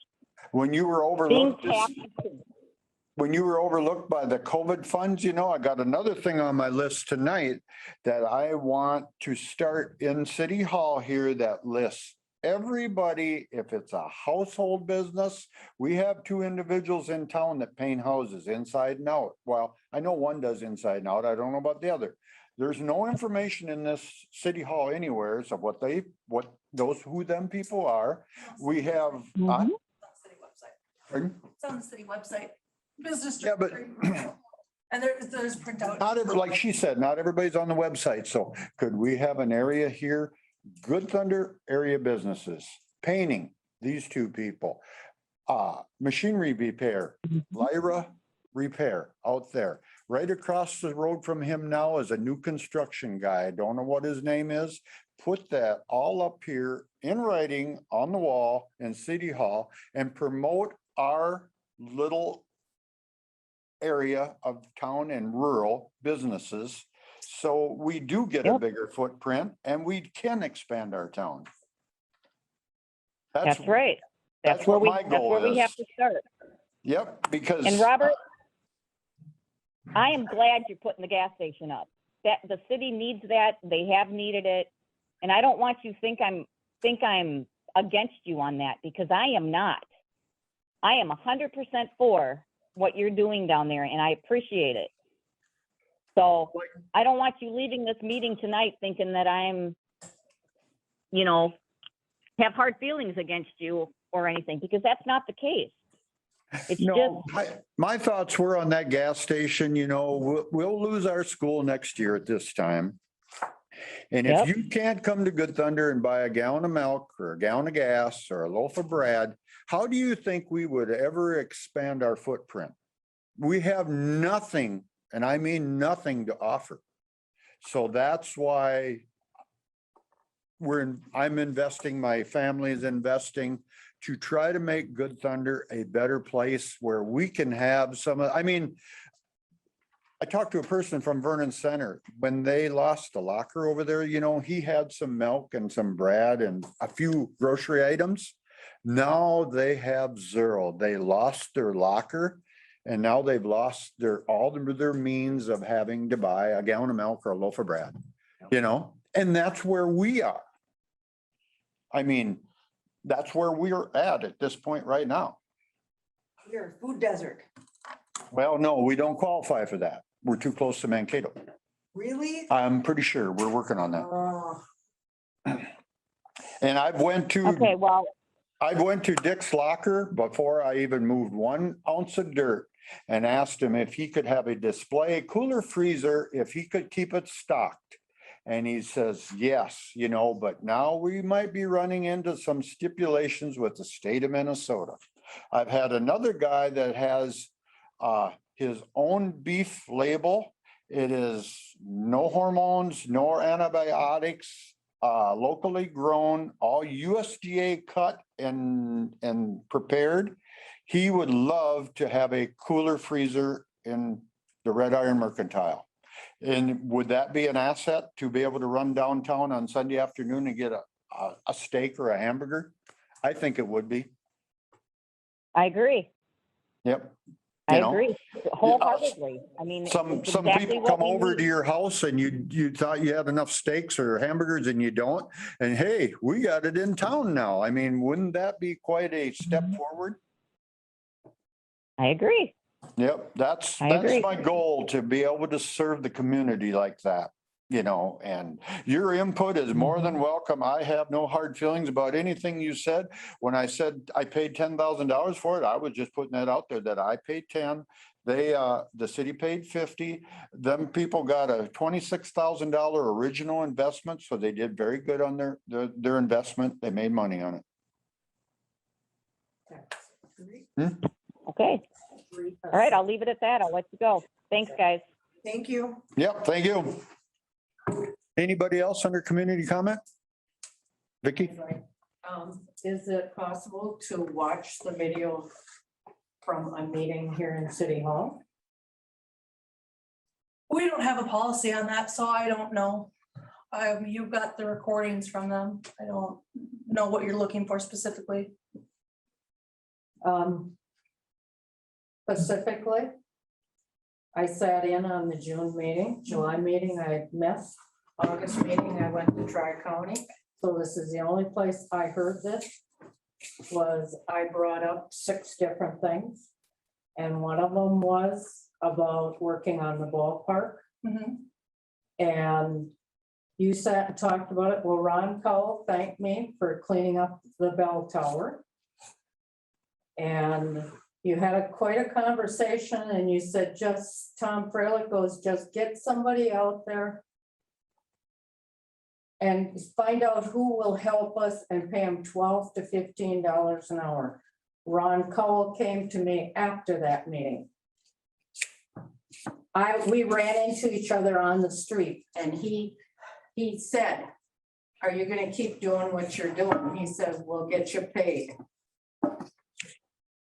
When you were Things overlooked, have to change. when you were overlooked by the COVID funds, you know, I got another thing on my list tonight that I want to start in City Hall here that lists everybody, if it's a household business. We have two individuals in town that paint houses inside and out. Well, I know one does inside and out. I don't know about the other. There's no information in this City Hall anywhere of what who them people are. We have. Mhm. City website. Pardon? It's on the city website, business. Yeah, but And there's printout. not every, like she said, not everybody's on the website. So could we have an area here? Good Thunder area businesses, painting, these two people, machinery repair, Lyra, repair out there. Right across the road from him now is a new construction guy. I don't know what his name is. Put that all up here in writing on the wall in City Hall and promote our little area of town and rural businesses. So we do get a Yep. bigger footprint and we can expand our town. That's right. That's where what my that's goal where we have is. to start. Yep, because. And Robert, I am glad you're putting the gas station up. That the city needs that. They have needed it. And I don't want you to think I'm against you on that, because I am not. I am 100% for what you're doing down there, and I appreciate it. So I don't want you leaving this meeting tonight thinking that I'm, have hard feelings against you or anything, because that's not the case. It's No, just, my thoughts were on that gas station, we'll lose our school next year at this time. And if Yep. you can't come to Good Thunder and buy a gallon of milk or a gallon of gas or a loaf of bread, how do you think we would ever expand our footprint? We have nothing, and I mean nothing to offer. So that's why I'm investing, my family is investing to try to make Good Thunder a better place where we can have I talked to a person from Vernon Center when they lost the locker over there, he had some milk and some bread and a few grocery items. Now they have zero. They lost their locker and now they've lost all their means of having to buy a gallon of milk or a loaf of bread, and that's where we are. I mean, that's where we're at this point right now. We're a food desert. Well, no, we don't qualify for that. We're too close to Mankato. Really? I'm pretty sure we're working on that. Oh, And I went okay, well, to Dick's locker before I even moved 1 ounce of dirt and asked him if he could have a display cooler freezer, if he could keep it stocked. And he says, yes, but now we might be running into some stipulations with the state of Minnesota. I've had another guy that has his own beef label. It is no hormones, no antibiotics, locally grown, all USDA cut and prepared. He would love to have a cooler freezer in the Red Iron Mercantile. And would that be an asset to be able to run downtown on Sunday afternoon and get a steak or a hamburger? I think it would be. I agree. Yep. I agree wholeheartedly. I mean, Some it's exactly people what come we over need. to your house and you thought you had enough steaks or hamburgers and you don't. And hey, we got it in town now. I mean, wouldn't that be quite a step forward? I agree. Yep, that's agree. my goal, to be able to serve the community like that, and your input is more than welcome. I have no hard feelings about anything you said. When I said I paid $10,000 for it, I was just putting that out there that I paid 10. The city paid 50. Them people got a $26,000 original investment, so they did very good on their investment. They made money on it. Okay. All right, I'll leave it at that. I'll let you go. Thanks, guys. thank you. Yep, thank you. Anybody else under community comment? Vicky? Is it possible to watch the video from a meeting here in City Hall? We don't have a policy on that, so I don't know. You've got the recordings from them. I don't know what you're looking for specifically. Specifically, I sat in on the June meeting, July meeting I missed, August meeting I went to Tri-County. So this is the only place I heard this, was I brought up 6 different things. And one of them was about working on the ballpark. And you sat and talked about it. Well, Ron Cowell thanked me for cleaning up the bell tower. And you had quite a conversation and you said, Tom Freilich goes, just get somebody out there and find out who will help us and pay them $12 to $15 an hour. Ron Cowell came to me after that meeting. we ran into each other on the street and he said, are you gonna keep doing what you're doing? He says, we'll get you paid.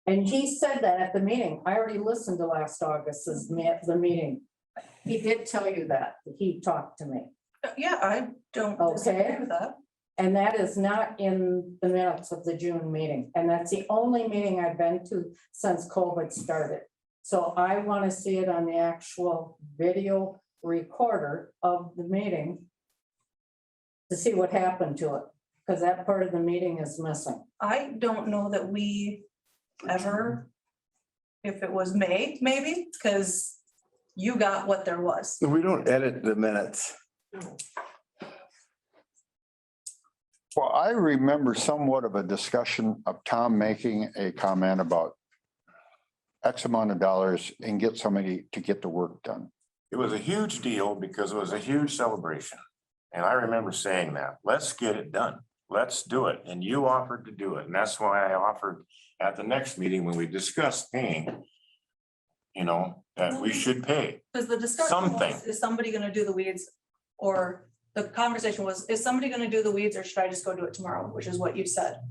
And he said that at the meeting. I already listened to last August's the meeting. He did tell you that. He talked to me. Yeah, I don't disagree with that. And that is not in the minutes of the June meeting. And that's the only meeting I've been to since COVID started. So I want to see it on the actual video recorder of the meeting to see what happened to it, because that part of the meeting is missing. I don't know that we ever, if it was May, maybe, because you got what there was. We don't edit the minutes. Well, I remember somewhat of a discussion of Tom making a comment about X amount of dollars and get somebody to get the work done. It was a huge deal because it was a huge celebration. And I remember saying that, let's get it done. Let's do it. And you offered to do it. And that's why I offered at the next meeting when we discussed paying, that we should pay. Because the discussion Something. was, is somebody gonna do the weeds? Or the conversation was, is somebody gonna do the weeds or should I just go do it tomorrow, which is what you said.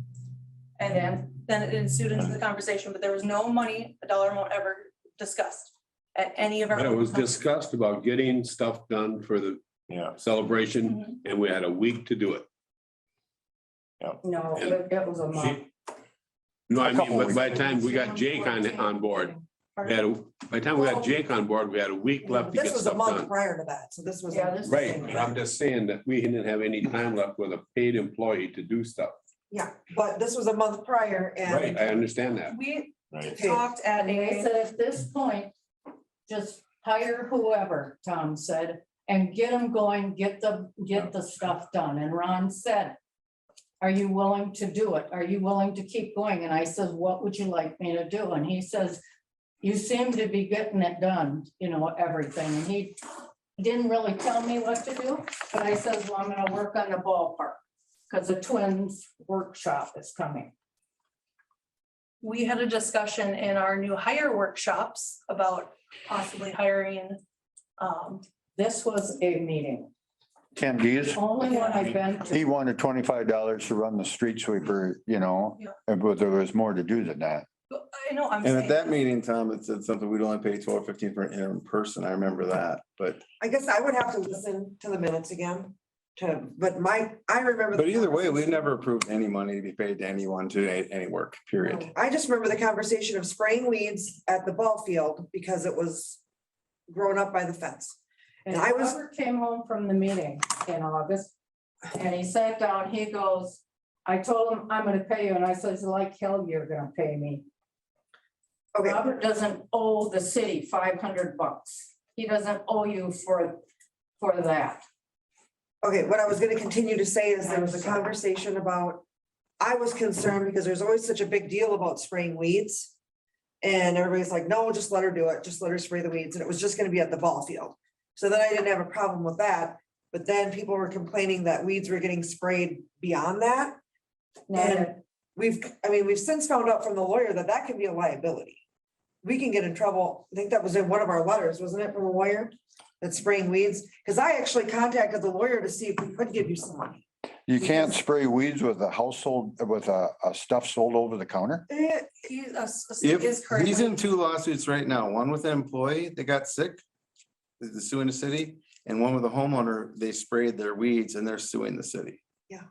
And then it ensued into the conversation, but there was no money, a dollar amount ever discussed at any of our. But it was discussed about getting stuff done for the celebration, and we had a week to do it. No, it was a month. No, I mean, but by the time we got Jake on board, by the time we got Jake on board, we had a week left to This get was a stuff month done. prior to that, so this was. Right, but I'm just saying that we didn't have any time left with a paid employee to do stuff. Yeah, but this was a month prior Right, and. I understand that. We Right. talked at And they said at this point, just hire whoever, Tom said, and get them going, get the stuff done. And Ron said, are you willing to do it? Are you willing to keep going? And I said, what would you like me to do? And he says, you seem to be getting it done, everything. And he didn't really tell me what to do, but I said, well, I'm gonna work on the ballpark because the Twins workshop is coming. we had a discussion in our new hire workshops about possibly hiring. This was a meeting. Ken Dees, Only one I've been to. he wanted $25 to run the street sweeper, but there was more to do than that. I know, I'm And at saying, that meeting, Tom, it said something, we'd only pay $12.15 for an in person. I remember that, but. I guess I would have to listen to the minutes again but I remember. But either way, we've never approved any money to be paid to anyone to any work, period. I just remember the conversation of spraying weeds at the ball field because it was grown up by the fence. And Robert came home from the meeting in August and he sat down, he goes, I told him I'm gonna pay you. And I said, like hell, you're gonna pay me. Okay. Robert doesn't owe the city $500. He doesn't owe you for that. Okay, what I was gonna continue to say is there was a conversation about, I was concerned because there's always such a big deal about spraying weeds. And everybody's like, no, just let her do it. Just let her spray the weeds. And it was just gonna be at the ball field. So then I didn't have a problem with that. But then people were complaining that weeds were getting sprayed beyond that. And we've since found out from the lawyer that can be a liability. We can get in trouble. I think that was in one of our letters, wasn't it, from a lawyer? That's spraying weeds, because I actually contacted the lawyer to see if we could give you some money. You can't spray weeds with a stuff sold over the counter? He's in 2 lawsuits right now, one with an employee that got sick, is suing the city, and one with a homeowner, they sprayed their weeds and they're suing the city. Yeah.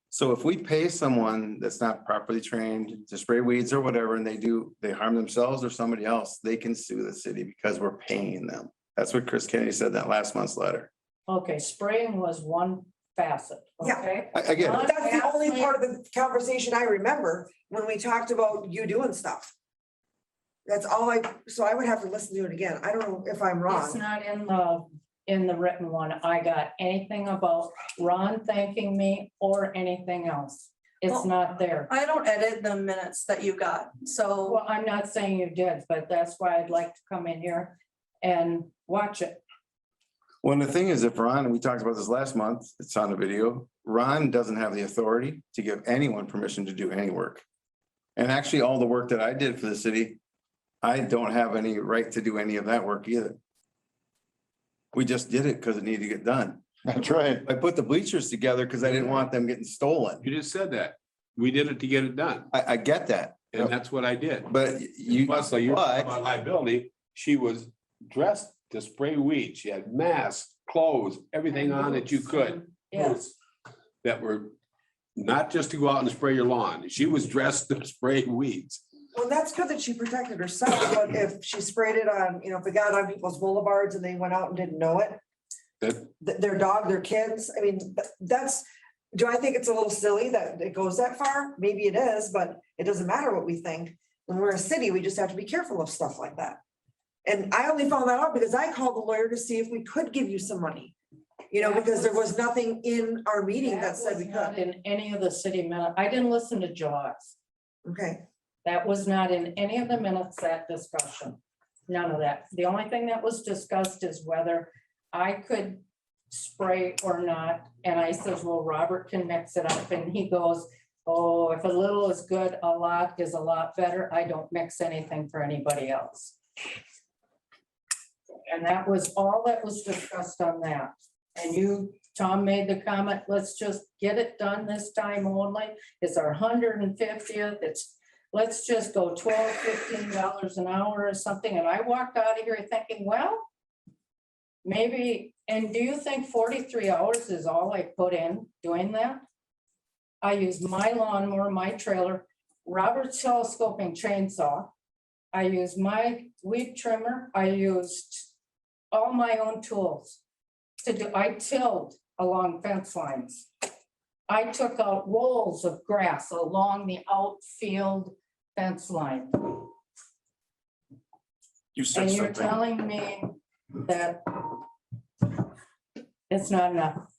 So if we pay someone that's not properly trained to spray weeds or whatever, and they harm themselves or somebody else, they can sue the city because we're paying them. That's what Chris Kennedy said in that last month's letter. Okay, spraying was one facet, okay? I get it. That's the only part of the conversation I remember when we talked about you doing stuff. That's all so I would have to listen to it again. I don't know if I'm wrong. It's not in the written one. I got anything about Ron thanking me or anything else. It's not there. I don't edit the minutes that you got, so. Well, I'm not saying you did, but that's why I'd like to come in here and watch it. Well, the thing is, if Ron, we talked about this last month, it's on the video, Ron doesn't have the authority to give anyone permission to do any work. And actually, all the work that I did for the city, I don't have any right to do any of that work either. We just did it because it needed to get done. That's right. I put the bleachers together because I didn't want them getting stolen. You just said that. We did it to get it done. I get that, And that's what I did. but you, Plus, like you're talking but about liability, she was dressed to spray weed. She had masks, clothes, everything on that you could. Yes. That were not just to go out and spray your lawn. She was dressed to spray weeds. Well, that's good that she protected herself, but if she sprayed it on, if it got on people's boulevards and they went out and didn't know it, their dog, their kids, I mean, that's, do I think it's a little silly that it goes that far? Maybe it is, but it doesn't matter what we think. When we're a city, we just have to be careful of stuff like that. And I only found that out because I called the lawyer to see if we could give you some money. Because there was nothing in our meeting that said we was not could. in any of the city minutes. I didn't listen to July's. Okay, That was not in any of the minutes, that discussion. None of that. The only thing that was discussed is whether I could spray or not. And I says, well, Robert can mix it up. And he goes, oh, if a little is good, a lot is a lot better. I don't mix anything for anybody else. And that was all that was discussed on that. And Tom made the comment, let's just get it done this time only. It's our 150th. Let's just go $12, $15 an hour or something. And I walked out of here thinking, well, maybe, and do you think 43 hours is all I put in doing that? I used my lawnmower, my trailer, Robert's telescoping chainsaw. I used my weed trimmer. I used all my own tools to do. I tilled along fence lines. I took out rolls of grass along the outfield fence line. You said And you're something, telling me that it's not enough.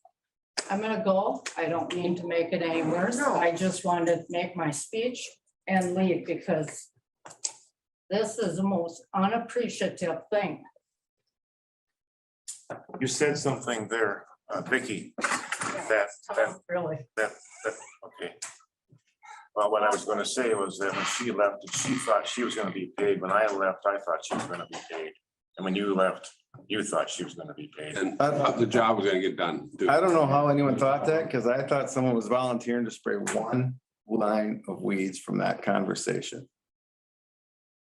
I'm gonna go. I don't mean to make it any worse. No. I just wanted to make my speech and leave because this is the most unappreciative thing. you said something there, Vicky, that, Really. okay. Well, what I was gonna say was that when she left, she thought she was gonna be paid. When I left, I thought she was gonna be paid. And when you left, you thought she was gonna be paid. And I thought the job was gonna get done. too. I don't know how anyone thought that, because I thought someone was volunteering to spray one line of weeds from that conversation.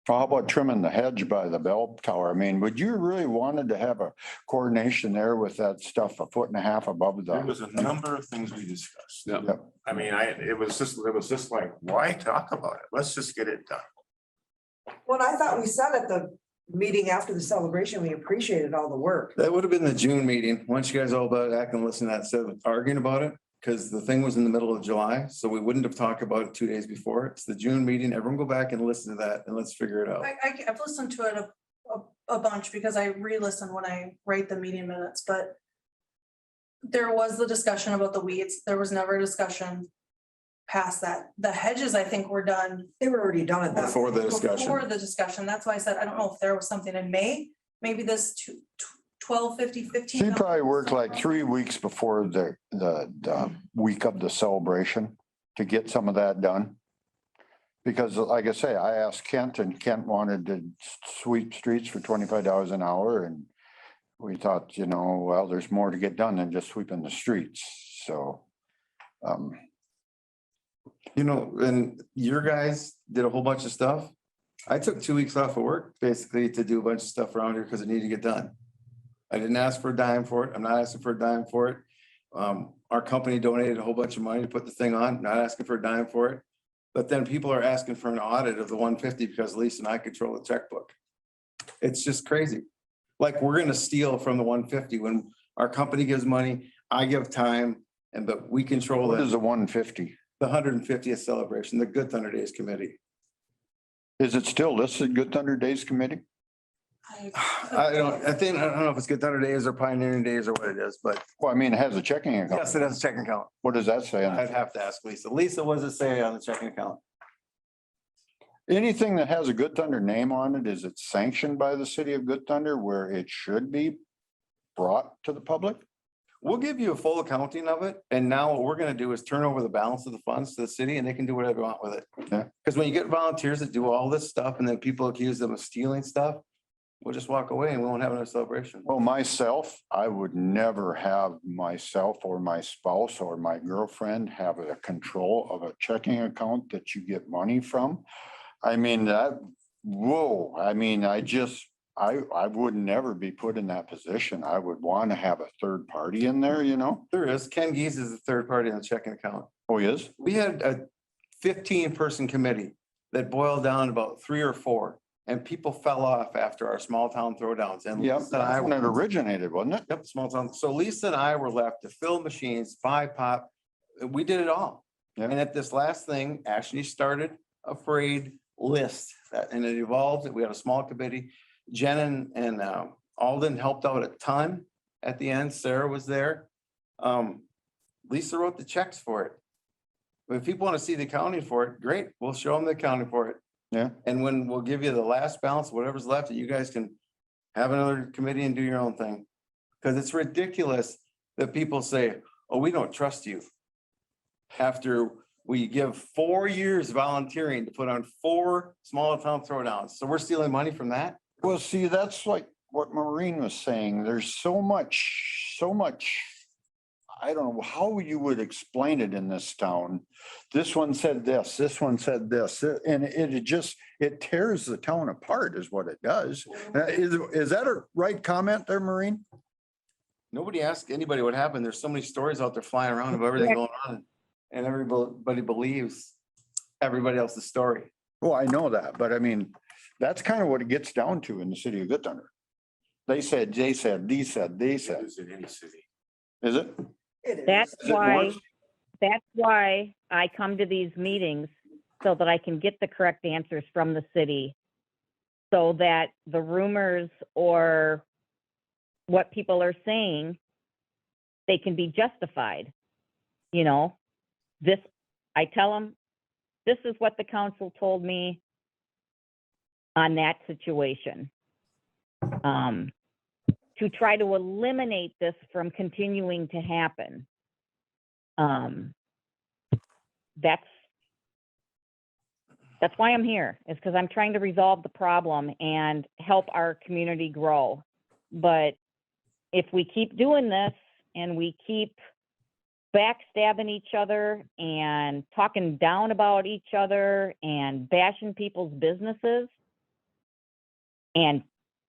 How about trimming the hedge by the bell tower? I mean, would you really wanted to have a coordination there with that stuff 1.5 feet above There was the? a number of things we discussed. Yeah. Yep. I mean, it was just like, why talk about it? Let's just get it done. well, I thought we said at the meeting after the celebration, we appreciated all the work. That would have been the June meeting. Once you guys all back and listen to that, instead of arguing about it, because the thing was in the middle of July, so we wouldn't have talked about it 2 days before. It's the June meeting. Everyone go back and listen to that and let's figure it out. I've listened to it a bunch because I re-listen when I write the meeting minutes, but there was the discussion about the weeds. There was never a discussion past that. The hedges, I think, were done They were already done at that. Before the discussion. before the discussion. That's why I said, I don't know if there was something in May, maybe this 12, 50, 15. She probably worked like 3 weeks before the week of the celebration to get some of that done. Because like I say, I asked Kent and Kent wanted to sweep streets for $25 an hour. And we thought, well, there's more to get done than just sweeping the streets. So. And your guys did a whole bunch of stuff. I took 2 weeks off of work basically to do a bunch of stuff around here because it needed to get done. I didn't ask for a dime for it. I'm not asking for a dime for it. Our company donated a whole bunch of money to put the thing on, not asking for a dime for it. But then people are asking for an audit of the 150 because Lisa and I control the checkbook. It's just crazy. Like we're gonna steal from the 150 when our company gives money, I give time, but we control What it. is the 150? The 150th celebration, the Good Thunder Days Committee. Is it still listed Good Thunder Days Committee? I don't know if it's Good Thunder Days or Pioneering Days or what it is, but Well, I mean, it has a checking account. yes, it has a checking account. What does that say? on I'd it? have to ask Lisa. Lisa, what does it say on the checking account? Anything that has a Good Thunder name on it, is it sanctioned by the city of Good Thunder where it should be brought to the public? we'll give you a full accounting of it. And now what we're gonna do is turn over the balance of the funds to the city and they can do whatever they want with it. Yeah. Because when you get volunteers that do all this stuff and then people accuse them of stealing stuff, we'll just walk away and we won't have another celebration. Well, myself, I would never have myself or my spouse or my girlfriend have a control of a checking account that you get money from. I mean, whoa, I mean, I would never be put in that position. I would want to have a third party in there, you know? There is. Ken Geese is the third party on the checking account. Oh, he is? We had a 15-person committee that boiled down to about 3 or 4. And people fell off after our small town throwdowns and. Yep, Lisa and I that's when it originated, wasn't it? Yep, small town. So Lisa and I were left to fill machines, buy pop. We did it all. Yep. And at this last thing, Ashley started a parade list and it evolved. We had a small committee. Jen and Alden helped out a ton at the end. Sarah was there. Lisa wrote the checks for it. If people want to see the accounting for it, great. We'll show them the accounting for it. Yeah. And when we'll give you the last balance, whatever's left, that you guys can have another committee and do your own thing. Because it's ridiculous that people say, oh, we don't trust you. After we give 4 years volunteering to put on 4 small town throwdowns. So we're stealing money from that? Well, see, that's like what Maureen was saying. There's so much, I don't know how you would explain it in this town. This one said this said this, and it tears the town apart is what it does. Is that a right comment there, Maureen? Nobody asked anybody what happened. There's so many stories out there flying around of everything going on. And everybody believes everybody else's story. Well, I know that, but I mean, that's kind of what it gets down to in the city of Good Thunder. They said, they said, they said. Is in any city. Is it? That's Is it worse? why I come to these meetings so that I can get the correct answers from the city. So that the rumors or what people are saying, they can be justified. You know, I tell them, this is what the council told me on that situation. To try to eliminate this from continuing to happen. That's why I'm here, is because I'm trying to resolve the problem and help our community grow. But if we keep doing this and we keep backstabbing each other and talking down about each other and bashing people's businesses and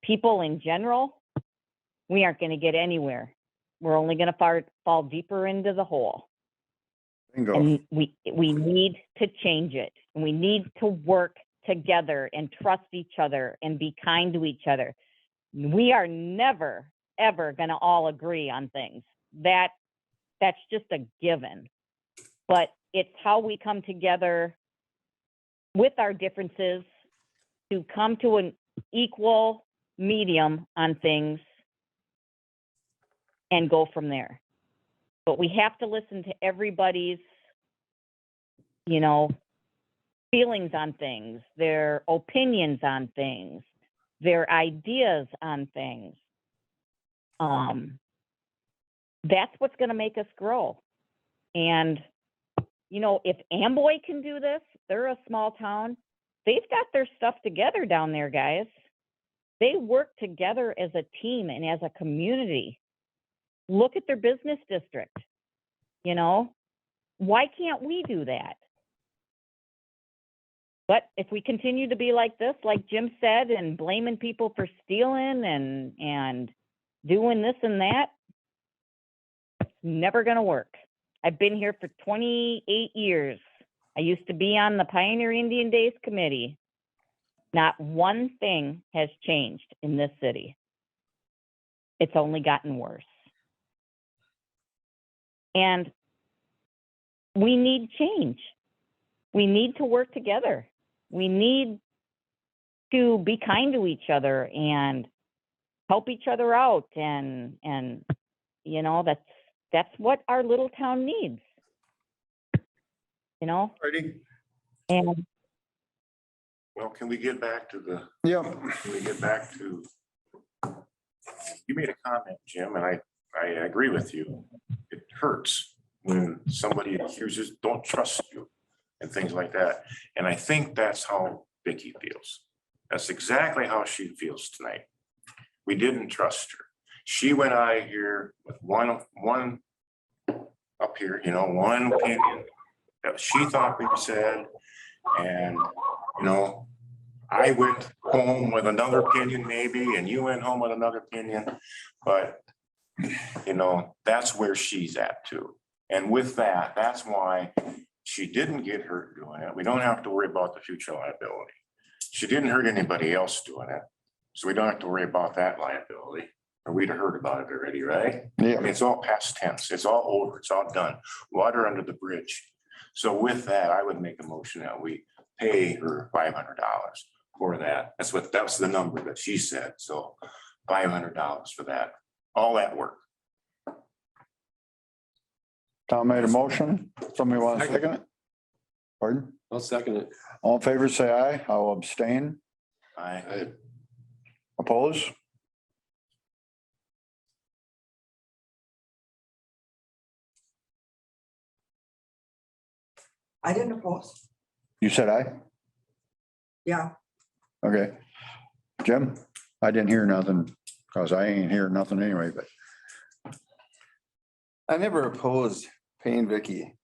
people in general, we aren't going to get anywhere. We're only going to fall deeper into the hole. Bingo. And we need to change it. We need to work together and trust each other and be kind to each other. We are never, ever going to all agree on things. That's just a given. But it's how we come together with our differences to come to an equal medium on things and go from there. But we have to listen to everybody's, feelings on things, their opinions on things, their ideas on things. That's what's going to make us grow. And, if Amboy can do this, they're a small town. They've got their stuff together down there, guys. They work together as a team and as a community. Look at their business district. Why can't we do that? But if we continue to be like this, like Jim said, and blaming people for stealing and doing this and that, it's never going to work. I've been here for 28 years. I used to be on the Pioneer Indian Days Committee. Not one thing has changed in this city. It's only gotten worse. And we need change. We need to work together. We need to be kind to each other and help each other out. And that's what our little town needs. Ready? And Well, can we get back to Yeah. you made a comment, Jim, and I I agree with you. It hurts when somebody accuses, don't trust you and things like that. And I think that's how Vicky feels. That's exactly how she feels tonight. We didn't trust her. She went out of here with one up here, you know, one opinion that she thought we said. And, you know, I went home with another opinion maybe, and you went home with another opinion. But, you know, that's where she's at too. And with that, that's why she didn't get hurt doing it. We don't have to worry about the future liability. She didn't hurt anybody else doing it. So we don't have to worry about that liability, or we'd have heard about it already, right? Yeah. I mean, it's all past tense. It's all over. It's all done. Water under the bridge. So with that, I would make a motion that we pay her $500 for that. That's the number that she said. So $500 for that, all that work. Tom made a motion. Somebody want to second it? Pardon? I'll second it. All in favor, say aye. I'll abstain. I Oppose? I didn't oppose. You said aye? Yeah, Okay. Jim? I didn't hear nothing, because I ain't hearing nothing anyway, but I never opposed paying Vicky.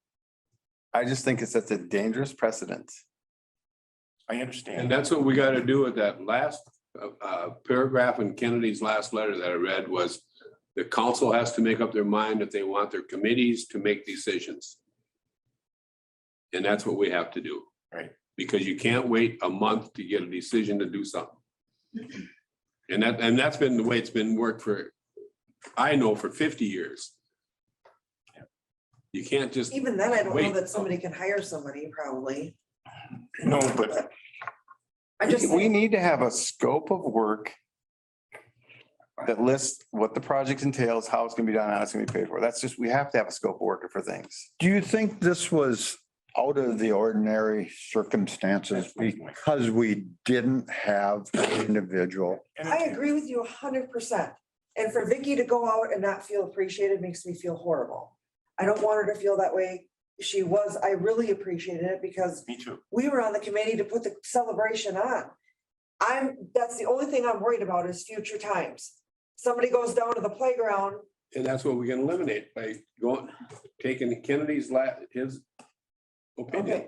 I just think it's such a dangerous precedent. I understand. And that's what we got to do with that last paragraph in Kennedy's last letter that I read was the council has to make up their mind if they want their committees to make decisions. And that's what we have to do. Right. Because you can't wait a month to get a decision to do something. And that's been the way it's been worked for, I know, for 50 years. You can't just. even then, I don't know wait. that somebody can hire somebody probably. No, but I just. We need to have a scope of work that lists what the project entails, how it's gonna be done, how it's gonna be paid for. That's just, we have to have a scope of work for things. do you think this was out of the ordinary circumstances because we didn't have an individual? I agree with you 100%. And for Vicky to go out and not feel appreciated makes me feel horrible. I don't want her to feel that way. I really appreciated it because me too. we were on the committee to put the celebration on. That's the only thing I'm worried about is future times. Somebody goes down to the playground. And that's what we can eliminate by taking Kennedy's his opinion.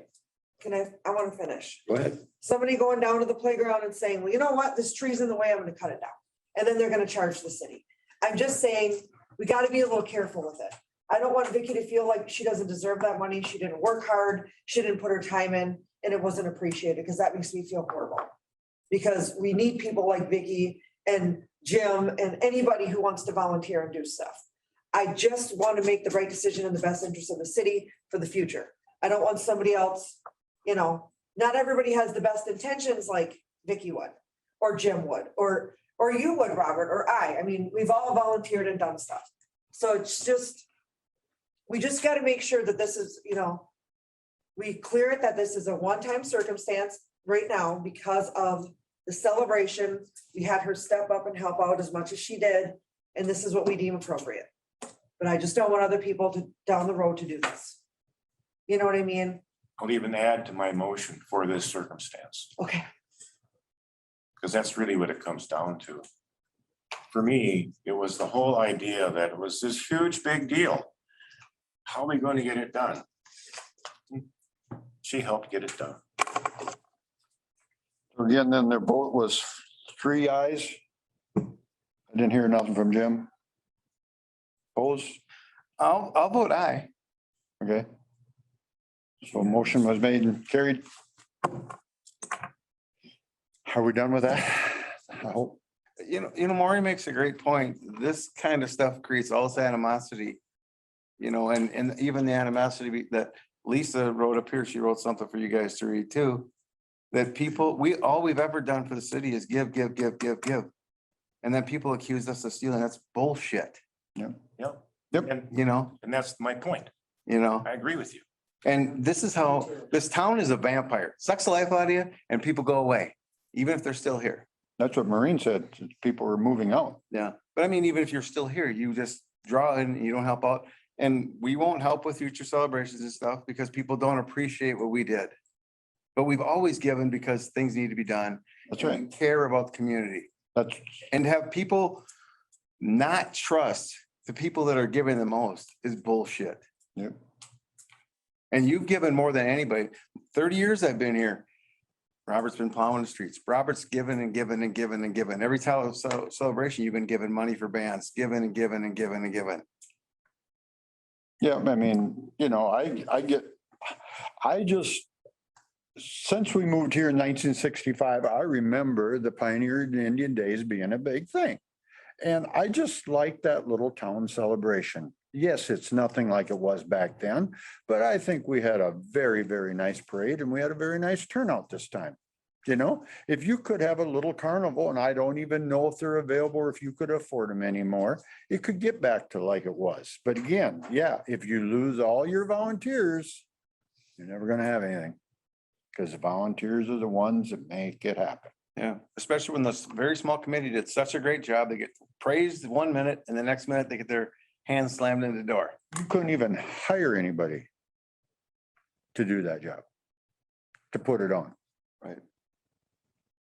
Okay, I want to finish. Go ahead. Somebody going down to the playground and saying, well, you know what, this tree's in the way, I'm gonna cut it down. And then they're gonna charge the city. I'm just saying, we gotta be a little careful with it. I don't want Vicky to feel like she doesn't deserve that money. She didn't work hard. She didn't put her time in and it wasn't appreciated because that makes me feel horrible. Because we need people like Vicky and Jim and anybody who wants to volunteer and do stuff. I just want to make the right decision in the best interest of the city for the future. I don't want somebody else, you know, not everybody has the best intentions like Vicky would, or Jim would, or you would, Robert, or I mean, we've all volunteered and done stuff. So it's just, we just got to make sure that this is, you know, we clear it that this is a one-time circumstance right now because of the celebration. We had her step up and help out as much as she did, and this is what we deem appropriate. But I just don't want other people to down the road to do this. You know what I mean? I'll even add to my motion for this circumstance, Okay. because that's really what it comes down to. For me, it was the whole idea that it was this huge, big deal. How are we going to get it done? She helped get it done. Again, then their vote was 3 ayes. I didn't hear nothing from Jim. Oppose? I'll vote aye. Okay. So motion was made and carried. Are we done with that? I hope. You know, Maureen makes a great point. This kind of stuff creates all this animosity. You know, and even the animosity that Lisa wrote up here, she wrote something for you guys to read too. That people, all we've ever done for the city is give. And then people accuse us of stealing. That's bullshit. Yep. And, you know, And that's my point. you know, I agree with you. and this is how, this town is a vampire. Sucks the life out of you and people go away, even if they're still here. That's what Maureen said. People were moving out. Yeah. But I mean, even if you're still here, you just draw in, you don't help out. And we won't help with future celebrations and stuff because people don't appreciate what we did. But we've always given because things need to be done. That's and right. we care about the community. That's, And to have people not trust the people that are giving the most is bullshit. Yep. And you've given more than anybody. 30 years I've been here. Robert's been plowing the streets. Robert's given and given and given and given. Every time celebration, you've been giving money for bands, given and given and given and given. yeah, I mean, you know, I just, since we moved here in 1965, I remember the Pioneer and Indian Days being a big thing. And I just like that little town celebration. Yes, it's nothing like it was back then, but I think we had a very, very nice parade and we had a very nice turnout this time. You know, if you could have a little carnival, and I don't even know if they're available or if you could afford them anymore, it could get back to like it was. But again, yeah, if you lose all your volunteers, you're never gonna have anything. Because the volunteers are the ones that make it happen. Yeah, especially when this very small committee did such a great job. They get praised 1 minute and the next minute they get their hands slammed in the door. You couldn't even hire anybody to do that job, to put it on. Right.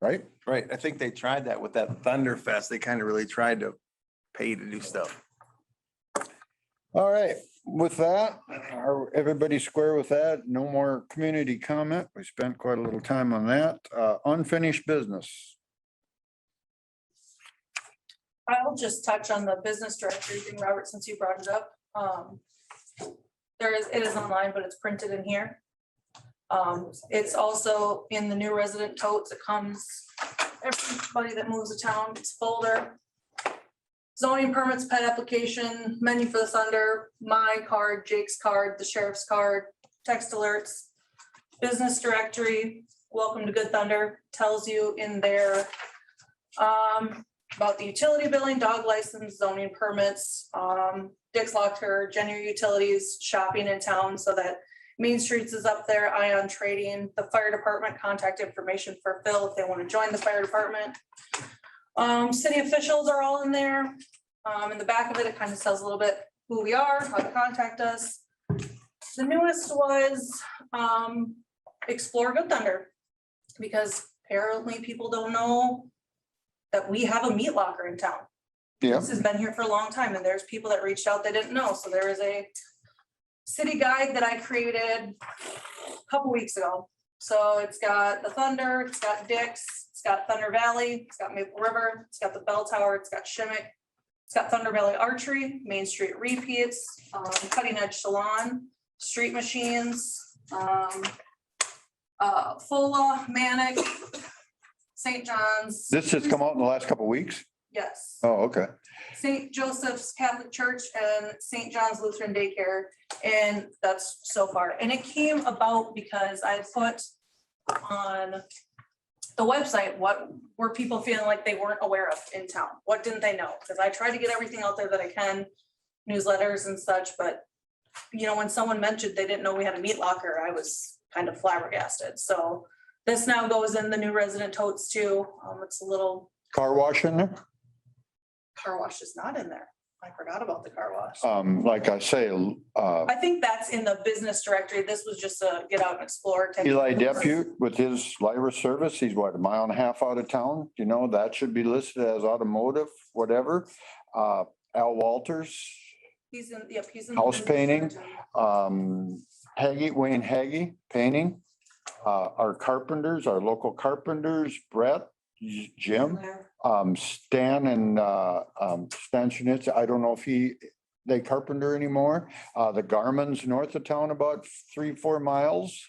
Right? Right. I think they tried that with that Thunder Fest. They kind of really tried to pay to do stuff. All right, with that, are everybody square with that? No more community comment. We spent quite a little time on that. Unfinished business. I'll just touch on the business directory thing, Robert, since you brought it up. It is online, but it's printed in here. It's also in the new resident totes. It comes, everybody that moves to town gets a folder. Zoning permits, pet application, menu for the Thunder, my card, Jake's card, the sheriff's card, text alerts, business directory, welcome to Good Thunder, tells you in there about the utility billing, dog license, zoning permits, Dick's Locker, Jenny Utilities, shopping in town, so that Main Streets is up there, Ion Trading, the fire department, contact information for Phil if they want to join the fire department. City officials are all in there. In the back of it, it kind of tells a little bit who we are, how to contact us. The newest was Explore Good Thunder, because apparently people don't know that we have a meat locker in town. Yeah. This has been here for a long time, and there's people that reached out that didn't know. So there is a city guide that I created a couple weeks ago. So it's got the Thunder, it's got Dick's, it's got Thunder Valley, it's got Maple River, it's got the Bell Tower, it's got Shimmick, it's got Thunder Valley Archery, Main Street Repeats, Cutting Edge Salon, Street Machines, Fulla, Manic, St. John's. This has come out in the last couple of weeks? Yes. Oh, okay. St. Joseph's Catholic Church and St. John's Lutheran Daycare. And that's so far. And it came about because I put on the website, what were people feeling like they weren't aware of in town? What didn't they know? Because I try to get everything out there that I can, newsletters and such, but you know, when someone mentioned they didn't know we had a meat locker, I was kind of flabbergasted. So this now goes in the new resident totes too. It's a little. Car wash in there? Car wash is not in there. I forgot about the car wash. Like I say, I think that's in the business directory. This was just a get out and explore. type of Eli thing. Depute with his Lyra service, he's what, a mile and a half out of town? You know, that should be listed as automotive, whatever. Al Walters, He's in, yep, he's in. house painting. Wayne Haggy painting. Our carpenters, our local carpenters, Brett, Jim, Stan and Stan Schnitz. I don't know if they carpenter anymore. The Garmins north of town, about 3-4 miles.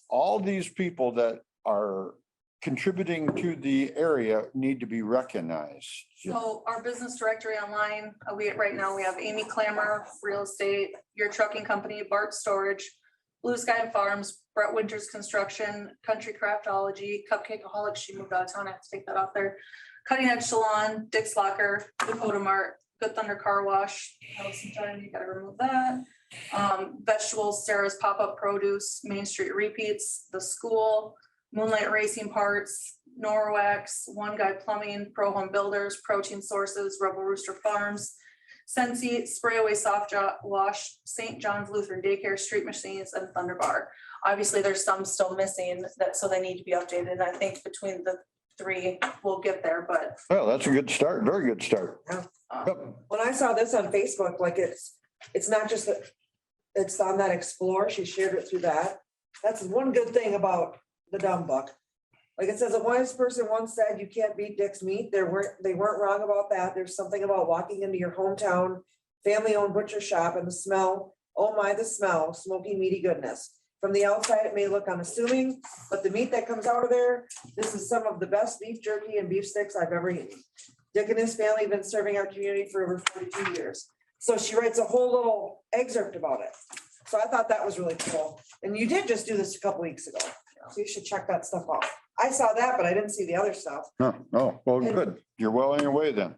All these people that are contributing to the area need to be recognized. So our business directory online, right now we have Amy Clamor, real estate, Your Trucking Company, Bart Storage, Blue Sky Farms, Brett Winters Construction, Country Craftology, Cupcakeaholics, she moved out of town, I have to take that off there. Cutting Edge Salon, Dick's Locker, Dakota Mart, Good Thunder Car Wash, Allison John, you gotta remove that. Vegetables, Sarah's Pop-Up Produce, Main Street Repeats, The School, Moonlight Racing Parts, Norwex, One Guy Plumbing, Pro Home Builders, Protein Sources, Rebel Rooster Farms, Scentsy, Spray Away Soft Wash, St. John's Lutheran Daycare, Street Machines, and Thunder Bar. Obviously, there's some still missing so they need to be updated. And I think between the three, we'll get there, but. Well, that's a good start, very good start. Yep. When I saw this on Facebook, like it's not just that, it's on that Explore, she shared it through that. That's one good thing about the dumb book. Like it says, a wise person once said, you can't beat Dick's meat. They weren't wrong about that. There's something about walking into your hometown, family-owned butcher shop and the smell, oh my, the smell, smoky, meaty goodness. From the outside, it may look unassuming, but the meat that comes out of there, this is some of the best beef jerky and beef sticks I've ever eaten. Dick and his family have been serving our community for over 42 years. So she writes a whole little excerpt about it. So I thought that was really cool. And you did just do this a couple weeks ago. So you should check that stuff out. I saw that, but I didn't see the other stuff. Oh, well, good. You're well on your way then.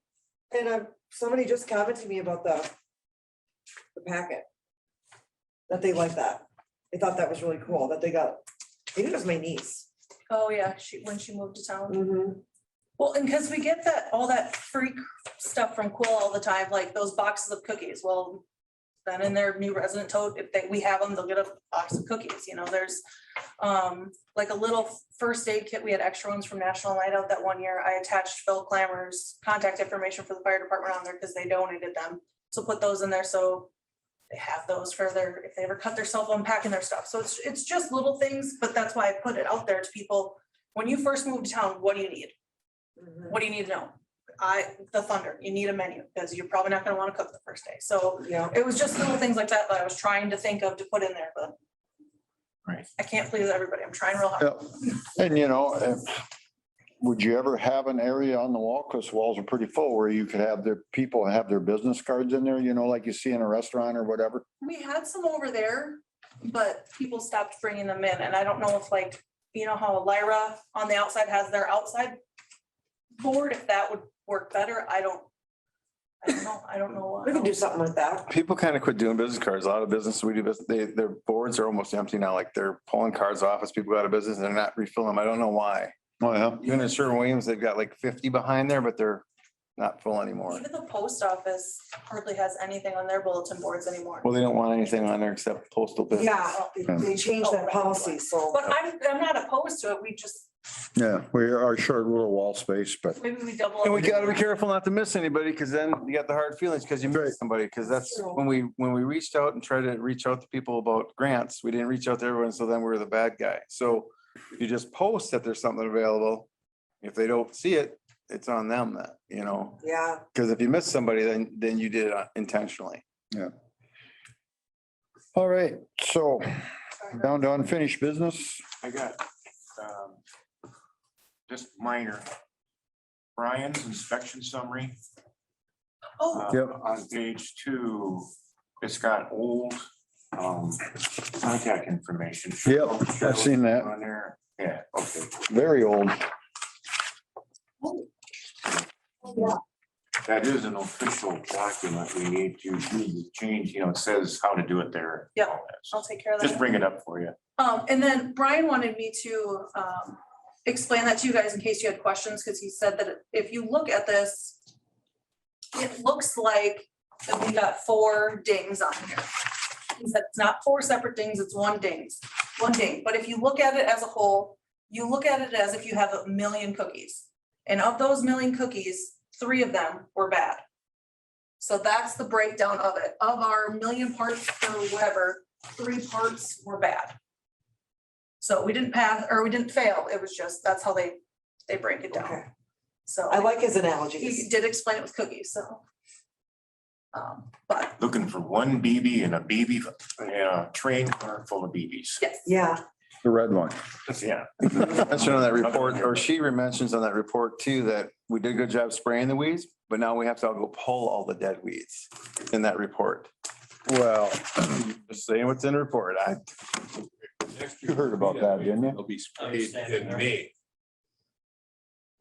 And somebody just commented to me about the packet. That they like that. They thought that was really cool that they got, I think it was my niece. Oh, yeah, when she moved to town. Mhm. Well, and because we get all that free stuff from Quill all the time, like those boxes of cookies. Well, then in their new resident tote, we have them, they'll get a box of cookies. You know, there's like a little first aid kit. We had extra ones from National Night Out that one year. I attached Phil Clammer's contact information for the fire department on there because they donated them. So put those in there so they have those for if they ever cut themselves unpacking their stuff. So it's just little things, but that's why I put it out there to people. When you first move to town, what do you need? What do you need to know? The Thunder, you need a menu because you're probably not gonna want to cook the first day. So Yeah. it was just little things like that I was trying to think of to put in there, but Right. I can't please everybody. I'm trying real hard. Yep. And you know, would you ever have an area on the wall, because walls are pretty full, where you could have their people have their business cards in there, you know, like you see in a restaurant or whatever? We had some over there, but people stopped bringing them in. And I don't know if like, you know how Lyra on the outside has their outside board, if that would work better. I don't know. We can do something like that. People kind of quit doing business cards. A lot of businesses we do business, their boards are almost empty now. Like they're pulling cards off as people go out of business and they're not refilling them. I don't know why. Oh, yeah. Even at Sherwin-Williams, they've got like 50 behind there, but they're not full anymore. Even the post office hardly has anything on their bulletin boards anymore. Well, they don't want anything on there except postal business. Yeah, they changed that policy, so. But I'm not opposed to it. We just, Yeah, we are short little wall space, but maybe we double. And we up. gotta be careful not to miss anybody, because then you got the hard feelings because you miss somebody, because that's True. when we reached out and tried to reach out to people about grants, we didn't reach out to everyone, so then we were the bad guy. So if you just post that there's something available, if they don't see it, it's on them that, you know, Yeah, because if you miss somebody, then you did it intentionally. all right, so down to unfinished business. I got just minor. Brian's inspection summary. Oh, Yep. On page 2, it's got old contact information. Yep, I've seen that. On there, yeah, okay. Very old. That is an official document. We need to do the change, you know, it says how to do it there. Yeah, all that. I'll take care of that. Just bring it up for you. And then Brian wanted me to explain that to you guys in case you had questions, because he said that if you look at this, it looks like that we got 4 dings on here. He said it's not 4 separate dings, it's one ding. But if you look at it as a whole, you look at it as if you have 1 million cookies. And of those 1 million cookies, 3 of them were bad. So that's the breakdown of it. Of our 1 million parts or whatever, 3 parts were bad. So we didn't pass, or we didn't fail. It was just, that's how they break it okay. down. So I like his he analogies. did explain it with cookies, so. But Looking for 1 BB and a BB, train car full of BBs. yes. Yeah, The red one. Yeah. Mentioned on that report, or she mentions on that report too, that we did a good job spraying the weeds, but now we have to all go pull all the dead weeds in that report. Well, Just saying what's in the report. you heard about that, didn't you? It'll be sprayed in May.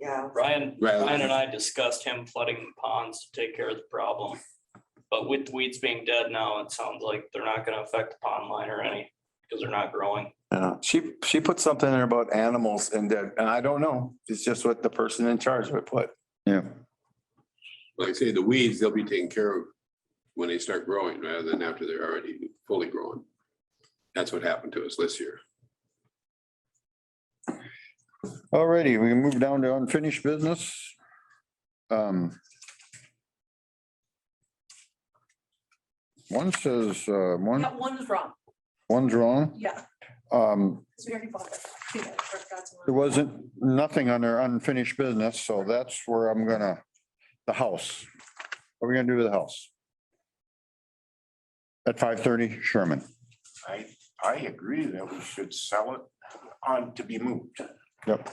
yeah. Brian Right. and I discussed him flooding the ponds to take care of the problem. But with the weeds being dead now, it sounds like they're not gonna affect the pond line or any, because they're not growing. She put something there about animals and I don't know. It's just what the person in charge would put. Yeah. Like I say, the weeds, they'll be taken care of when they start growing rather than after they're already fully grown. That's what happened to us this year. Alrighty, we can move down to unfinished business. One says, Yeah, one's wrong. one's wrong. Yeah, Um, so we already bought it. Yeah, that's one. there wasn't nothing on their unfinished business, so that's where I'm gonna, the house. What are we gonna do with the house? At 530 Sherman. I agree that we should sell it on to be moved. Yep.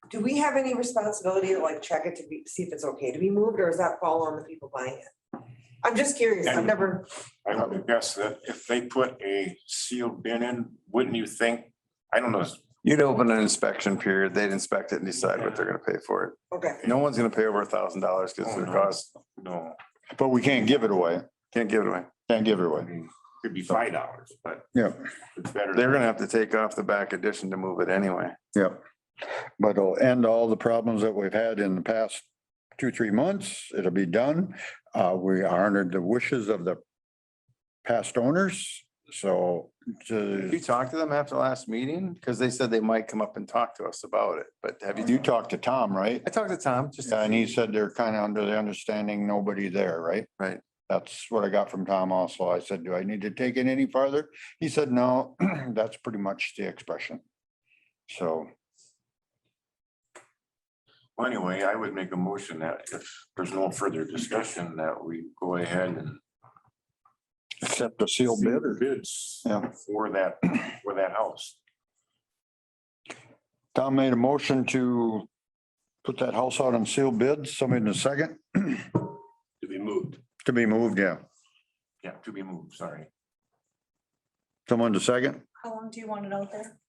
Do we have any responsibility to like check it to be, see if it's okay to be moved, or does that fall on the people buying it? I'm just curious. I've never, I would guess that if they put a sealed bin in, wouldn't you think, I don't know. You'd open an inspection period, they'd inspect it and decide what they're gonna pay for it. okay. No one's gonna pay over $1,000 because Oh, the no. cost, No, But we can't give it away. can't give it away. Can't give it I away. mean, could be $5, but Yeah, it's better. They're gonna have to take off the back addition to move it anyway. yep. But it'll end all the problems that we've had in the past 2-3 months. It'll be done. We honored the wishes of the past owners. So Did you talk to them after the last meeting? Because they said they might come up and talk to us about it, but have you? you talked to Tom, right? I talked to Tom, just. Yeah, and he said they're kind of under the understanding nobody there, right? Right. That's what I got from Tom also. I said, do I need to take it any farther? He said, no, that's pretty much the expression. So, Well, anyway, I would make a motion that if there's no further discussion, that we go ahead and accept the sealed bid or? bids Yeah. for that house. Tom made a motion to put that house out on sealed bids. Somebody in a second To be moved. to be moved, yeah. Yeah, to be moved, sorry. Someone to second? How long do you want it out there?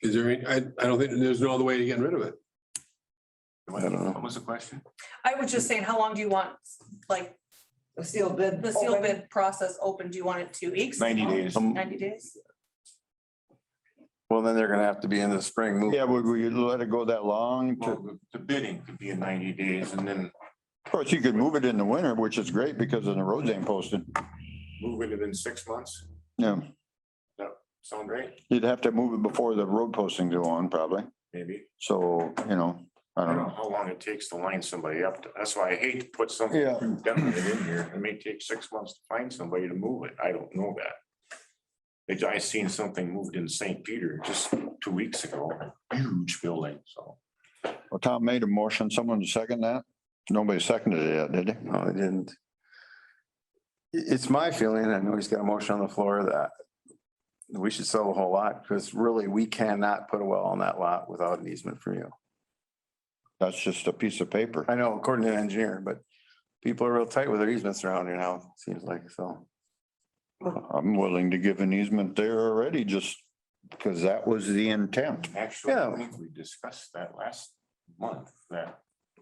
Is there, I don't think, there's no other way to get rid of it. I don't know. What was the question? I was just saying, how long do you want, like, The sealed bid. the sealed open? bid process open? Do you want it 2 weeks? 90 days. 90 days? Well, then they're gonna have to be in the spring move. Yeah, would we let it go that long? Well, the bidding could be in 90 days and then Of course, you could move it in the winter, which is great because of the roads ain't posted. move it in 6 months. Yeah, Sound right? you'd have to move it before the road postings go on probably. Maybe. So, I I don't don't know know. how long it takes to line somebody up. That's why I hate to put something Yeah. definite in here. It may take 6 months to find somebody to move it. I don't know that. I seen something moved in St. Peter just 2 weeks ago, huge building, so. Well, Tom made a motion. Someone second that? Nobody seconded it yet, did they? No, I didn't. It's my feeling, I know he's got a motion on the floor that we should sell the whole lot because really we cannot put a well on that lot without an easement from you. That's just a piece of paper. I know, according to an engineer, but people are real tight with their easements around here now, it seems like, so. I'm willing to give an easement there already, just because that was the intent. Actually, Yeah. I think we discussed that last month, that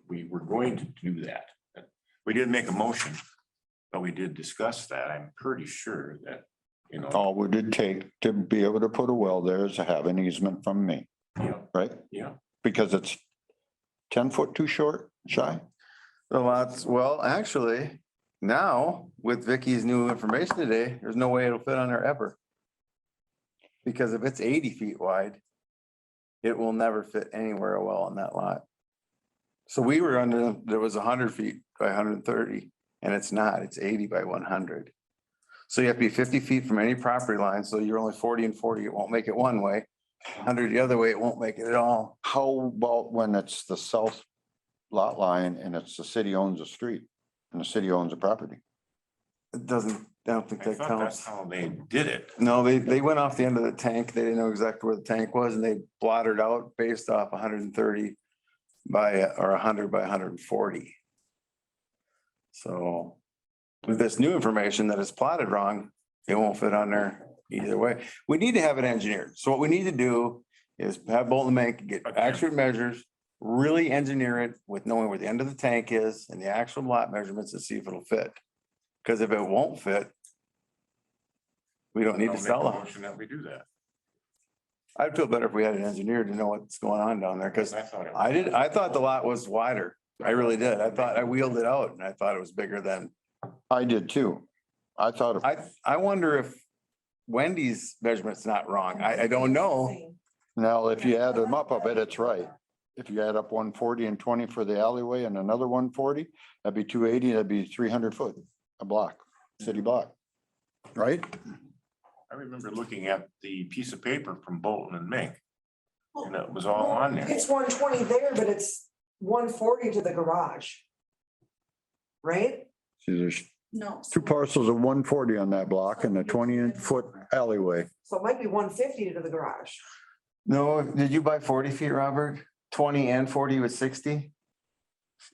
we were going to do that. We didn't make a motion, but we did discuss that. I'm pretty sure that, All would it take to be able to put a well there is to have an easement from me, yeah, right? yeah. Because it's 10 foot too short, shy. The lots, well, actually, now with Vicky's new information today, there's no way it'll fit on there ever. Because if it's 80 feet wide, it will never fit anywhere well on that lot. So we were under, there was 100 feet by 130, and it's not, it's 80 by 100. So you have to be 50 feet from any property line, so you're only 40 and 40, it won't make it one way. 100 the other way, it won't make it at all. How about when it's the south lot line and it's the city owns the street and the city owns the property? It doesn't, I don't think I that thought that's counts. how they did it. No, they went off the end of the tank. They didn't know exactly where the tank was and they blotted out based off 130 by, or 100 by 140. So with this new information that is plotted wrong, it won't fit on there either way. We need to have it engineered. So what we need to do is have Bolton Bank get accurate measures, really engineer it with knowing where the end of the tank is and the actual lot measurements and see if it'll fit. Because if it won't fit, we don't need I'll to make sell a them. motion that we do that. I'd feel better if we had an engineer to know what's going on down there, because I thought it. I thought the lot was wider. I really did. I thought I wheeled it out and I thought it was bigger than, I did too. I thought, I wonder if Wendy's measurement's not wrong. I don't know. now, if you add them up, I bet it's right. If you add up 140 and 20 for the alleyway and another 140, that'd be 280, that'd be 300 foot, a block, city block. Right? I remember looking at the piece of paper from Bolton and Mink. And it was all on there. It's 120 there, but it's 140 to the garage. Right? See, there's No. two parcels of 140 on that block and a 20-foot alleyway. So it might be 150 to the garage. No, did you buy 40 feet, Robert? 20 and 40 was 60?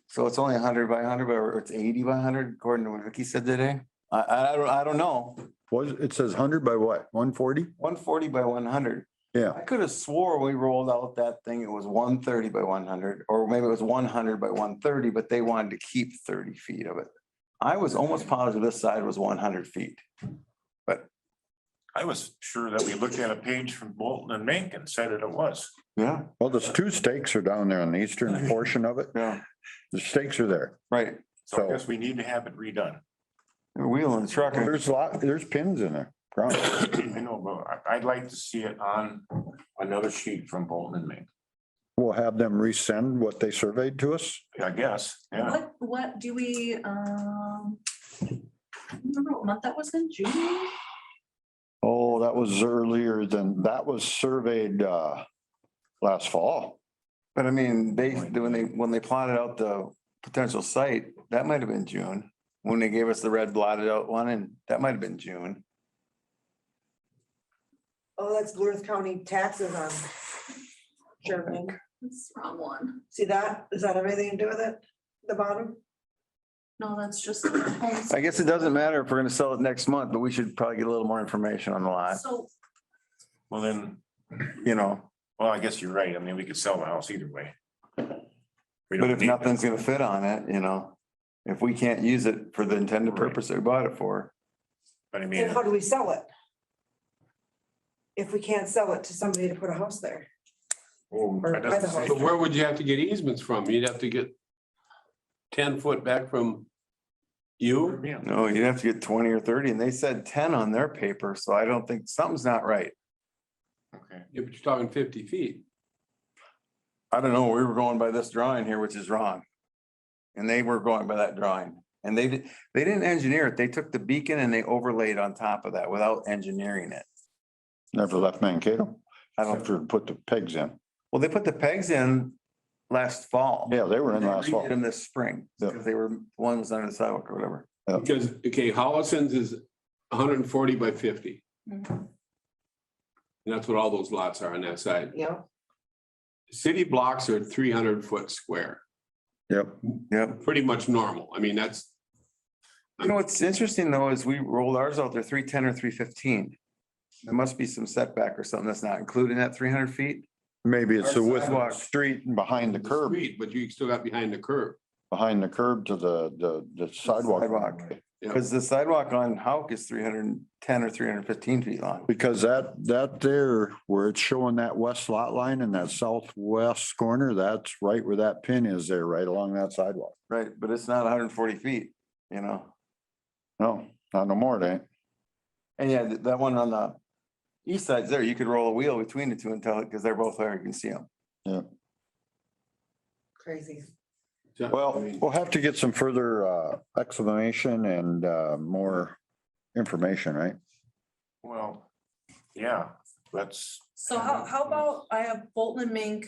So it's only 100 by 100, or it's 80 by 100, according to what Vicky said today? I don't know. It says 100 by what? 140? 140 by 100. Yeah. I could have swore we rolled out that thing, it was 130 by 100, or maybe it was 100 by 130, but they wanted to keep 30 feet of it. I was almost positive this side was 100 feet. But I was sure that we looked at a page from Bolton and Mink and said it was. yeah, Well, there's two stakes are down there on the eastern portion of it. yeah, The stakes are there. right. So I So guess we need to have it redone. They're wheeling the truck. there's pins in there. Ground. I know, but I'd like to see it on another sheet from Bolton and Mink, We'll have them resend what they surveyed to us. I guess, yeah. What do we, remember what month that was in, June? Oh, that was earlier than, that was surveyed last fall. But I mean, when they plotted out the potential site, that might have been June. When they gave us the red blotted out one, and that might have been June. Oh, that's Worth County taxes on Sherman. That's the wrong one. See that? Does that have anything to do with it? The bottom? No, that's just. I guess it doesn't matter if we're gonna sell it next month, but we should probably get a little more information on the lot, So, Well, then, you know, well, I guess you're right. I mean, we could sell the house either way. We but don't if need- nothing's gonna fit on it, you know, if we can't use it for the intended purpose that we bought it for. But I And mean, how do we sell it? If we can't sell it to somebody to put a house there. oh, Or that buy the doesn't say- But where would you have to get easements from? You'd have to get 10 foot back from you? Yeah. No, you'd have to get 20 or 30, and they said 10 on their paper, so I don't think, something's not right. Okay. Yeah, but you're talking 50 feet. I don't know, we were going by this drawing here, which is wrong. And they were going by that drawing, and they didn't engineer it, they took the beacon and they overlaid on top of that without engineering it. Never left Mankato. I don't, After put the pegs in. well, they put the pegs in last fall. Yeah, they were in And they last fall. redid them this spring, Yeah. because they were, one was under the sidewalk or whatever. Because, okay, Hollison's is 140 by 50. Mhm. And that's what all those lots are on that side. Yeah. City blocks are 300 foot square, Yep. Yep. pretty much normal. I mean, that's, You know, what's interesting though, is we rolled ours out there 310 or 315. There must be some setback or something that's not included in that 300 feet. Maybe it's the Our width of the sidewalk. street and behind the curb, street, but you still got behind the curb. behind the curb to the sidewalk. Sidewalk. Yeah. Because the sidewalk on Hauk is 310 or 315 feet long. Because that there, where it's showing that west lot line and that southwest corner, that's right where that pin is there, right along that sidewalk. Right, but it's not 140 feet, you know? No, not no more, it ain't. And yeah, that one on the east side's there, you could roll a wheel between the two and tell it, because they're both there, you can see them. Yeah. Crazy. So, I Well, mean, we'll have to get some further explanation and more information, right? Well, yeah, let's, so how about I have Bolton and Mink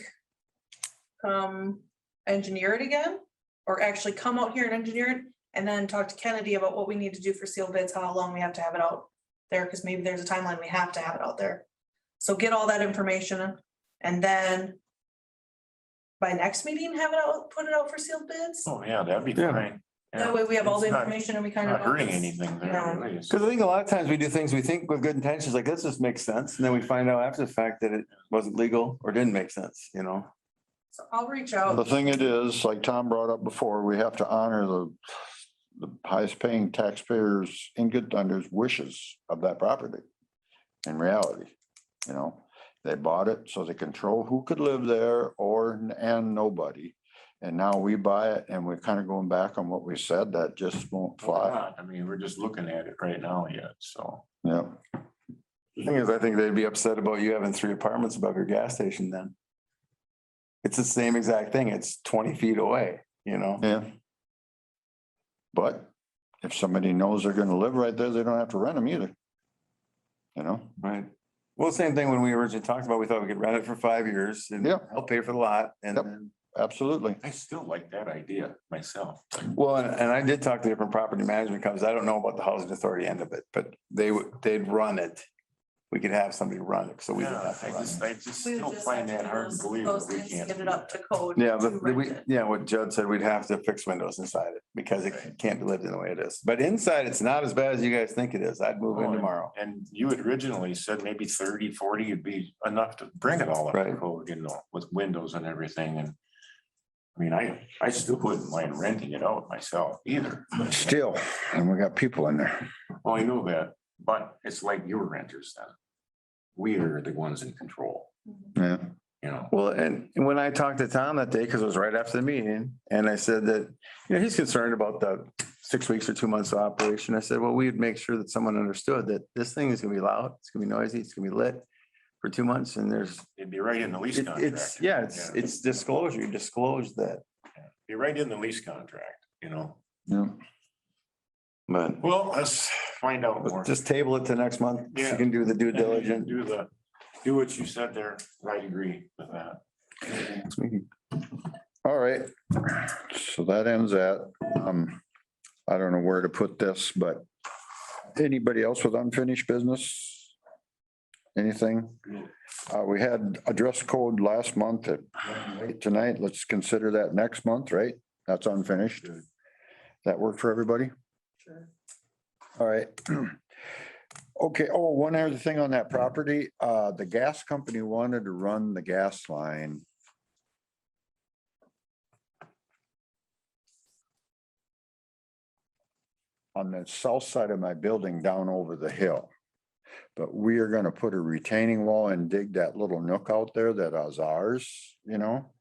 engineer it again? Or actually come out here and engineer it and then talk to Kennedy about what we need to do for sealed bids, how long we have to have it out there, because maybe there's a timeline we have to have it out there. So get all that information and then by next meeting, have it out, put it out for sealed bids. oh, yeah, that'd be Yeah. fine. That way we have all the It's not- information and we kind of. Not hurting anything there. No. really. It's- Because I think a lot of times we do things we think with good intentions, like this just makes sense, and then we find out after the fact that it wasn't legal or didn't make sense, you know? So I'll reach The out. thing it is, like Tom brought up before, we have to honor the highest paying taxpayers in Good Thunder's wishes of that property. In reality, you know, they bought it so they control who could live there and nobody. And now we buy it and we're kind of going back on what we said, that just won't fly. I mean, we're just looking at it right now yet, so. Yeah, The thing is, I think they'd be upset about you having 3 apartments above your gas station then. It's the same exact thing. It's 20 feet away, you know? yeah. But if somebody knows they're gonna live right there, they don't have to rent them either. You know? Right. Well, same thing when we originally talked about, we thought we could rent it for 5 years and Yeah. help pay for the lot and Yep. then. Absolutely. I still like that idea myself. Well, and I did talk to different property management companies. I don't know about the housing authority end of it, but they'd run it. We could have somebody run it, so we didn't Yeah, have to run it. I just We would don't just find have that to hard to do believe those that we things to can't. Get it do up to code. Yeah, to but rent it. what Judd said, we'd have to fix windows inside it because it Right. can't be lived in the way it is. But inside, it's not as bad as you guys think it is. I'd move in Oh, tomorrow. And you had originally said maybe 30, 40 would be enough to bring it all up to Right. code, you know, with windows and everything and. I mean, I still wouldn't mind renting it out myself either. Still, and we got people in there. Well, I know that, but it's like your renters then. We are the ones in control, Yeah. you know. Well, and when I talked to Tom that day, because it was right after the meeting, and I said that, you know, he's concerned about the 6 weeks or 2 months of operation. I said, well, we'd make sure that someone understood that this thing is gonna be loud, it's gonna be noisy, it's gonna be lit for 2 months, and there's. It'd be right in the lease It's, contract. yeah, it's disclosure, you disclose that, Be right in the lease contract, you know. Yeah. but Well, let's find out more. just table it to next month. so Yeah. You can do the due diligence. Do what you said there. I agree with that. All right. So that ends that. I don't know where to put this, but anybody else with unfinished business? Anything? We had a dress code last month at tonight. Let's consider that next month, right? That's unfinished. That work for everybody? Sure. All right. Okay. Oh, one other thing on that property, the gas company wanted to run the gas line. On the south side of my building down over the hill. But we are gonna put a retaining wall and dig that little nook out there that is ours, you know,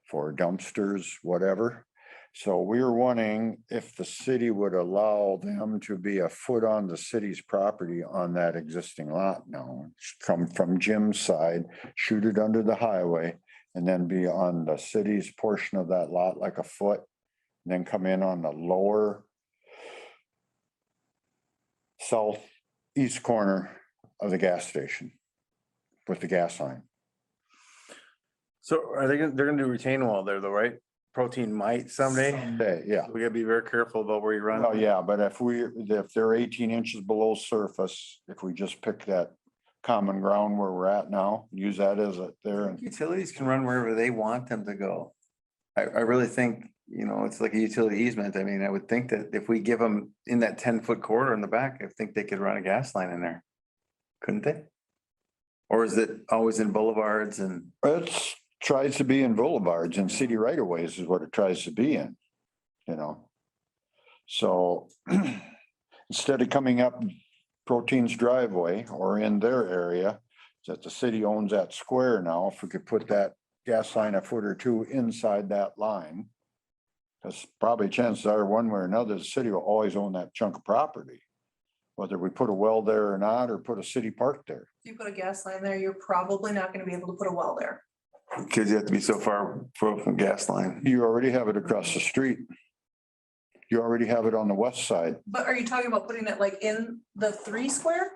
for dumpsters, whatever. So we were wondering if the city would allow them to be a foot on the city's property on that existing lot now. Come from Jim's side, shoot it under the highway, and then be on the city's portion of that lot like a foot. Then come in on the lower southeast corner of the gas station with the gas line. So are they they're gonna do retaining wall there though, right? Protein might someday. Okay, yeah. We gotta be very careful about where you run. Oh, yeah, but if they're 18 inches below surface, if we just pick that common ground where we're at now, use that as a there and Utilities can run wherever they want them to go. I really think, you know, it's like a utility easement. I mean, I would think that if we give them in that 10-foot corridor in the back, I think they could run a gas line in there. Couldn't they? Or is it always in boulevards and? it's tries to be in boulevards and city right of ways is what it tries to be in, you know. So instead of coming up Protein's driveway or in their area, that the city owns that square now, if we could put that gas line a foot or two inside that line. Because probably chances are one way or another, the city will always own that chunk of property. Whether we put a well there or not, or put a city park there. If you put a gas line there, you're probably not gonna be able to put a well there. Because you have to be so far from gas line. You already have it across the street. You already have it on the west side. But are you talking about putting it like in the 3 square?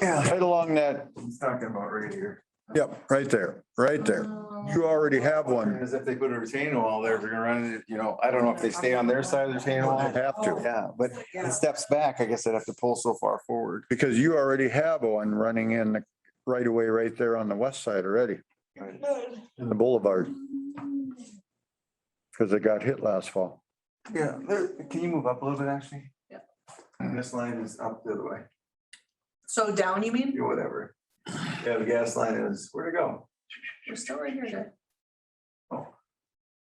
Yeah. Right along that, He's talking about right here. yep, right there, right there. You already have one. As if they put a retaining wall there, if they're gonna run it, you know, I don't know if they stay on their side of the retaining wall. They have to. Yeah, but it steps back, I guess I'd have to pull so far forward. Because you already have one running in the right away right there on the west side already, in the boulevard. Because it got hit last fall. Yeah, there, can you move up a little bit, actually? Yeah. And this line is up the other way, So down, you mean? or whatever. Yeah, the gas line is, where'd it go? We're still right here, Jay.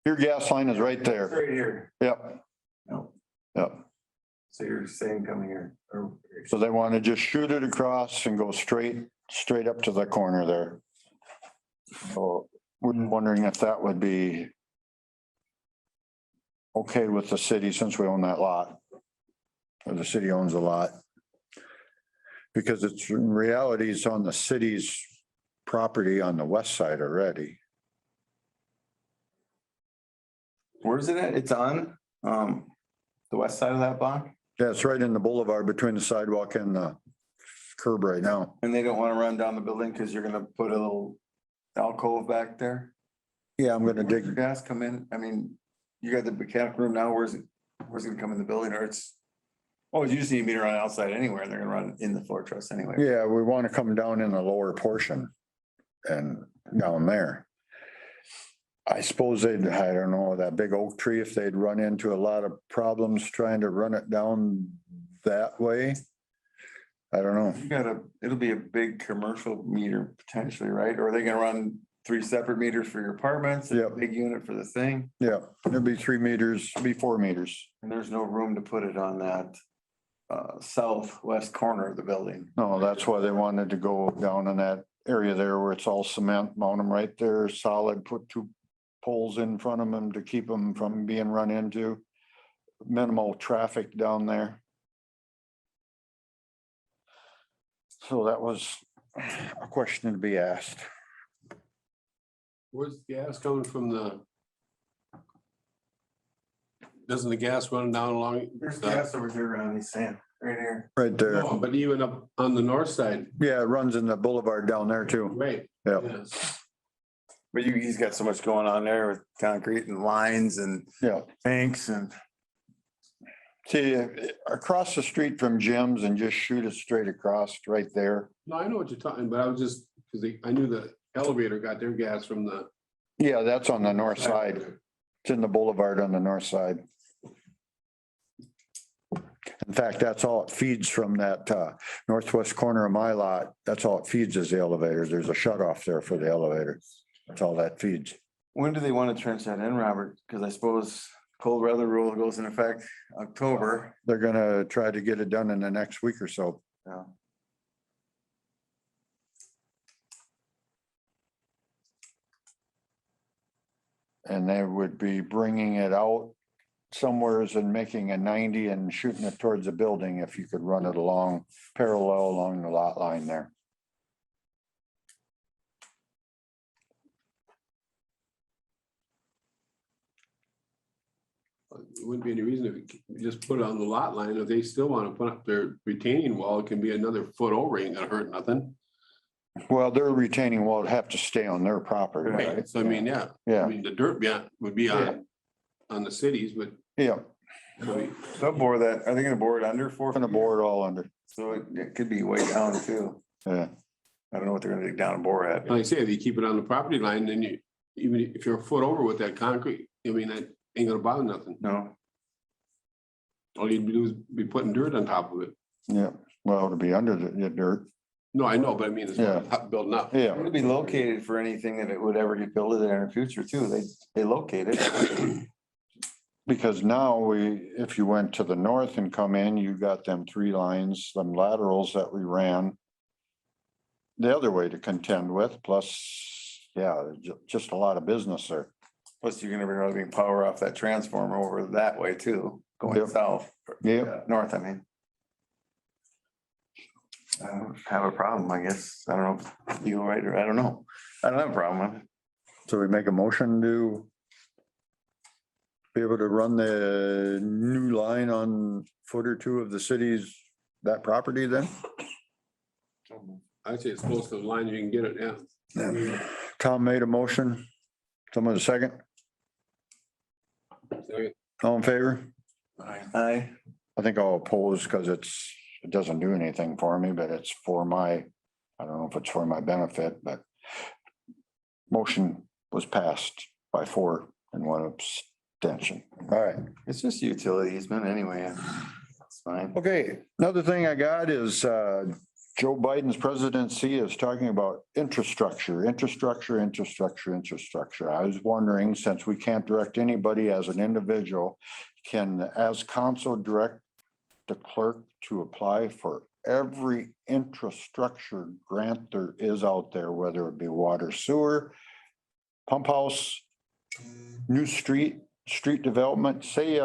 Your gas line is right It's there. right here. Yep, No, yep. so you're saying coming here, or? So they want to just shoot it across and go straight up to the corner there. So we're wondering if that would be okay with the city since we own that lot. Or the city owns a lot. Because it's in reality, it's on the city's property on the west side already. Where's it at? It's on, the west side of that block? Yeah, it's right in the boulevard between the sidewalk and the curb right now. And they don't want to run down the building because you're gonna put a little alcove back there? Yeah, I'm gonna Dig dig, gas come in? I mean, you got the mechanic room now, where's it gonna come in the building or it's? Oh, you just need me to run outside anywhere, they're gonna run in the floor truss anyway. yeah, we want to come down in the lower portion and down there. I suppose they'd, I don't know, that big oak tree, if they'd run into a lot of problems trying to run it down that way. I don't know. You gotta, it'll be a big commercial meter potentially, right? Or are they gonna run 3 separate meters for your apartments? and a Yep. Big unit for the thing, Yeah, it'd be 3 meters, it'd be 4 meters. and there's no room to put it on that southwest corner of the building. No, that's why they wanted to go down in that area there where it's all cement, mount them right there, solid, put 2 poles in front of them to keep them from being run into. Minimal traffic down there. So that was a question to be asked. Where's the gas coming from the? Doesn't the gas run down along? There's gas over here around these sand, right here. Right there. No, but even up on the north side, Yeah, it runs in the boulevard down there too. right? Yeah. Yes. But he's got so much going on there with concrete and lines and Yeah. banks and. See, across the street from Jim's and just shoot it straight across right there. No, I know what you're talking, but I was just, because I knew the elevator got their gas from the. Yeah, that's on the north side. It's in the boulevard on the north side. In fact, that's all it feeds from that northwest corner of my lot. That's all it feeds is the elevator. There's a shut off there for the elevator. That's all that feeds. When do they want to trench that in, Robert? Because I suppose cold weather rule goes in effect October. They're gonna try to get it done in the next week or so. Yeah. And they would be bringing it out somewheres and making a 90 and shooting it towards the building if you could run it along parallel along the lot line there. It wouldn't be any reason if you just put it on the lot line. If they still want to put up their retaining wall, it can be another foot over, ain't gonna hurt nothing. Well, their retaining wall would have to stay on their property, right? Right, so I mean, yeah. I Yeah, mean, the dirt would be on the cities, but. yeah, They'll bore that. Are they gonna bore it under 4 gonna bore it all under, So it could be way down too. yeah. I don't know what they're gonna dig down and bore at. Like I say, if you keep it on the property line, then you, even if you're a foot over with that concrete, I mean, that ain't gonna bother nothing. No, All you'd do is be putting dirt on top of it. Yeah, well, to be under the dirt, No, I know, but I mean, it's Yeah. building up. yeah. it'll be located for anything that it would ever get built there in the future too. They locate it. Because now if you went to the north and come in, you got them 3 lines, them laterals that we ran the other way to contend with, plus, yeah, just a lot of business there. Plus you're gonna be running power off that transformer over that way too, going Yep. south. Yep. North, I mean. I don't have a problem, I guess. I don't know if you right or I don't know. I don't have a problem with it. So we make a motion to be able to run the new line on foot or 2 of the city's, that property then? I'd say it's close to the line, you can get it now. Tom made a motion. Someone a second? So, All in favor? Aye. I think I'll oppose because it doesn't do anything for me, but it's for my, I don't know if it's for my benefit, but motion was passed by 4 and 1 abstention. All right. It's just utility easement anyway. It's fine. Okay, another thing I got is Joe Biden's presidency is talking about infrastructure. I was wondering, since we can't direct anybody as an individual, can, as council, direct the clerk to apply for every infrastructure grant there is out there, whether it be water, sewer, pump house, new street, street development, say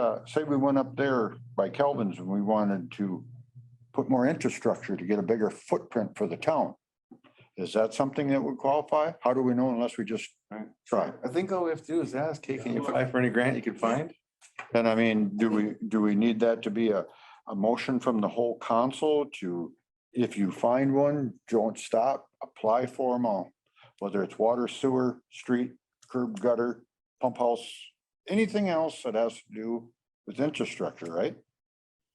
we went up there by Kelvin's and we wanted to put more infrastructure to get a bigger footprint for the town. Is that something that would qualify? How do we know unless we just try? I think all we have to do is ask, hey, can you apply for any grant you can find? And I mean, do we need that to be a motion from the whole council to, if you find one, don't stop, apply for them all? Whether it's water, sewer, street, curb, gutter, pump house, anything else that has to do with infrastructure, right?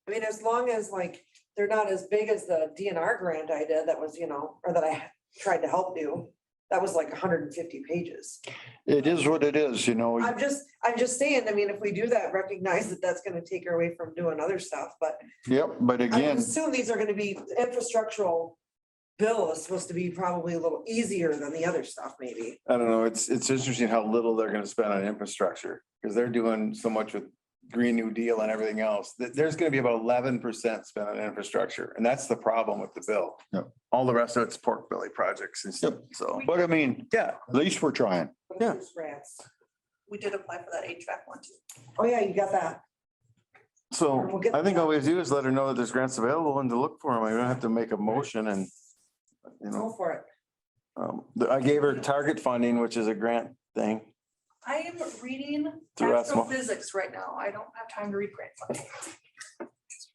I mean, as long as like, they're not as big as the DNR grant I did, that was, or that I tried to help do. That was like 150 pages. It is what it is, I'm just saying, I mean, if we do that, recognize that that's gonna take her away from doing other stuff, but Yep, but I again, assume these are gonna be infrastructural. Bill is supposed to be probably a little easier than the other stuff, maybe. I don't know. It's interesting how little they're gonna spend on infrastructure, because they're doing so much with Green New Deal and everything else. There's gonna be about 11% spent on infrastructure, and that's the problem with the bill. Yep. All the rest of it's pork belly projects and stuff, so. but I mean, Yeah, at least we're trying. Yeah. Grants. We did apply for that HVAC one too. Oh, yeah, you got that. so We'll get I think that. all we do is let her know that there's grants available and to look for them. I don't have to make a motion and, Go for it. I gave her target funding, which is a grant thing. I am reading To Russell. astrophysics right now. I don't have time to read grant funding.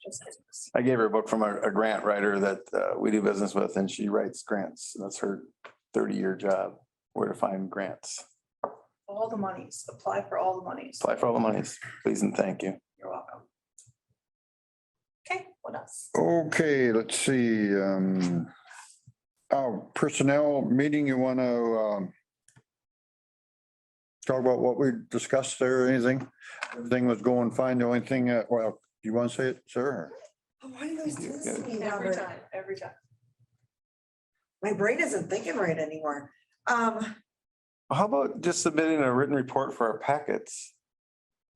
Just business. I gave her a book from a grant writer that we do business with, and she writes grants. That's her 30-year job, where to find grants. All the monies, apply for all the monies. Apply for all the monies, please and thank you. You're welcome. Okay, what else? Okay, let's see, personnel meeting, you want to talk about what we discussed there or anything? Everything was going fine. The only thing, well, do you want to say it, sir? Oh, why do you guys do this to me, Every Robert? time, every time. My brain isn't thinking right anymore. How about just submitting a written report for our packets?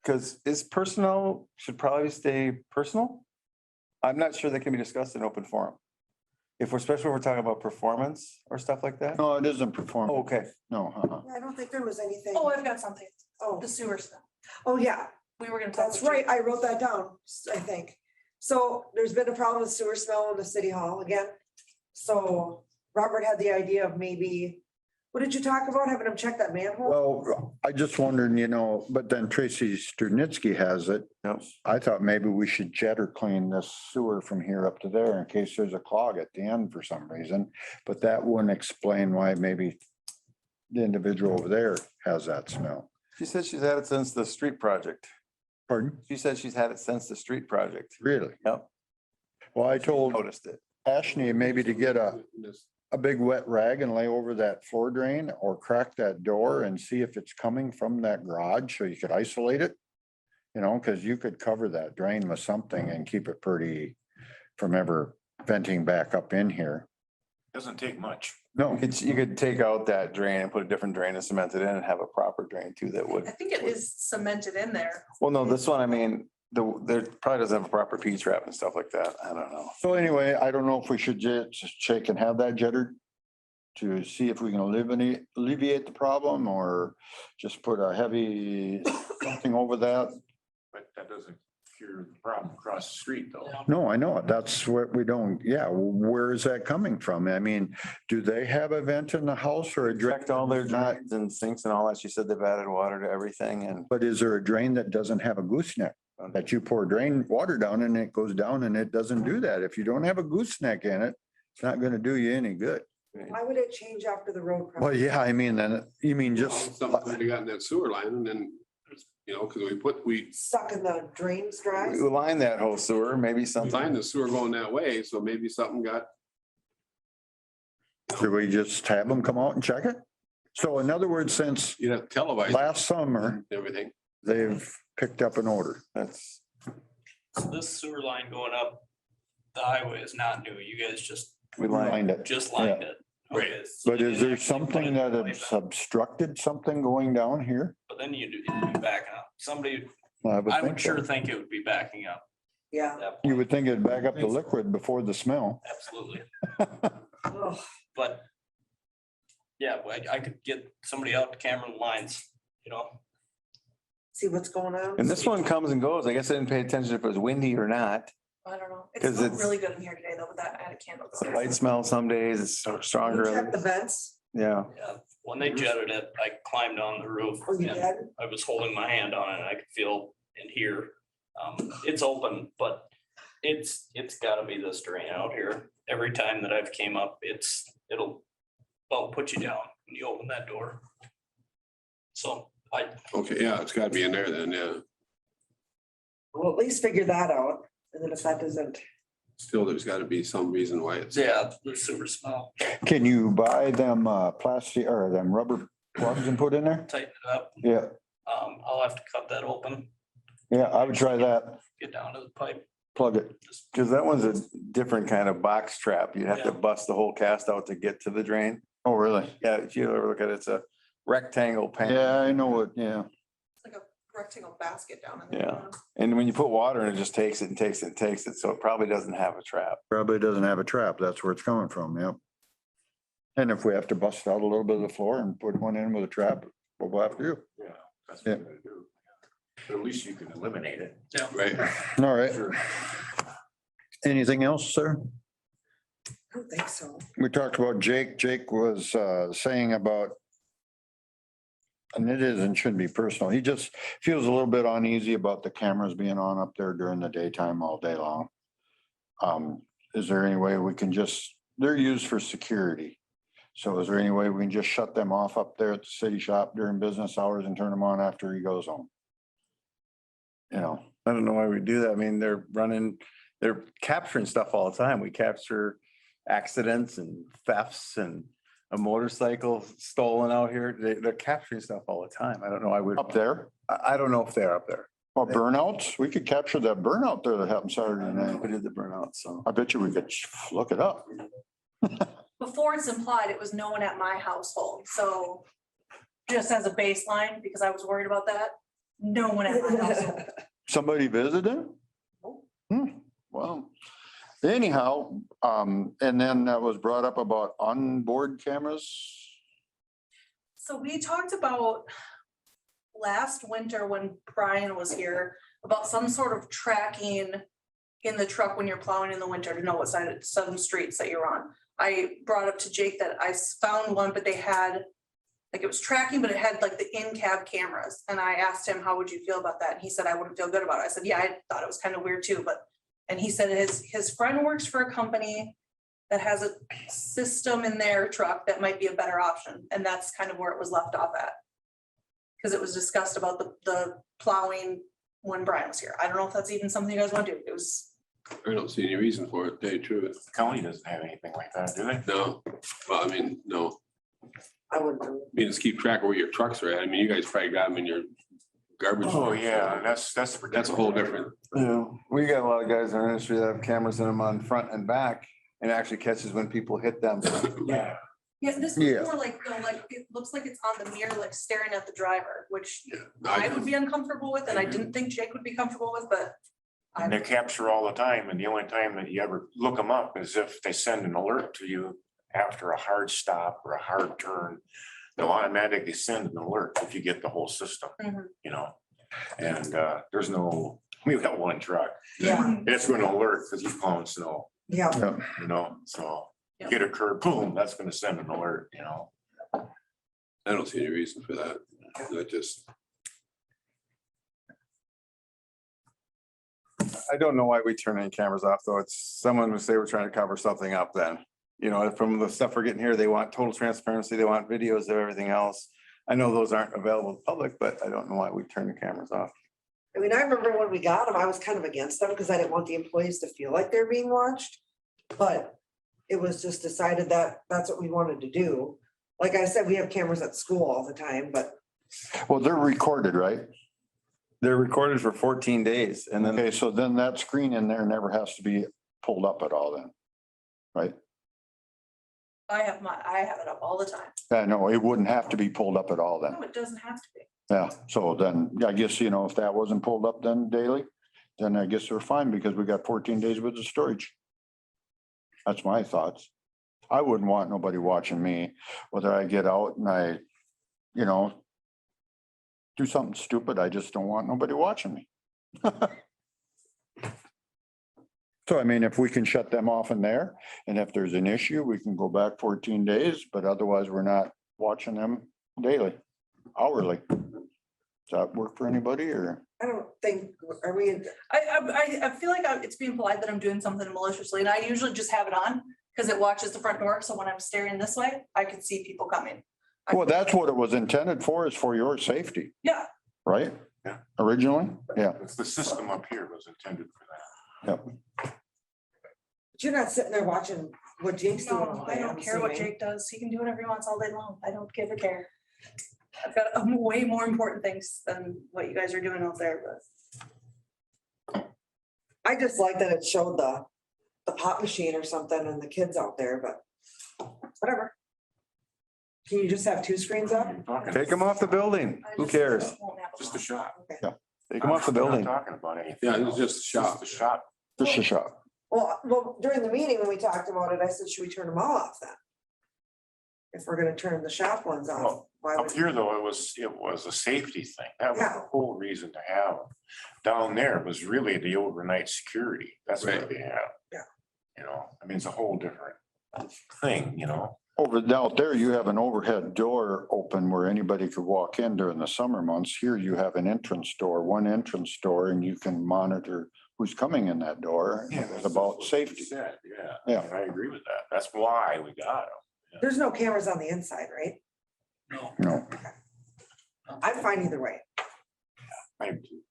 Because personnel should probably stay personal. I'm not sure they can be discussed in open forum. Especially if we're talking about performance or stuff like that. No, it isn't performance. Okay, No, I don't think there was anything. Oh, I've got something. Oh, The sewer stuff. oh, yeah, We were gonna talk. that's about- right. I wrote that down, I think. So there's been a problem with sewer smell in the city hall again. So Robert had the idea of maybe, what did you talk about? Having him check that manhole? well, I just wondered, but then Tracy Studnitsky has it. Yep. I thought maybe we should jetter clean this sewer from here up to there in case there's a clog at the end for some reason. But that wouldn't explain why maybe the individual over there has that smell. she said she's had it since the street project. Pardon? She said she's had it since the street project. Really? Yep. Well, I told Noticed it. Ashley maybe to get a big wet rag and lay over that floor drain or crack that door and see if it's coming from that garage so you could isolate it. Because you could cover that drain with something and keep it pretty from ever venting back up in here. Doesn't take much. No, You could take out that drain and put a different drain and cement it in and have a proper drain too that would. I think it is cemented in there. Well, no, this one, I mean, there probably doesn't have a proper P-trap and stuff like that. I don't know. so anyway, I don't know if we should just shake and have that jettered to see if we can alleviate the problem or just put a heavy something over that. But that doesn't cure the problem across the street though. No, I know it. That's what we don't, yeah, where is that coming from? I mean, do they have a vent in the house or a drain? Checked all their Not, drains and sinks and all that. She said they've added water to everything and but is there a drain that doesn't have a gooseneck? That you pour drain water down and it goes down and it doesn't do that. If you don't have a gooseneck in it, it's not gonna do you any good. Why would it change after the road? Well, project? yeah, I mean, then, you mean just, Something we got in that sewer line and then, because we Sucking the drains dry? we line that whole sewer, maybe something. designed the sewer going that way, so maybe something got. do we just have them come out and check it? So in other words, since You'd have televised. last summer, and everything. they've picked up an order. That's, So this sewer line going up the highway is not new. You guys just we line. Lined it. lined it. Right. Okay, so But you is didn't there actually put something it that in the has pipe. obstructed something going down here? But then you'd be backing up. Somebody, I would I think would so. sure think it would be backing up. Yeah. at that You point. would think it'd back up the liquid before the smell. Absolutely. Ugh. But yeah, I could get somebody out to camera the lines, see what's going on. And this one comes and goes. I guess I didn't pay attention if it was windy or not. I don't know. 'Cause It's not it's- really good in here today though, with that added candle. Light smell some days, it's stronger. Check the others. vents. Yeah. Yeah, when they jetted it, I climbed on the roof Oh, you and did? I was holding my hand on it and I could feel and hear. It's open, but it's gotta be this drain out here. Every time that I've came up, it'll about put you down when you open that door. So Okay, yeah, it's gotta be in there then, yeah. We'll at least figure that out. And then if that doesn't, Still, there's gotta be some reason why it's. yeah, they're super small. Can you buy them plastic or them rubber plugs and put in there? Tighten it up. Yeah, I'll have to cut that open, yeah, I would try that. get down to the pipe. Plug it. Cause that one's a different kind of box trap. You'd have to Yeah. bust the whole cast out to get to the drain. Oh, really? Yeah, if you ever look at it, it's a rectangle pan. Yeah, I know it, yeah. It's like a rectangle basket down in there. Yeah. And when you put water in, it just takes it and takes it and takes it. So it probably doesn't have a trap. Probably doesn't have a trap. That's where it's coming from, yep. And if we have to bust out a little bit of the floor and put one in with a trap, we'll have to do. Yeah, that's what we gotta do. But at least you can eliminate it. Yeah. Right. All right. Sure. Anything else, sir? I don't think so. We talked about Jake. Jake was saying about, and it is and shouldn't be personal. He just feels a little bit uneasy about the cameras being on up there during the daytime all day long. Is there any way we can just, they're used for security. So is there any way we can just shut them off up there at the city shop during business hours and turn them on after he goes home? You know, I don't know why we do that. I mean, they're capturing stuff all the time. We capture accidents and thefts and a motorcycle stolen out here. They're capturing stuff all the time. I don't know. I would, up there, I don't know if they're up there. or burnouts, we could capture that burnout there that happened Saturday night. We did the burnout, so. I bet you we could look it up. Before it's implied, it was no one at my household, so just as a baseline, because I was worried about that, no one at my household. Somebody visited? Well, anyhow, and then that was brought up about onboard cameras. So we talked about last winter when Brian was here, about some sort of tracking in the truck when you're plowing in the winter to know what side of some streets that you're on. I brought up to Jake that I found one, but they had, like, it was tracking, but it had like the in-cab cameras. And I asked him, how would you feel about that? And he said, I wouldn't feel good about it. I said, yeah, I thought it was kind of weird too, but, and he said his friend works for a company that has a system in their truck that might be a better option. And that's kind of where it was left off at. Because it was discussed about the plowing when Brian was here. I don't know if that's even something you guys want to do. It was, I don't see any reason for it, to tell you the truth. The county doesn't have anything like that, do they? No, well, I mean, no. I wouldn't. I mean, just keep track of where your trucks are at. I mean, you guys probably got them in your garbage. Oh, yeah, that's. That's a whole different. Yeah, we got a lot of guys in our industry that have cameras in them on front and back and actually catches when people hit them. Yeah. yeah, this Yeah. was more like, you know, like, it looks like it's on the mirror, like staring at the driver, which I I would be uncomfortable with, and I didn't think Jake would be comfortable with, but And they capture all the time, and the only time that you ever look them up is if they send an alert to you after a hard stop or a hard turn. They'll automatically send an alert if you get the whole system, Mhm. you know? And there's no, we've got one truck. Yeah. It's gonna alert because he's plowing snow, Yeah. you know, so you get a curve, boom, that's gonna send an alert, you know? I don't see any reason for that. I just, I don't know why we turn any cameras off, though. It's someone would say we're trying to cover something up then. You know, from the stuff we're getting here, they want total transparency. They want videos of everything else. I know those aren't available to the public, but I don't know why we turn the cameras off. I mean, I remember when we got them, I was kind of against them because I didn't want the employees to feel like they're being watched. But it was just decided that that's what we wanted to do. Like I said, we have cameras at school all the time, but Well, they're recorded, right? They're recorded for 14 days and then Okay, so then that screen in there never has to be pulled up at all then, right? I have it up all the time. I know, it wouldn't have to be pulled up at all then. No, it doesn't have to be. Yeah, so then I guess, you know, if that wasn't pulled up then daily, then I guess we're fine because we got 14 days worth of storage. That's my thoughts. I wouldn't want nobody watching me, whether I get out and I, you know, do something stupid. I just don't want nobody watching me. So I mean, if we can shut them off in there, and if there's an issue, we can go back 14 days, but otherwise we're not watching them daily, hourly. Does that work for anybody or? I don't think, are we, I feel like it's being polite that I'm doing something maliciously, and I usually just have it on because it watches the front door, so when I'm staring this way, I can see people coming. Well, that's what it was intended for, is for your safety, Yeah, right? Yeah. Originally, yeah. It's the system up here was intended for that. Yep. but you're not sitting there watching what Jake's doing no, all I day, don't I'm care what assuming. Jake does. He can do whatever he wants all day long. I don't give a care. I've got way more important things than what you guys are doing out there, but. I just like that it showed the pop machine or something and the kids out there, but whatever. Can you just have two screens up? Take them off the building. Who cares? Just a shot. Take them off the We're not building. Talking about anything. Yeah, it was else. just a shot. The shot. Just a shot. Well, during the meeting, when we talked about it, I said, should we turn them all off then? If we're gonna turn the shop ones off, Well, why Up would? here, though, it was a safety thing. That was Yeah. the whole reason to have them. Down there was really the overnight security. That's what Right. they have. Yeah. You know, I mean, it's a whole different thing, you know? Over out there, you have an overhead door open where anybody could walk in during the summer months. Here you have an entrance door, one entrance door, and you can monitor who's coming in that door. It's about safety. Said, yeah. Yeah. And I agree with that. That's why we got them. There's no cameras on the inside, right? No, I'm fine either way. I do.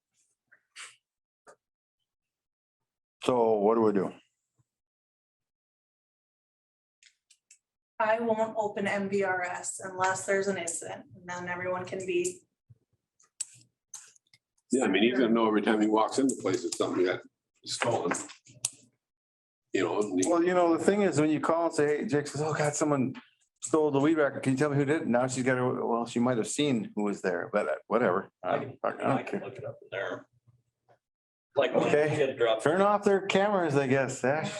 so what do we do? I won't open MVRS unless there's an incident, and then everyone can be. Yeah, I mean, he's gonna know every time he walks into the place that something got stolen. You know, and he- Well, you know, the thing is, when you call and say, hey, Jake says, oh God, someone stole the weed whacker. Can you tell me who did it? Now she's got to, well, she might have seen who was there, but whatever. I don't I care. can look it up in there. Like when Okay. the kid dropped. Turn off their cameras, I guess, Ash.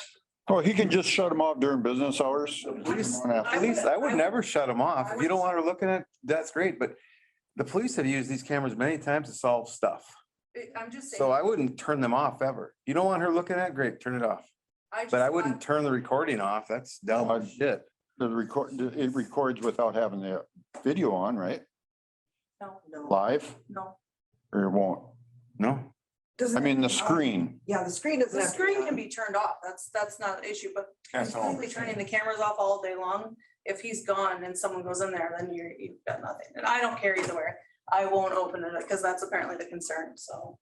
Oh, he can just shut them off during business hours. Police, I would never shut them off. If you don't want her looking at, that's great, but the police have used these cameras many times to solve stuff. I'm just saying. So I wouldn't turn them off ever. You don't want her looking at, great, turn it off. But I wouldn't turn the recording off. That's dumb as shit. The record, it records without having the video on, right? No, Live, no. or it won't? No. Doesn't- I mean, the screen. Yeah, the screen doesn't The have. to be screen on. can be turned off. That's not an issue, but That's all. completely turning the cameras off all day long. If he's gone and someone goes in there, then you've got nothing. And I don't care either way. I won't open it because that's apparently the concern, so.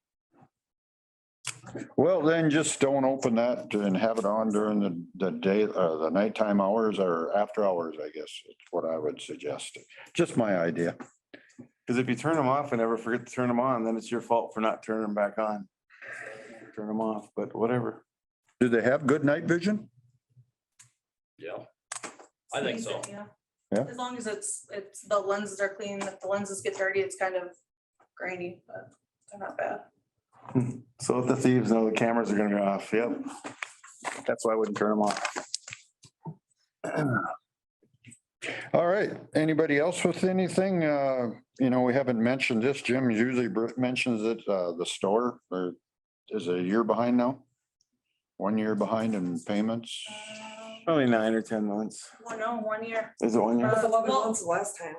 Well, then just don't open that and have it on during the day, the nighttime hours or after hours, I guess. It's what I would suggest. Just my idea. Because if you turn them off and never forget to turn them on, then it's your fault for not turning them back on. Turn them off, but whatever. Do they have good night vision? Yeah, I think so. Yeah. Yeah. As long as it's, the lenses are clean. If the lenses get dirty, it's kind of grainy, but they're not bad. So let the thieves know the cameras are gonna be off. Yep. That's why I wouldn't turn them off. All right. Anybody else with anything? You know, we haven't mentioned this. Jim usually mentions it, the store, or is it a year behind now? 1 year behind in payments? Probably 9 or 10 months. No, 1 year. Is it 1 It year? was 11 Well- months last time.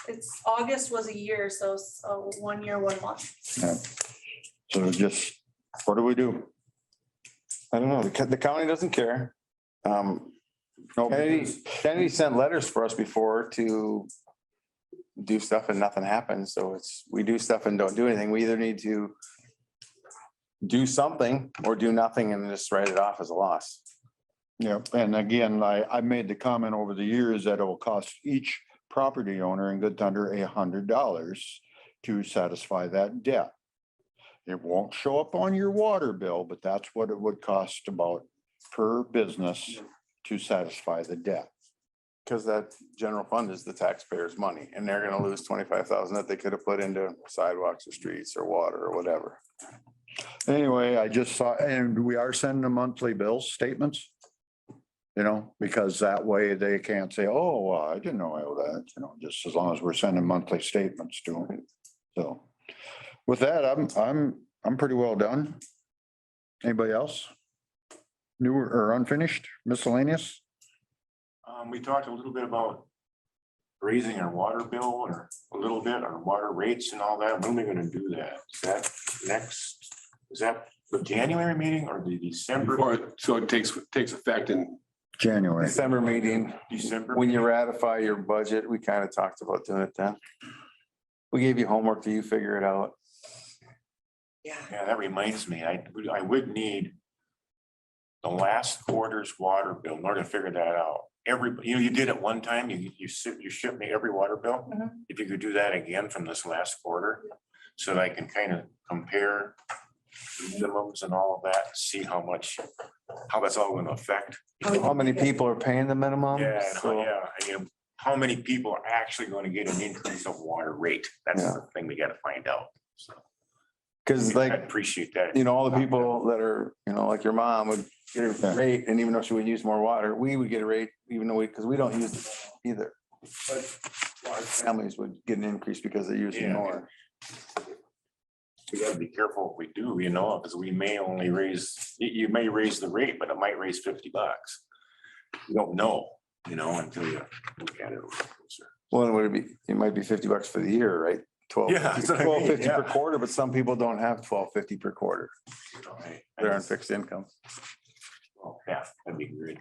It's August was a year, so 1 year, 1 month. Yeah. So just, what do we do? I don't know. The county doesn't care. No, Kennedy sent letters for us before to do stuff and nothing happens. So we do stuff and don't do anything. We either need to do something or do nothing and just write it off as a loss. Yeah, and again, I made the comment over the years that it will cost each property owner in Good Thunder $100 to satisfy that debt. It won't show up on your water bill, but that's what it would cost about per business to satisfy the debt. Because that general fund is the taxpayers' money and they're gonna lose 25,000 that they could have put into sidewalks or streets or water or whatever. Anyway, I just saw, and we are sending them monthly bills, statements. You know, because that way they can't say, oh, well, I didn't know I owe that, you know, just as long as we're sending monthly statements to them. So with that, I'm pretty well done. Anybody else? New or unfinished miscellaneous? We talked a little bit about raising our water bill or a little bit, our water rates and all that. When are we gonna do that? Is that the January meeting or the December? So it takes effect in January. December meeting, December? when you ratify your budget, we kind of talked about doing it then. We gave you homework, do you figure it out? Yeah. Yeah, that reminds me, I would need the last quarter's water bill in order to figure that out. You did it one time, you shipped me every water bill. Mhm. If you could do that again from this last quarter, so that I can kind of compare minimums and all of that, see how that's all gonna affect. How many people are paying the minimum? Yeah, So- yeah, how many people are actually gonna get an increase of water rate? That's Yeah. the thing we gotta find out. So Cause I like, appreciate that. all the people that are, like your mom would get a rate, and even though she would use more water, we would get a rate, even though because we don't use it either. But large families would get an increase because they're using Yeah. more. We gotta be careful what we do, because we may only raise, you may raise the rate, but it might raise $50. You don't know, until you look at it. a little closer. Well, it would be, it might be $50 for the year, right? Yeah, that's what I mean, 12.50 per yeah. quarter, but some people don't have 12.50 per quarter. Right. They're on fixed income. Well, yeah, that'd be great.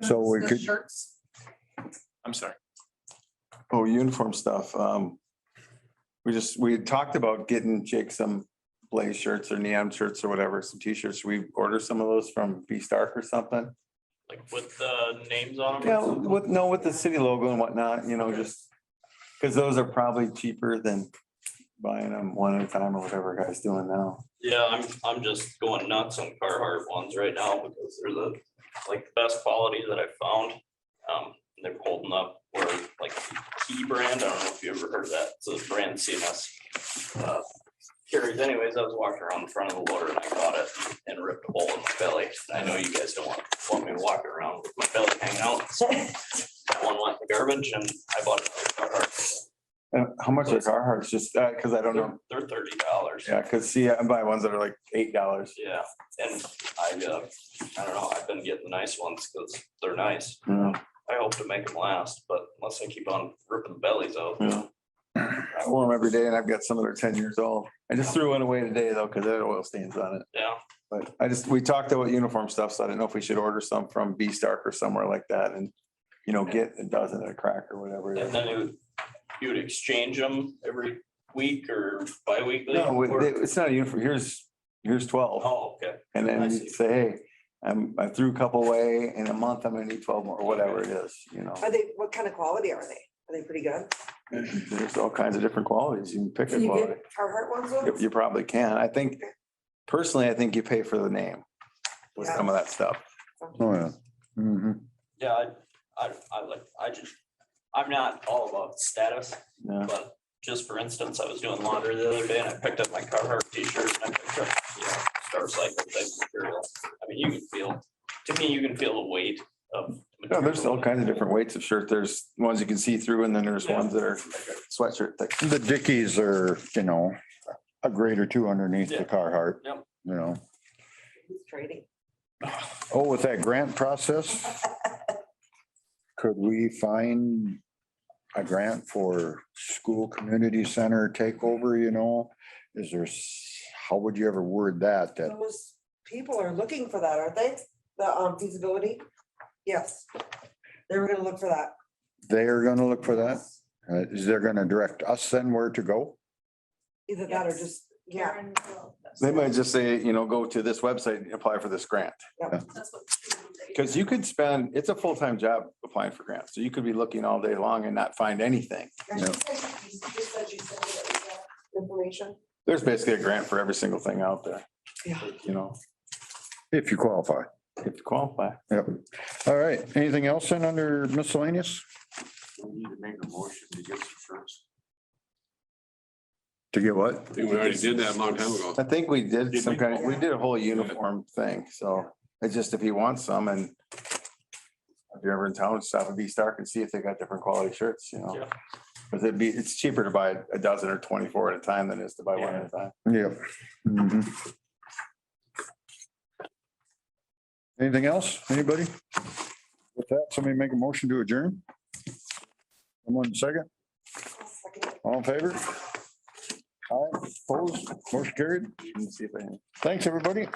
So we The could, Shirts. I'm sorry. Oh, uniform stuff. We had talked about getting Jake some blaze shirts or neon shirts or whatever, some t-shirts. We order some of those from B Stark or something. Like with the names on them? Yeah, with the city logo and whatnot, just because those are probably cheaper than buying them one at a time or whatever a guy's doing now. Yeah, I'm just going nuts on Carhartt ones right now because they're the best quality that I've found. They're holding up where Key brand, I don't know if you ever heard of that. It's a brand CMS carries. Anyways, I was walking around the front of the loader and I caught it and ripped a hole in my belly. I know you guys don't want me to walk around with my belly hanging out. So that one went in the garbage and I bought it from Carhartt. How much are Carhartts? Just because I don't know. They're $30. Yeah, because see, I buy ones that are like $8. Yeah, and I don't know, I've been getting the nice ones because they're nice. Yeah. I hope to make them last, but unless I keep on ripping the bellies out. Yeah. I wear them every day and I've got some that are 10 years old. I just threw one away today though, because it had oil stains on it. Yeah, But we talked about uniform stuff, so I didn't know if we should order some from B Stark or somewhere like that and, get a dozen at a crack or whatever. it and is. then you would exchange them every week or bi-weekly? No, or- it's not a uniform. Here's 12. Oh, okay. And I then see. you say, hey, I threw a couple away in a month, I'm gonna need 12 more, or whatever it is, Are they, what kind of quality are they? Are they pretty good? There's all kinds of different qualities. You can pick a Can you quality. get Carhartt ones? though? You probably can. I think, personally, I think you pay for the name with some of that stuff. oh, yeah. Mhm. Yeah, I'm not all about status, Yeah. but just for instance, I was doing laundry the other day and I picked up my Carhartt t-shirt and I picked up, Star Cycle type material. I mean, you can feel the weight of. No, there's all material. kinds of different weights of shirt. There's ones you can see through and then there's Yeah. ones that are sweatshirt thick. The Dickies are, a grade or two underneath the Yeah. Carhartt, Yep. Who's trading? Oh, with that grant process, could we find a grant for school community center takeover, Is there, how would you ever word that? Those people are looking for that, aren't they? The feasibility? Yes. They were gonna look for that. They're gonna look for that? Is they're gonna direct us then where to go? Either that or just, yeah. They might just say, go to this website and apply for this grant. That's what. Because you could spend, it's a full-time job applying for grants. So you could be looking all day long and not find anything. And she said she said she sent me that information. There's basically a grant for every single thing out there. Yeah. If you qualify. If you qualify. Yep. All right. Anything else then under miscellaneous? We need to make a motion to get some shirts. To get what? I think we already did that a long time ago. I think we did Did some we? we did a whole uniform thing, so. It's just if he wants some and if you're ever in town, stop at V-Star and see if they got different quality shirts, you know. Yeah. Cause it's cheaper to buy a dozen or 24 at a time than it is to buy one at a time. Yep. Mhm. Anything else? Anybody? With that, somebody make a motion to adjourn? Someone second? All in favor? Aye, opposed, motion carried. Let me see if I. Thanks, everybody.